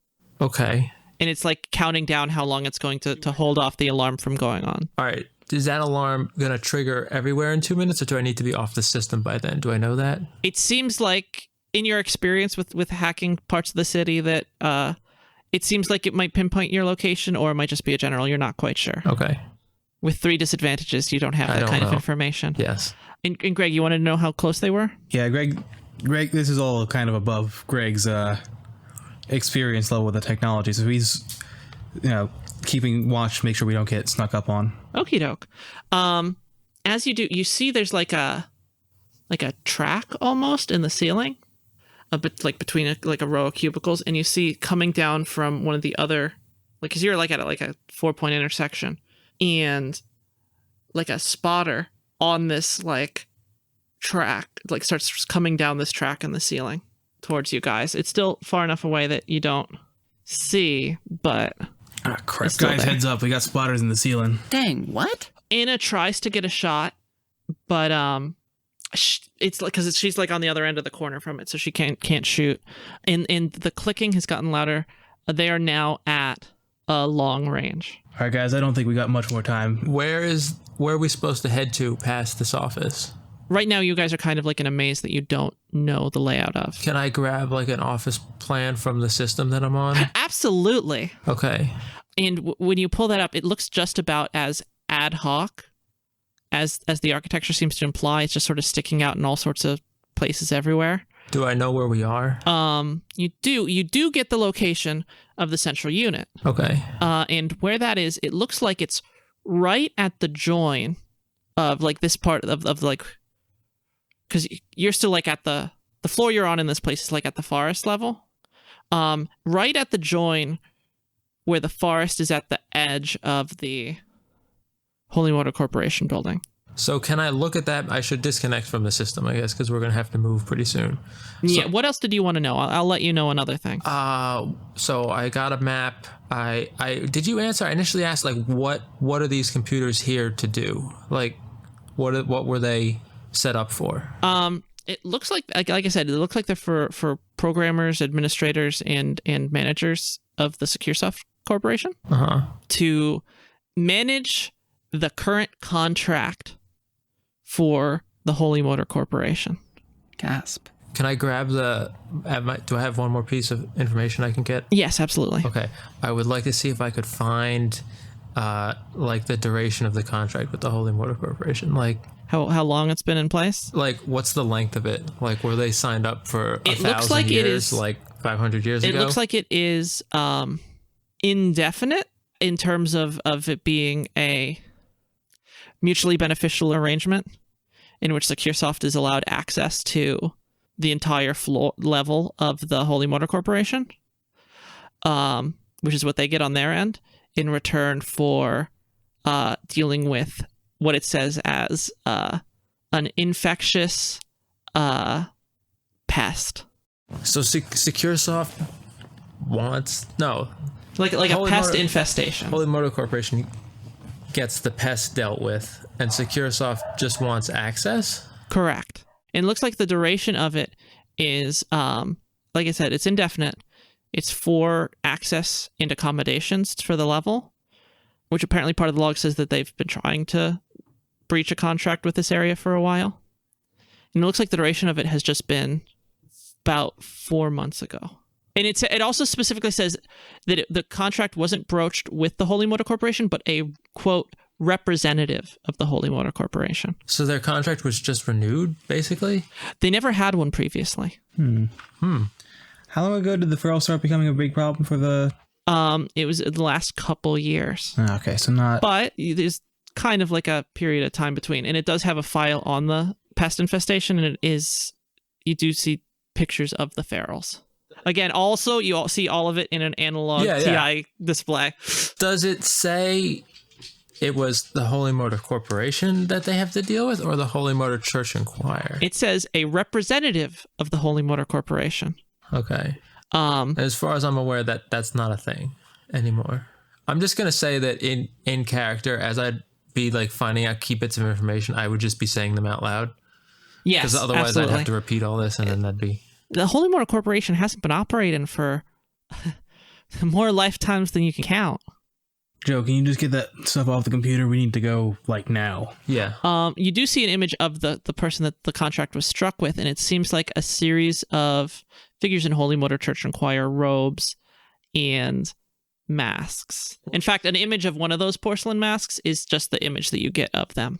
[SPEAKER 4] Okay.
[SPEAKER 2] And it's like counting down how long it's going to hold off the alarm from going on.
[SPEAKER 4] All right. Is that alarm gonna trigger everywhere in 2 minutes, or do I need to be off the system by then? Do I know that?
[SPEAKER 2] It seems like in your experience with hacking parts of the city that it seems like it might pinpoint your location, or it might just be a general. You're not quite sure.
[SPEAKER 4] Okay.
[SPEAKER 2] With 3 disadvantages, you don't have
[SPEAKER 4] I
[SPEAKER 2] that
[SPEAKER 4] don't
[SPEAKER 2] kind of
[SPEAKER 4] know.
[SPEAKER 2] information.
[SPEAKER 4] Yes.
[SPEAKER 2] And Greg, you wanted to know how close they were?
[SPEAKER 3] Yeah, Greg, this is all kind of above Greg's experience level with the technology, so he's, keeping watch to make sure we don't get snuck up on.
[SPEAKER 2] Okie doke. As you do, you see there's like a track almost in the ceiling, a bit like between a row of cubicles, and you see coming down from one of the other, like, cause you're like at a 4-point intersection, and like a spotter on this like track like starts coming down this track in the ceiling towards you guys. It's still far enough away that you don't see, but
[SPEAKER 3] Ah, crap.
[SPEAKER 5] It's still
[SPEAKER 3] Guys,
[SPEAKER 5] there.
[SPEAKER 3] heads up. We got spotters in the ceiling.
[SPEAKER 5] Dang, what?
[SPEAKER 2] Anna tries to get a shot, but it's like because she's like on the other end of the corner from it, so she can't shoot. And the clicking has gotten louder. They are now at a long range.
[SPEAKER 3] All right, guys, I don't think we got much more time.
[SPEAKER 4] Where are we supposed to head to past this office?
[SPEAKER 2] Right now, you guys are kind of like in a maze that you don't know the layout of.
[SPEAKER 4] Can I grab like an office plan from the system that I'm on?
[SPEAKER 2] Absolutely.
[SPEAKER 4] Okay.
[SPEAKER 2] And when you pull that up, it looks just about as ad hoc as the architecture seems to imply. It's just sort of sticking out in all sorts of places everywhere.
[SPEAKER 4] Do I know where we are?
[SPEAKER 2] You do get the location of the central unit.
[SPEAKER 4] Okay.
[SPEAKER 2] And where that is, it looks like it's right at the join of like this part of like, because you're still like at the floor you're on in this place is like at the forest level. Right at the join where the forest is at the edge of the Holy Motor Corporation building.
[SPEAKER 4] So can I look at that? I should disconnect from the system, I guess, because we're going to have to move pretty soon.
[SPEAKER 2] Yeah, what else did you want to know? I'll let you know another thing.
[SPEAKER 4] So I got a map. I did you answer? I initially asked like what are these computers here to do? Like what were they set up for?
[SPEAKER 2] It looks like I said, it looks like they're for programmers, administrators, and managers of the SecureSoft Corporation to manage the current contract for the Holy Motor Corporation.
[SPEAKER 5] Gasp.
[SPEAKER 4] Can I grab do I have one more piece of information I can get?
[SPEAKER 2] Yes, absolutely.
[SPEAKER 4] Okay. I would like to see if I could find like the duration of the contract with the Holy Motor Corporation. Like
[SPEAKER 2] how long it's been in place?
[SPEAKER 4] Like what's the length of it? Like were they signed up for
[SPEAKER 2] It
[SPEAKER 4] 1,000
[SPEAKER 2] looks like
[SPEAKER 4] years,
[SPEAKER 2] it is,
[SPEAKER 4] like 500 years ago?
[SPEAKER 2] It looks like it is indefinite in terms of it being a mutually beneficial arrangement in which SecureSoft is allowed access to the entire floor level of the Holy Motor Corporation, which is what they get on their end in return for dealing with what it says as an infectious pest.
[SPEAKER 4] So SecureSoft wants
[SPEAKER 2] like a
[SPEAKER 4] Holy
[SPEAKER 2] pest
[SPEAKER 4] Motor-
[SPEAKER 2] infestation.
[SPEAKER 4] Holy Motor Corporation gets the pest dealt with, and SecureSoft just wants access?
[SPEAKER 2] Correct. It looks like the duration of it is, like I said, it's indefinite. It's for access and accommodations for the level, which apparently part of the log says that they've been trying to breach a contract with this area for a while. And it looks like the duration of it has just been about 4 months ago. And it also specifically says that the contract wasn't broached with the Holy Motor Corporation, but a, quote, representative of the Holy Motor Corporation.
[SPEAKER 4] So their contract was just renewed, basically?
[SPEAKER 2] They never had one previously.
[SPEAKER 3] How long ago did the feral start becoming a big problem for the...
[SPEAKER 2] It was the last couple years.
[SPEAKER 3] Okay, so not...
[SPEAKER 2] But there's kind of like a period of time between. And it does have a file on the pest infestation, and it is... You do see pictures of the ferals. Again, also, you all see all of it in an analog TI display.
[SPEAKER 4] Does it say it was the Holy Motor Corporation that they have to deal with, or the Holy Motor Church and Choir?
[SPEAKER 2] It says a representative of the Holy Motor Corporation.
[SPEAKER 4] Okay. As far as I'm aware, that's not a thing anymore. I'm just gonna say that in character, as I'd be like finding out key bits of information, I would just be saying them out loud.
[SPEAKER 2] Yes,
[SPEAKER 4] because otherwise
[SPEAKER 2] absolutely.
[SPEAKER 4] I'd have to repeat all this, and then that'd be...
[SPEAKER 2] The Holy Motor Corporation hasn't been operating for more lifetimes than you can count.
[SPEAKER 3] Joe, can you just get that stuff off the computer? We need to go, like, now.
[SPEAKER 4] Yeah.
[SPEAKER 2] You do see an image of the person that the contract was struck with, and it seems like a series of figures in Holy Motor Church and Choir robes and masks. In fact, an image of one of those porcelain masks is just the image that you get of them.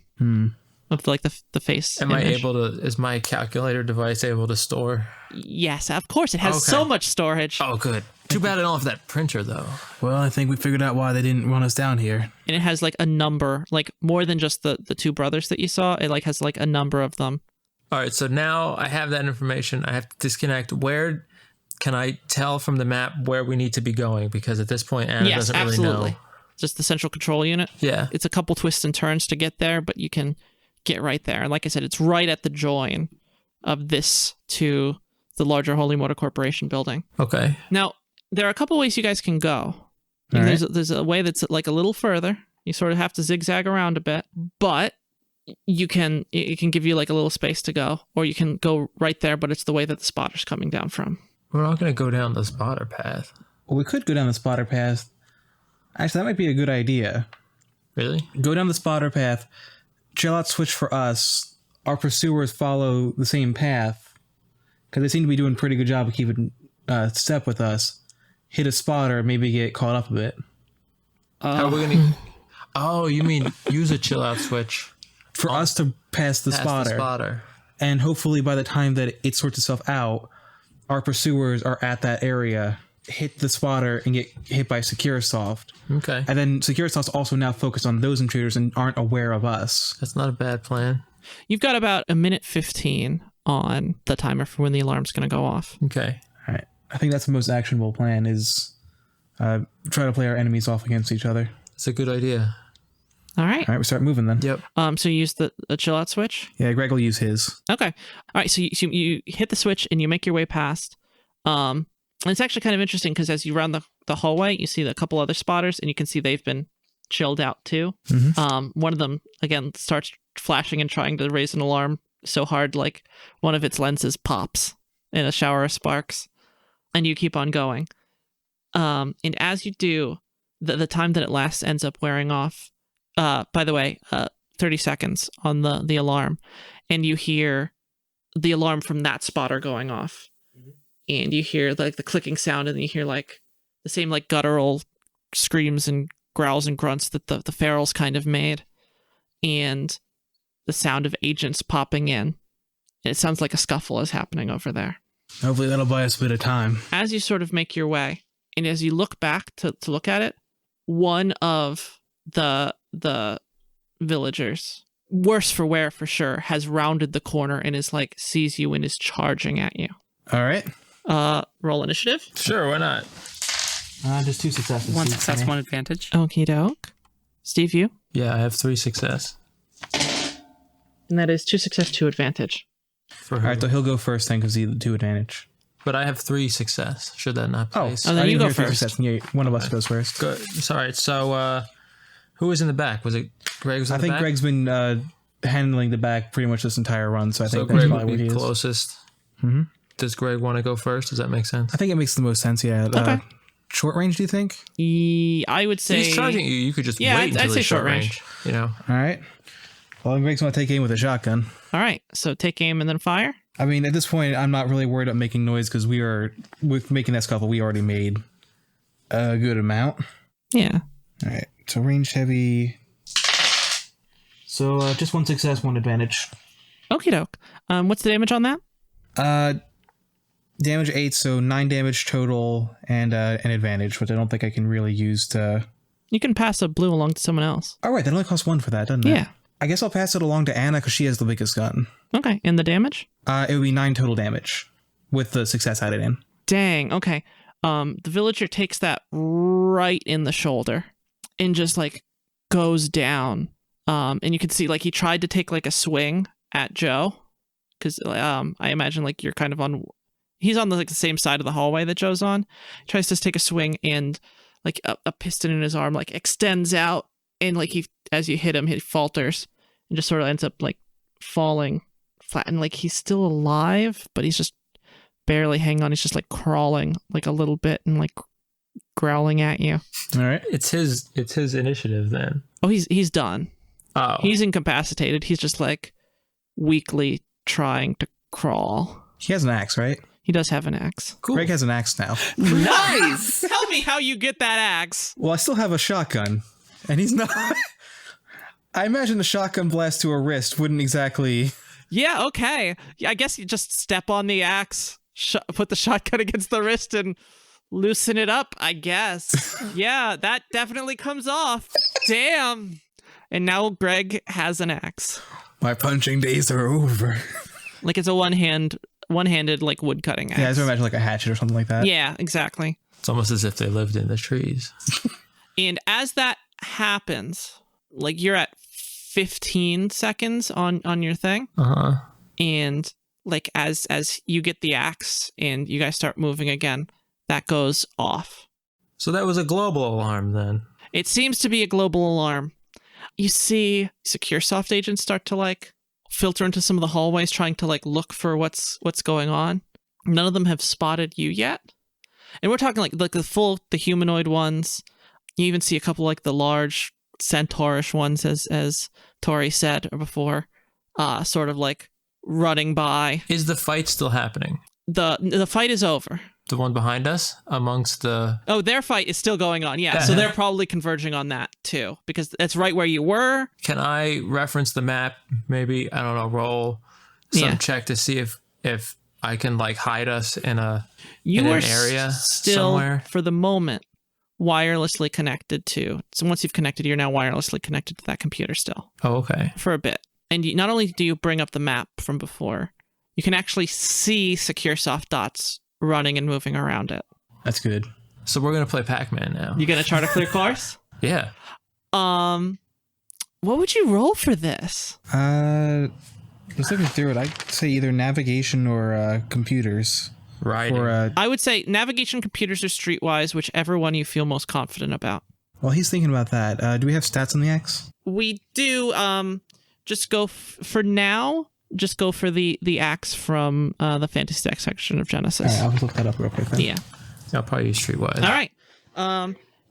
[SPEAKER 2] Of like the face.
[SPEAKER 4] Am
[SPEAKER 2] image.
[SPEAKER 4] I able to? Is my calculator device able to store?
[SPEAKER 2] Yes, of course. It has so much storage.
[SPEAKER 4] Oh, good. Too bad I don't have that printer though.
[SPEAKER 3] Well, I think we figured out why they didn't run us down here.
[SPEAKER 2] And it has like a number, like more than just the two brothers that you saw. It like has like a number of them.
[SPEAKER 4] All right, so now I have that information. I have to disconnect. Where can I tell from the map where we need to be going? Because at this point, Anna doesn't really know.
[SPEAKER 2] Just the central control unit.
[SPEAKER 4] Yeah.
[SPEAKER 2] It's a couple twists and turns to get there, but you can get right there. And like I said, it's right at the join of this to the larger Holy Motor Corporation building.
[SPEAKER 4] Okay.
[SPEAKER 2] Now, there are a couple ways you guys can go. And
[SPEAKER 3] All
[SPEAKER 2] there's a way that's like a little further. You sort of have to zigzag around a bit, but it can give you like a little space to go, or you can go right there, but it's the way that the spotter's coming down from.
[SPEAKER 4] We're not going to go down the spotter path.
[SPEAKER 3] Well, we could go down the spotter path. Actually, that might be a good idea.
[SPEAKER 4] Really?
[SPEAKER 3] Go down the spotter path. Chill out switch for us. Our pursuers follow the same path because they seem to be doing a pretty good job of keeping step with us. Hit a spotter, maybe get caught up a bit.
[SPEAKER 4] How are we going to... Oh, you mean use a chill out switch
[SPEAKER 3] For us to pass the spotter. And hopefully by the time that it sorts itself out, our pursuers are at that area, hit the spotter, and get hit by SecureSoft.
[SPEAKER 4] Okay.
[SPEAKER 3] And then SecureSoft's also now focused on those intruders and aren't aware of us.
[SPEAKER 4] That's not a bad plan.
[SPEAKER 2] You've got about 1:15 on the timer for when the alarm's going to go off.
[SPEAKER 4] Okay.
[SPEAKER 3] All right. I think that's the most actionable plan is try to play our enemies off against each other.
[SPEAKER 4] It's a good idea.
[SPEAKER 2] All right.
[SPEAKER 3] All right, we start moving then.
[SPEAKER 4] Yep.
[SPEAKER 2] So you use the chill out switch?
[SPEAKER 3] Yeah, Greg will use his.
[SPEAKER 2] Okay. All right. So you hit the switch and you make your way past. And it's actually kind of interesting because as you run the hallway, you see a couple other spotters and you can see they've been chilled out too.
[SPEAKER 3] Mm-hmm.
[SPEAKER 2] One of them, again, starts flashing and trying to raise an alarm so hard, like one of its lenses pops in a shower of sparks. And you keep on going. And as you do, the time that it lasts ends up wearing off. By the way, 30 seconds on the alarm, and you hear the alarm from that spotter going off, and you hear like the clicking sound, and you hear like the same like guttural screams and growls and grunts that the ferals kind of made, and the sound of agents popping in. It sounds like a scuffle is happening over there.
[SPEAKER 3] Hopefully that'll buy us a bit of time.
[SPEAKER 2] As you sort of make your way, and as you look back to look at it, one of the villagers, worse for wear for sure, has rounded the corner and is like sees you and is charging at you.
[SPEAKER 3] All right.
[SPEAKER 2] Roll initiative.
[SPEAKER 4] Sure, why not?
[SPEAKER 3] Just 2 successes.
[SPEAKER 5] One success, one advantage.
[SPEAKER 2] Okie doke. Steve, you?
[SPEAKER 4] Yeah, I have 3 success.
[SPEAKER 2] And that is 2 success, 2 advantage.
[SPEAKER 4] For
[SPEAKER 3] All
[SPEAKER 4] her.
[SPEAKER 3] right, so he'll go first then because he's 2 advantage.
[SPEAKER 4] But I have 3 success. Should that not place?
[SPEAKER 2] Oh, then
[SPEAKER 3] I
[SPEAKER 2] you
[SPEAKER 3] didn't
[SPEAKER 2] go
[SPEAKER 3] hear 3
[SPEAKER 2] first.
[SPEAKER 3] success. Yeah, one of us goes first.
[SPEAKER 4] Good. Sorry. So, who was in the back? Was it Greg? Was in
[SPEAKER 3] I
[SPEAKER 4] the
[SPEAKER 3] think
[SPEAKER 4] back?
[SPEAKER 3] Greg's been handling the back pretty much this entire run, so I
[SPEAKER 4] So
[SPEAKER 3] think that's
[SPEAKER 4] Greg
[SPEAKER 3] probably
[SPEAKER 4] would
[SPEAKER 3] what
[SPEAKER 4] be
[SPEAKER 3] he is.
[SPEAKER 4] closest.
[SPEAKER 3] Mhm.
[SPEAKER 4] Does Greg want to go first? Does that make sense?
[SPEAKER 3] I think it makes the most sense, yeah.
[SPEAKER 2] Okay.
[SPEAKER 3] Short range, do you think?
[SPEAKER 2] I would say
[SPEAKER 4] He's charging you. You could just
[SPEAKER 2] Yeah,
[SPEAKER 4] wait
[SPEAKER 2] I'd
[SPEAKER 4] until
[SPEAKER 2] say
[SPEAKER 4] he's
[SPEAKER 2] short
[SPEAKER 4] short range. You know.
[SPEAKER 3] All right. Well, Greg's going to take aim with a shotgun.
[SPEAKER 2] All right, so take aim and then fire.
[SPEAKER 3] I mean, at this point, I'm not really worried about making noise because with making that scuffle, we already made a good amount.
[SPEAKER 2] Yeah.
[SPEAKER 3] All right. So range heavy. So just 1 success, 1 advantage.
[SPEAKER 2] Okie doke. What's the damage on that?
[SPEAKER 3] Damage 8, so 9 damage total and an advantage, which I don't think I can really use to...
[SPEAKER 2] You can pass a blue along to someone else.
[SPEAKER 3] Oh, right. That only costs 1 for that, doesn't it?
[SPEAKER 2] Yeah.
[SPEAKER 3] I guess I'll pass it along to Anna because she has the biggest gun.
[SPEAKER 2] Okay, and the damage?
[SPEAKER 3] It would be 9 total damage with the success added in.
[SPEAKER 2] Dang, okay. The villager takes that right in the shoulder and just like goes down. And you can see like he tried to take like a swing at Joe because I imagine like you're kind of on. He's on the same side of the hallway that Joe's on. He tries to take a swing and like a piston in his arm like extends out and like as you hit him, he falters and just sort of ends up like falling flat and like he's still alive, but he's just barely hanging on. He's just like crawling like a little bit and like growling at you.
[SPEAKER 3] All right.
[SPEAKER 4] It's his initiative then.
[SPEAKER 2] Oh, he's done.
[SPEAKER 4] Oh.
[SPEAKER 2] He's incapacitated. He's just like weakly trying to crawl.
[SPEAKER 3] He has an axe, right?
[SPEAKER 2] He does have an axe.
[SPEAKER 4] Cool.
[SPEAKER 3] Greg has an axe now.
[SPEAKER 5] Nice!
[SPEAKER 2] Tell me how you get that axe.
[SPEAKER 3] Well, I still have a shotgun, and he's not... I imagine the shotgun blast to a wrist wouldn't exactly...
[SPEAKER 2] Yeah, okay. I guess you just step on the axe, put the shotgun against the wrist, and loosen it up, I guess. Yeah, that definitely comes off. Damn. And now Greg has an axe.
[SPEAKER 3] My punching days are over.
[SPEAKER 2] Like it's a one-handed like wood cutting axe.
[SPEAKER 3] Yeah, I just imagine like a hatchet or something like that.
[SPEAKER 2] Yeah, exactly.
[SPEAKER 4] It's almost as if they lived in the trees.
[SPEAKER 2] And as that happens, like you're at 15 seconds on your thing.
[SPEAKER 4] Uh-huh.
[SPEAKER 2] And like as you get the axe and you guys start moving again, that goes off.
[SPEAKER 4] So that was a global alarm then.
[SPEAKER 2] It seems to be a global alarm. You see SecureSoft agents start to like filter into some of the hallways trying to like look for what's going on. None of them have spotted you yet. And we're talking like the humanoid ones. You even see a couple like the large centaurish ones as Tori said before, sort of like running by.
[SPEAKER 4] Is the fight still happening?
[SPEAKER 2] The fight is over.
[SPEAKER 4] The one behind us amongst the...
[SPEAKER 2] Oh, their fight is still going on, yeah. So they're probably converging on that, too. Because that's right where you were.
[SPEAKER 4] Can I reference the map? Maybe, I don't know, roll some check to see if I can, like, hide us in an area
[SPEAKER 2] still,
[SPEAKER 4] somewhere?
[SPEAKER 2] For the moment, wirelessly connected to... So once you've connected, you're now wirelessly connected to that computer still.
[SPEAKER 4] Oh, okay.
[SPEAKER 2] For a bit. And not only do you bring up the map from before, you can actually see SecureSoft dots running and moving around it.
[SPEAKER 3] That's good.
[SPEAKER 4] So we're gonna play Pac-Man now.
[SPEAKER 2] You gonna chart a clear course?
[SPEAKER 4] Yeah.
[SPEAKER 2] What would you roll for this?
[SPEAKER 3] Just looking through it, I'd say either navigation or computers.
[SPEAKER 4] Right.
[SPEAKER 3] Or
[SPEAKER 2] I would say navigation, computers, or streetwise, whichever one you feel most confident about.
[SPEAKER 3] Well, he's thinking about that. Do we have stats on the X?
[SPEAKER 2] We do. Just go for now. Just go for the axe from the Fantasy Deck section of Genesis.
[SPEAKER 3] All right, I'll look that up real quick then.
[SPEAKER 2] Yeah.
[SPEAKER 4] I'll probably use streetwise.
[SPEAKER 2] All right.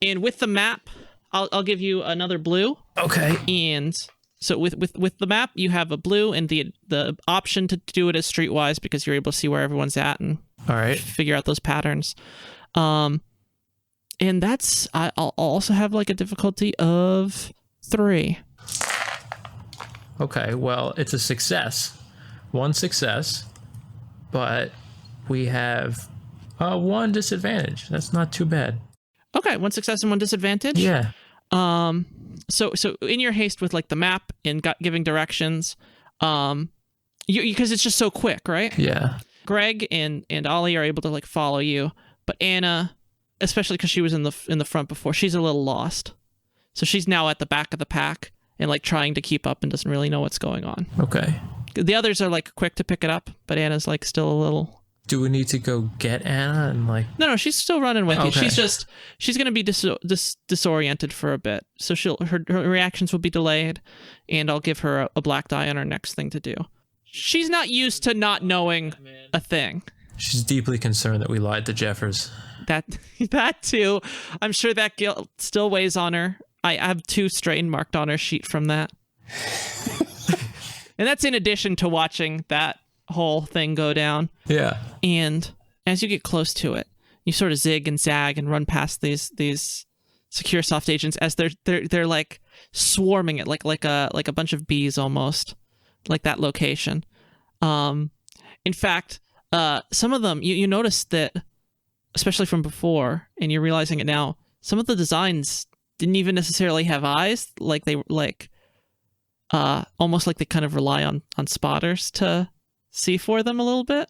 [SPEAKER 2] And with the map, I'll give you another blue.
[SPEAKER 4] Okay.
[SPEAKER 2] And so with the map, you have a blue and the option to do it as streetwise because you're able to see where everyone's at and
[SPEAKER 4] all right,
[SPEAKER 2] figure out those patterns. And that's I'll also have like a difficulty of 3.
[SPEAKER 4] Okay, well, it's a success. 1 success, but we have 1 disadvantage. That's not too bad.
[SPEAKER 2] Okay, 1 success and 1 disadvantage.
[SPEAKER 4] Yeah.
[SPEAKER 2] So in your haste with like the map and giving directions, because it's just so quick, right?
[SPEAKER 4] Yeah.
[SPEAKER 2] Greg and Ollie are able to like follow you, but Anna, especially because she was in the front before, she's a little lost. So she's now at the back of the pack and like trying to keep up and doesn't really know what's going on.
[SPEAKER 4] Okay.
[SPEAKER 2] The others are like quick to pick it up, but Anna's like still a little...
[SPEAKER 4] Do we need to go get Anna and like...
[SPEAKER 2] No, she's still running with you.
[SPEAKER 4] Okay.
[SPEAKER 2] She's going to be disoriented for a bit. So her reactions will be delayed, and I'll give her a black die on her next thing to do. She's not used to not knowing a thing.
[SPEAKER 4] She's deeply concerned that we lied to Jeffers.
[SPEAKER 2] That too. I'm sure that guilt still weighs on her. I have 2 strain marked on her sheet from that. And that's in addition to watching that whole thing go down.
[SPEAKER 4] Yeah.
[SPEAKER 2] And as you get close to it, you sort of zig and zag and run past these SecureSoft agents as they're like swarming it like a bunch of bees almost, like that location. In fact, some of them you notice that, especially from before, and you're realizing it now, some of the designs didn't even necessarily have eyes. Like they almost like they kind of rely on spotters to see for them a little bit.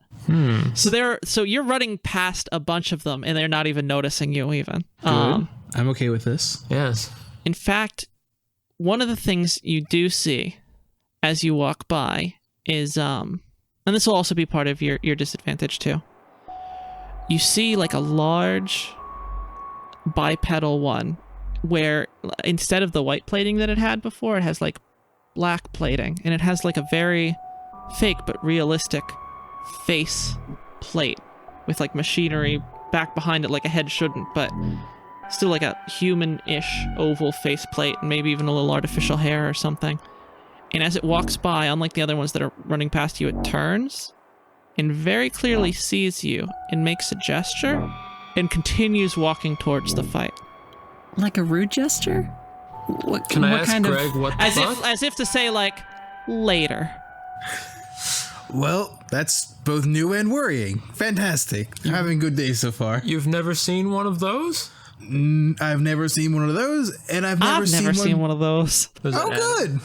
[SPEAKER 2] So you're running past a bunch of them and they're not even noticing you even.
[SPEAKER 3] Good. I'm okay with this.
[SPEAKER 4] Yes.
[SPEAKER 2] In fact, one of the things you do see as you walk by is and this will also be part of your disadvantage too. You see like a large bipedal one where instead of the white plating that it had before, it has like black plating, and it has like a very fake but realistic face plate with like machinery back behind it like a head shouldn't, but still like a human-ish oval face plate and maybe even a little artificial hair or something. And as it walks by, unlike the other ones that are running past you, it turns and very clearly sees you and makes a gesture and continues walking towards the fight.
[SPEAKER 5] Like a rude gesture? What
[SPEAKER 4] Can I ask
[SPEAKER 5] kind
[SPEAKER 4] Greg
[SPEAKER 5] of...
[SPEAKER 4] what the fuck?
[SPEAKER 2] As if to say like, later.
[SPEAKER 3] Well, that's both new and worrying. Fantastic. I'm having a good day so far.
[SPEAKER 4] You've never seen one of those?
[SPEAKER 3] I've never seen one of those, and I've never
[SPEAKER 2] seen one of those.
[SPEAKER 3] Oh, good.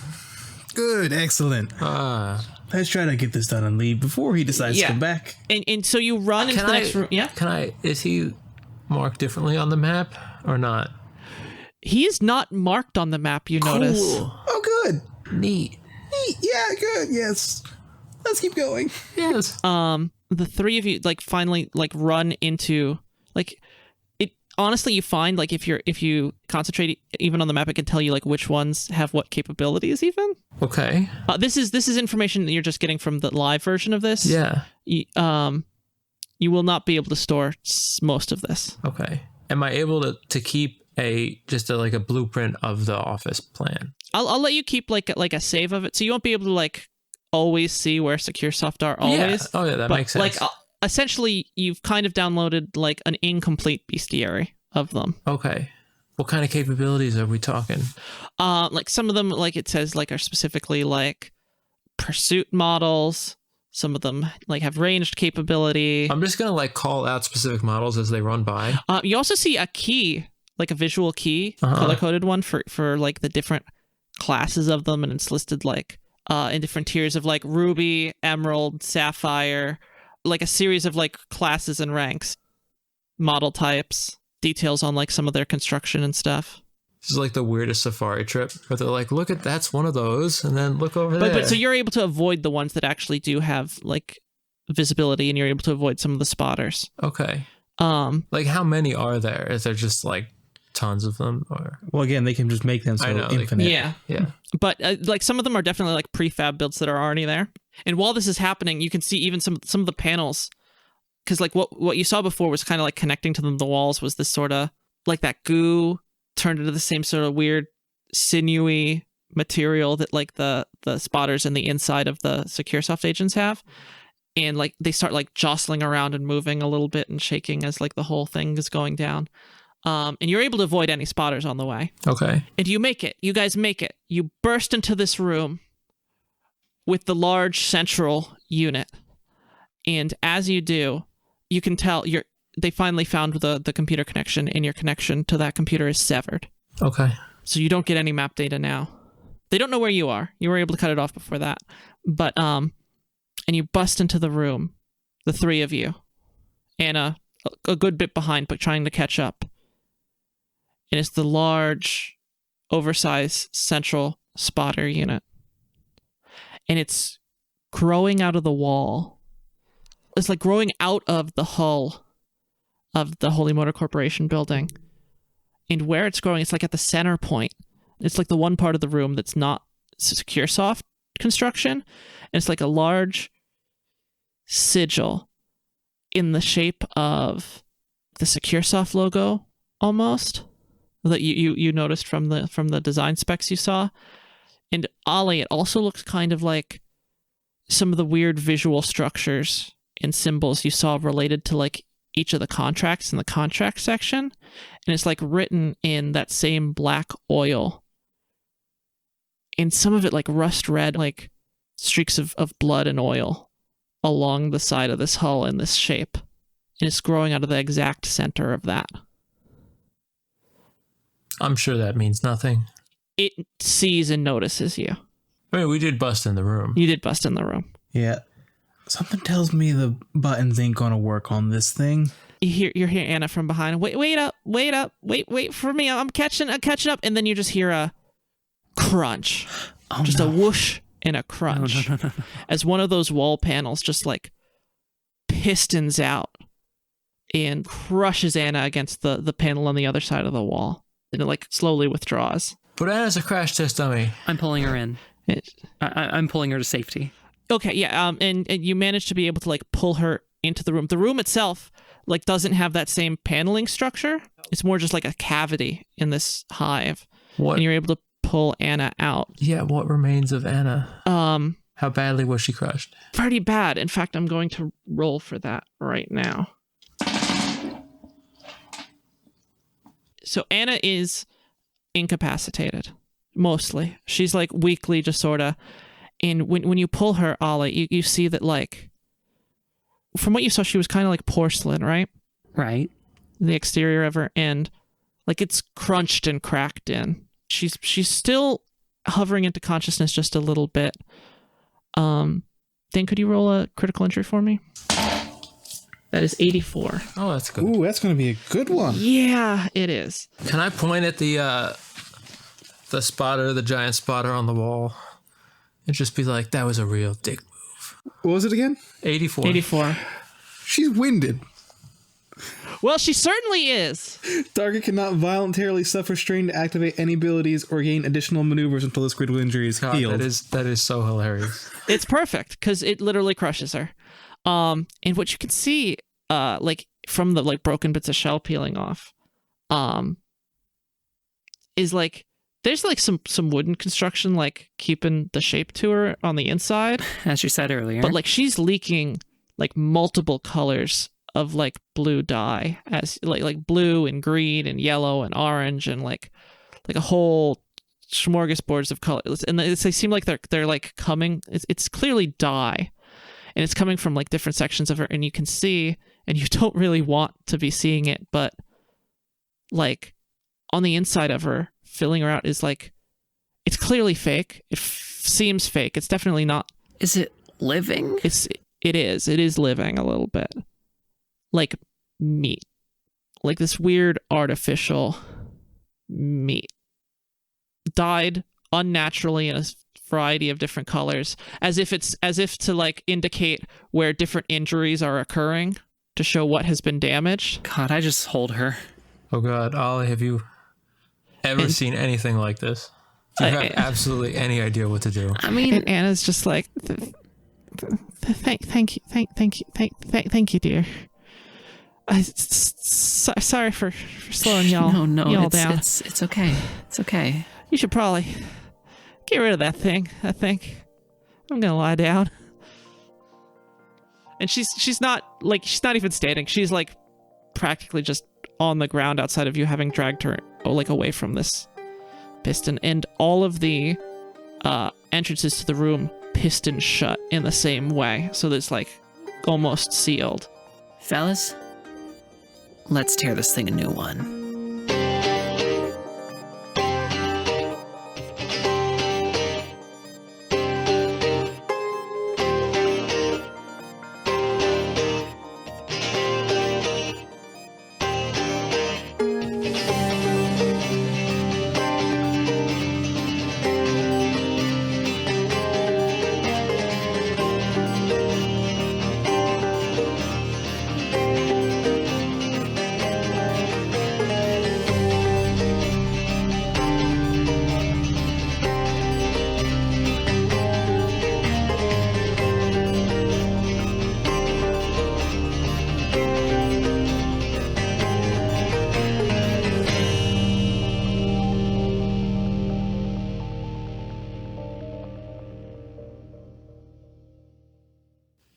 [SPEAKER 3] Good, excellent. Let's try to get this done and leave before he decides to come back.
[SPEAKER 2] And so you run into the next room. Yeah.
[SPEAKER 4] Is he marked differently on the map or not?
[SPEAKER 2] He is not marked on the map, you notice.
[SPEAKER 3] Oh, good.
[SPEAKER 4] Neat.
[SPEAKER 3] Yeah, good. Yes. Let's keep going.
[SPEAKER 4] Yes.
[SPEAKER 2] The 3 of you like finally like run into like it honestly, you find like if you concentrate even on the map, it can tell you like which ones have what capabilities even.
[SPEAKER 4] Okay.
[SPEAKER 2] This is information that you're just getting from the live version of this.
[SPEAKER 4] Yeah.
[SPEAKER 2] You will not be able to store most of this.
[SPEAKER 4] Okay. Am I able to keep like a blueprint of the office plan?
[SPEAKER 2] I'll let you keep like a save of it, so you won't be able to like always see where SecureSoft are always.
[SPEAKER 4] Yeah. Oh yeah, that makes sense.
[SPEAKER 2] Like essentially, you've kind of downloaded like an incomplete bestiary of them.
[SPEAKER 4] Okay. What kind of capabilities are we talking?
[SPEAKER 2] Like some of them, like it says, like are specifically like pursuit models. Some of them like have ranged capability.
[SPEAKER 4] I'm just gonna like call out specific models as they run by.
[SPEAKER 2] You also see a key, like a visual key, color-coded one for like the different classes of them, and it's listed like in different tiers of like ruby, emerald, sapphire, like a series of like classes and ranks, model types, details on like some of their construction and stuff.
[SPEAKER 4] This is like the weirdest safari trip where they're like, look at that's one of those, and then look over there.
[SPEAKER 2] But so you're able to avoid the ones that actually do have like visibility, and you're able to avoid some of the spotters.
[SPEAKER 4] Okay. Like how many are there? Is there just like tons of them? Or
[SPEAKER 3] Well, again, they can just make them so infinite.
[SPEAKER 2] Yeah. But like some of them are definitely like prefab builds that are already there. And while this is happening, you can see even some of the panels, because like what you saw before was kind of like connecting to the walls was this sort of like that goo turned into the same sort of weird sinewy material that like the spotters in the inside of the SecureSoft agents have. And like they start like jostling around and moving a little bit and shaking as like the whole thing is going down. And you're able to avoid any spotters on the way.
[SPEAKER 4] okay.
[SPEAKER 2] And you make it. You guys make it. You burst into this room with the large central unit. And as you do, you can tell they finally found the computer connection, and your connection to that computer is severed.
[SPEAKER 4] Okay.
[SPEAKER 2] So you don't get any map data now. They don't know where you are. You were able to cut it off before that. But and you bust into the room, the three of you. Anna, a good bit behind, but trying to catch up. And it's the large, oversized central spotter unit. And it's growing out of the wall. It's like growing out of the hull of the Holy Motor Corporation building. And where it's growing, it's like at the center point. It's like the one part of the room that's not SecureSoft construction. And it's like a large sigil in the shape of the SecureSoft logo, almost, that you noticed from the design specs you saw. And Ollie, it also looks kind of like some of the weird visual structures and symbols you saw related to like each of the contracts in the contract section. And it's like written in that same black oil. And some of it like rust red, like streaks of blood and oil along the side of this hull in this shape. And it's growing out of the exact center of that.
[SPEAKER 4] I'm sure that means nothing.
[SPEAKER 2] It sees and notices you.
[SPEAKER 4] I mean, we did bust in the room.
[SPEAKER 2] You did bust in the room.
[SPEAKER 3] Yeah. Something tells me the buttons ain't gonna work on this thing.
[SPEAKER 2] You hear Anna from behind. Wait for me. I'm catching up. And then you just hear a crunch. A whoosh and a crunch. No. As one of those wall panels just like pistons out and crushes Anna against the panel on the other side of the wall. And it like slowly withdraws.
[SPEAKER 4] But Anna's a crash test dummy.
[SPEAKER 5] I'm pulling her in. I'm pulling her to safety.
[SPEAKER 2] Okay, yeah, and you managed to be able to like pull her into the room. The room itself like doesn't have that same paneling structure. It's more just like a cavity in this hive.
[SPEAKER 4] What?
[SPEAKER 2] And you're able to pull Anna out.
[SPEAKER 4] Yeah, what remains of Anna? How badly was she crushed?
[SPEAKER 2] Pretty bad. In fact, I'm going to roll for that right now. So Anna is incapacitated, mostly. She's like weakly just sort of. And when you pull her, Ollie, you see that like, from what you saw, she was kind of like porcelain, right?
[SPEAKER 5] Right.
[SPEAKER 2] The exterior of her, and like it's crunched and cracked in. She's still hovering into consciousness just a little bit. Dan, could you roll a critical injury for me? That is 84.
[SPEAKER 4] Oh, that's good.
[SPEAKER 3] Ooh, that's gonna be a good one.
[SPEAKER 2] Yeah, it is.
[SPEAKER 4] Can I point at the spotter, the giant spotter on the wall, and just be like, that was a real dick move?
[SPEAKER 3] What was it again?
[SPEAKER 4] 84.
[SPEAKER 2] 84.
[SPEAKER 3] She's winded.
[SPEAKER 2] Well, she certainly is.
[SPEAKER 3] Target cannot voluntarily suffer strain to activate any abilities or gain additional maneuvers until this critical injury is
[SPEAKER 4] God,
[SPEAKER 3] healed.
[SPEAKER 4] that is so hilarious.
[SPEAKER 2] It's perfect because it literally crushes her. And what you can see, like from the like broken bits of shell peeling off, is like there's like some wooden construction like keeping the shape to her on the inside.
[SPEAKER 5] As you said earlier.
[SPEAKER 2] But like she's leaking like multiple colors of like blue dye, as like blue and green and yellow and orange and like a whole smorgasbords of colors, and they seem like they're like coming. It's clearly dye, and it's coming from like different sections of her, and you can see, and you don't really want to be seeing it, but like on the inside of her, filling her out is like it's clearly fake. It seems fake. It's definitely not.
[SPEAKER 5] Is it living?
[SPEAKER 2] It is living a little bit like meat, like this weird artificial meat dyed unnaturally in a variety of different colors, as if to like indicate where different injuries are occurring to show what has been damaged.
[SPEAKER 5] God, I just hold her.
[SPEAKER 4] Oh God, Ollie, have you ever seen anything like this? Do you have absolutely any idea what to do?
[SPEAKER 5] I mean,
[SPEAKER 2] and Anna's just like, thank you, dear. Sorry for slowing y'all down.
[SPEAKER 5] It's okay. It's okay.
[SPEAKER 2] You should probably get rid of that thing. I think I'm gonna lie down. And she's not even standing. She's like practically just on the ground outside of you, having dragged her like away from this piston. And all of the entrances to the room piston shut in the same way, so it's like almost sealed.
[SPEAKER 5] Fellas, let's tear this thing a new one.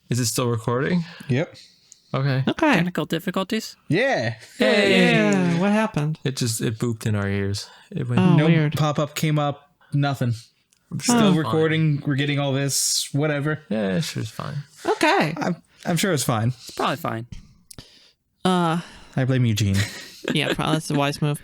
[SPEAKER 4] Is it still recording?
[SPEAKER 3] Yep.
[SPEAKER 4] Okay.
[SPEAKER 2] Okay.
[SPEAKER 5] Technical difficulties?
[SPEAKER 3] Yeah.
[SPEAKER 2] Yeah. What happened?
[SPEAKER 4] It booped in our ears. It went.
[SPEAKER 2] Oh,
[SPEAKER 3] No
[SPEAKER 2] weird.
[SPEAKER 3] pop-up came up. Nothing.
[SPEAKER 4] Sure,
[SPEAKER 3] Still
[SPEAKER 4] it's
[SPEAKER 3] recording. We're getting all this. Whatever.
[SPEAKER 4] fine. Yeah, sure, it's fine.
[SPEAKER 2] Okay.
[SPEAKER 3] I'm sure it's fine.
[SPEAKER 5] It's probably fine.
[SPEAKER 3] I blame Eugene.
[SPEAKER 2] Yeah, probably that's a wise move.